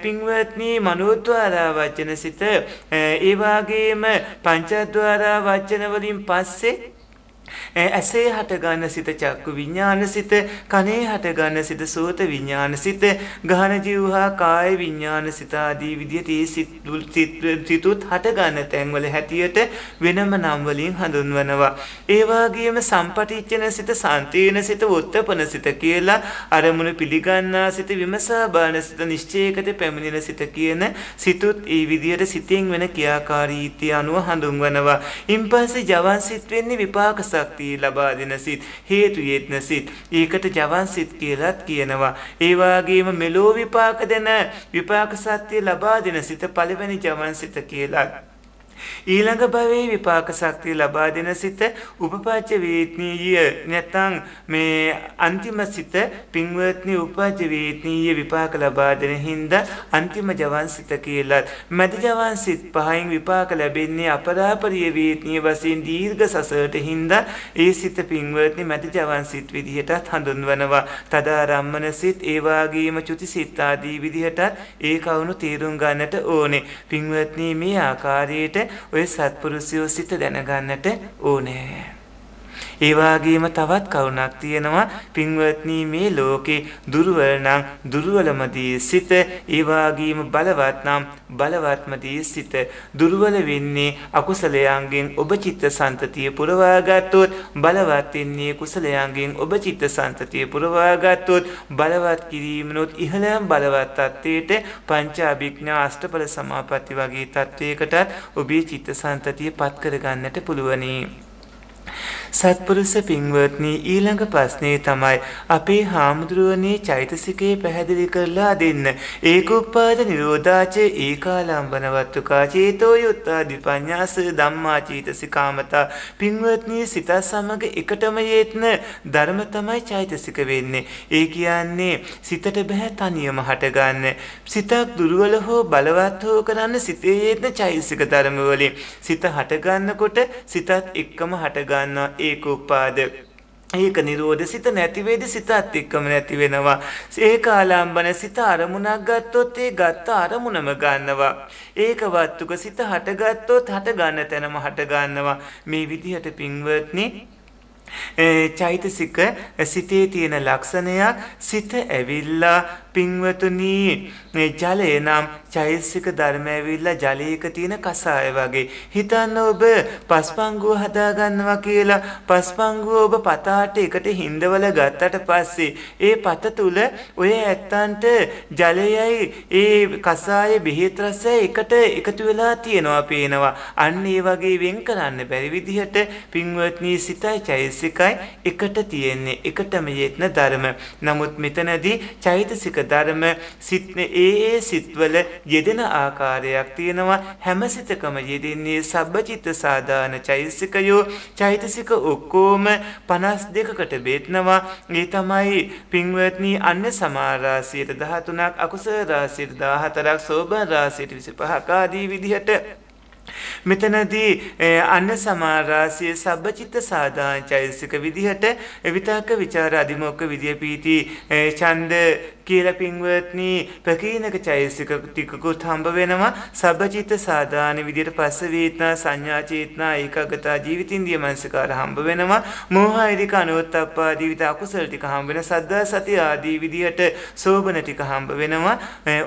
පින්වත්නි මනෝද්වාරා වචන සිත, ඒ වගේම පංචද්වාරා වචන වලින් පස්සේ ඇසේ හටගන්න සිත චක්කු විඥාන සිත, කනේ හටගන්න සිත සෝත විඥාන සිත, ගහන ජීවහා කාය විඥාන සිත ආදී විදිහට ඒ සිතුත් හටගන්න තැන්වල හැටියට වෙනම නම් වලින් හඳුන්වනවා. ඒ වගේම සම්පටිච්ඡන සිත, සාන්තේන සිත, වොත්තපන සිත කියලා අරමුණු පිළිගන්නා සිත, විමසා බාන සිත, නිශ්චයකට පැමිණෙන සිත කියන සිතුත් ඒ විදිහට සිතෙන් වෙන ක්‍රියාකාරීත්වය අනුව හඳුන්වනවා. ඉන්පස්සේ ජවන් සිත් වෙන්නේ විපාක ශක්තිය ලබා දෙන සිත්, හේතු යෙත්න සිත්. ඒකට ජවන් සිත් කියලාත් කියනවා. ඒ වගේම මෙලෝ විපාක දෙන විපාක සත්‍ය ලබා දෙන සිත පළවෙනි ජවන් සිත කියලා. ඊළඟ භවයේ විපාක ශක්තිය ලබා දෙන සිත උපපච්ච වේත්නීය නැත්නම් මේ අන්තිම සිත පින්වත්නි උපපච්ච වේත්නීය විපාක ලබා දෙන හින්දා අන්තිම ජවන් සිත කියලා. මැද ජවන් සිත් පහෙන් විපාක ලැබෙන්නේ අපරාපරිය වේත්නීය වශයෙන් දීර්ඝ සසරට හින්දා ඒ සිත පින්වත්නි මැද ජවන් සිත් විදිහටත් හඳුන්වනවා. තදාරම්මන සිත්, ඒ වගේම චුති සිත් ආදී විදිහටත් ඒ කවුණු තීරුම් ගන්නට ඕනේ. පින්වත්නි මේ ආකාරයට ඔය සත්පුරුෂයෝ සිත දැනගන්නට ඕනේ. ඒ වගේම තවත් කරුණක් තියෙනවා පින්වත්නි, මේ ලෝකේ දුර්වල නම් දුර්වලමදී සිත, ඒ වගේම බලවත් නම් බලවත්මදී සිත. දුර්වල වෙන්නේ අකුසලයන්ගෙන් ඔබ චිත්ත සන්තතිය පුරවා ගත්තොත්, බලවත් වෙන්නේ කුසලයන්ගෙන් ඔබ චිත්ත සන්තතිය පුරවා ගත්තොත්, බලවත් කිරීමනොත් ඉහළම බලවත් තත්වයට පංච අභිඥා අෂ්ටඵල සමාපatti වගේ තත්වයකටත් ඔබේ චිත්ත සන්තතිය පත් කරගන්නට පුළුවනි. සත්පුරුෂ පින්වත්නි, ඊළඟ ප්‍රශ්නේ තමයි අපේ හාමුදුරුවනේ චෛතසිකේ පැහැදිලි කරලා දෙන්න. ඒකෝපාද නිරෝධාච ඒකාලම්බනවත්තුකා චේතෝ යුත්තා දිපඤ්ඤාස ධම්මා චෛතසිකාමතා. පින්වත්නි, සිත සමග එකටම යෙත්න ධර්ම තමයි චෛතසික වෙන්නේ. ඒ කියන්නේ සිතට බෑ තනියම හටගන්න. සිතක් දුර්වල හෝ බලවත් හෝ කරන්න සිතේ යෙත්න චෛතසික ධර්ම වලින් සිත හටගන්නකොට සිතත් එක්කම හටගන්නවා. ඒකෝපාද. ඒක නිරෝධ සිත නැති වේද සිතත් එක්කම නැති වෙනවා. ඒකාලම්බන සිත අරමුණක් ගත්තොත් ඒ ගත්ත අරමුණම ගන්නවා. ඒක වත්තුක සිත හටගත්තොත් හට ගන්න තැනම හට ගන්නවා. මේ විදිහට පින්වත්නි චෛතසික සිතේ තියෙන ලක්ෂණයක් සිත ඇවිල්ලා පින්වතුනි ජලය නම් චෛතසික ධර්ම ඇවිල්ලා ජලයක තියෙන කසාය වගේ හිතන්න ඔබ පස්පංගුව හදා ගන්නවා කියලා පස්පංගුව ඔබ පතාට එකට හිඳවල ගත්තට පස්සේ ඒ පත තුල ඔය ඇත්තන්ට ජලයයි ඒ කසාය බෙහෙත් රසය එකට එකතු වෙලා තියෙනවා පේනවා අන්න ඒ වගේ වෙන් කරන්න බැරි විදිහට පින්වත්නි සිතයි චෛතසිකයි එකට තියෙන්නේ එකටම යෙත්න ධර්ම නමුත් මෙතනදී චෛතසික ධර්ම සිත් ඒ සිත්වල යෙදෙන ආකාරයක් තියෙනවා හැම සිතකම යෙදෙන්නේ සබ්බචිත්ත සාදාන චෛතසිකයෝ චෛතසික ඔක්කොම 52කට බෙදනවා ඒ තමයි පින්වත්නි අන්‍ය සමාන රාශියට 13ක් අකුසල රාශියට 14ක් සෝබන රාශියට 25ක් ආදී විදිහට මෙතනදී අන්න සමාරාසිය සබ්බචිත්ත සාදාන චෛතසික විදිහට විතක්ක ਵਿਚාර අධිමොක්ඛ විදිය පීති ඡන්ද කියලා පින්වත්නි ප්‍රකීනක චෛතසික ටිකකුත් හම්බ වෙනවා සබ්බචිත්ත සාදාන විදියට පස්ස වේතනා සංඥා චේතනා ඒකගතා ජීවිතින්දිය මනසකාර හම්බ වෙනවා මෝහයිරික අනෝත්තප්ප ආදී විත අකුසල ටික හම්බ වෙන සද්දා සති ආදී විදියට සෝබන ටික හම්බ වෙනවා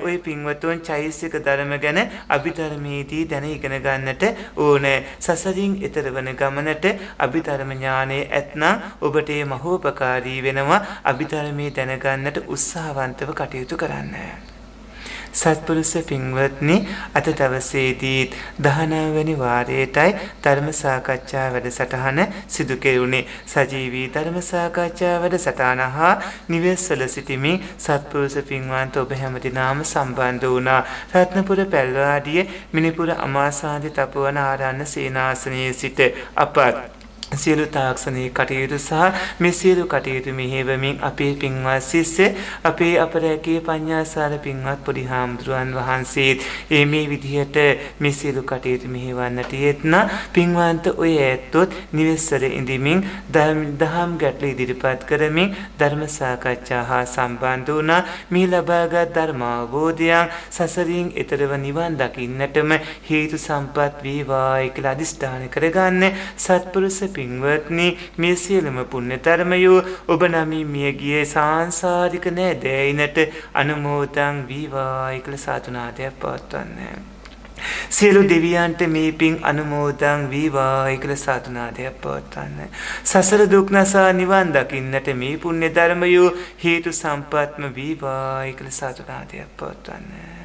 ඔය පින්වතුන් චෛතසික ධර්ම ගැන අභිධර්මයේදී දැන ඉගෙන ගන්නට ඕනේ සසරින් එතර වන ගමනට අභිධර්ම ඥානයේ ඇතනම් ඔබට මේ මහෝපකාරී වෙනවා අභිධර්මයේ දැනගන්නට උත්සාහවන්තව කටයුතු කරන්න. සත්පුරුෂ පින්වත්නි අද දවසේදී 19 වෙනි වාරයේටයි ධර්ම සාකච්ඡා වැඩසටහන සිදු කෙරුණේ සජීවී ධර්ම සාකච්ඡා වැඩසටහන හා නිවෙස්වල සිටිමින් සත්පුරුෂ පින්වන්ත ඔබ හැමදිනම සම්බන්ධ වුණා රත්නපුර පැල්වාඩිය මිනිපුර අමාසාන්ති තපවන ආරණ්‍ය සේනාසනයේ සිට අපත් සියලු තාක්ෂණික කටයුතු සහ මේ සියලු කටයුතු මෙහෙවමින් අපේ පින්වත් ශිෂ්‍ය අපේ අපරැකී පඤ්ඤාසාර පින්වත් පොඩි හාමුදුරුවන් වහන්සේ මේ විදිහට මේ සියලු කටයුතු මෙහෙවන්නට යෙත්න පින්වන්ත ඔය ඇත්තොත් නිවෙස්වල ඉඳිමින් දහම් ගැටළු ඉදිරිපත් කරමින් ධර්ම සාකච්ඡා හා සම්බන්ධ වුණා මේ ලබාගත් ධර්ම අවබෝධයන් සසරින් එතරව නිවන් දකින්නටම හේතු සම්පත් වේවායි කියලා අදිස්ථාන කරගන්න සත්පුරුෂ පින්වත්නි මේ සියලුම පුණ්‍ය ධර්මයෝ ඔබ නම් මිය ගියේ සාංශාරික නෑදෑයිනට අනුමෝදන් වේවායි කියලා සාතුනාදයක් පවත්වන්නේ සියලු දෙවියන්ට මේ පින් අනුමෝදන් වේවායි කියලා සාතුනාදයක් පවත්වන්නේ සසර දුක් නැසා නිවන් දකින්නට මේ පුණ්‍ය ධර්මයෝ හේතු සම්පත්ම වේවායි කියලා සාතුනාදයක් පවත්වන්නේ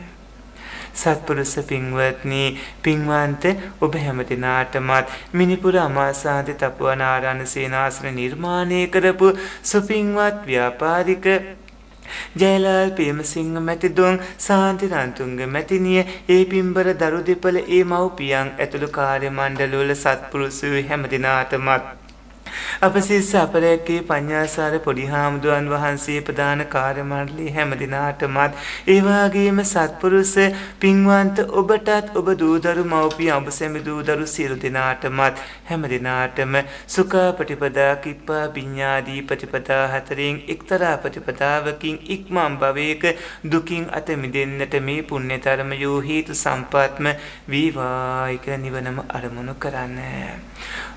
සත්පුරුෂ පින්වත්නි පින්වන්ත ඔබ හැමදිනාටමත් මිනිපුර අමාසාන්ති තපවන ආරණ්‍ය සේනාසන නිර්මාණය කරපු සුපින්වත් ව්‍යාපාරික ජයලාල් ප්‍රේමසිංහ මැතිතුන් සාන්ති රන්තුංග මැතිණිය ඒ පින්බර දරු දෙපළ ඒ මව්පියන් ඇතුළු කාර්ය මණ්ඩලවල සත්පුරුෂ හැමදිනාටමත් අප සිස් අපරැකී පඤ්ඤාසාර පොඩි හාමුදුරන් වහන්සේ ප්‍රධාන කාර්ය මණ්ඩලයේ හැම දිනාටමත් ඒ වගේම සත්පුරුෂ පින්වන්ත ඔබටත් ඔබ දූදරු මව්පිය ඔබ සැමි දූදරු සියලු දිනාටමත් හැම දිනාටම සුඛ ප්‍රතිපදා කිප්පා විඤ්ඤාදී ප්‍රතිපදා හතරෙන් එක්තරා ප්‍රතිපදාවකින් ඉක්මන් භවයක දුකින් අත මිදෙන්නට මේ පුණ්‍ය ධර්මයෝ හේතු සම්පත්ම වේවායික නිවනම අරමුණු කරන්නේ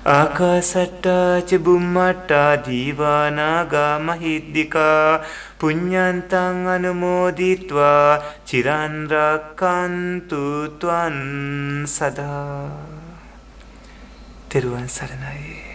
ආකාසට්ටා ච බුම්මට්ටා දීවානාගා මහිද්దికා පුඤ්ඤන්තං අනුමෝදිත්වා චිරන් රක්칸තු ත්වං සදා තෙරුවන් සරණයි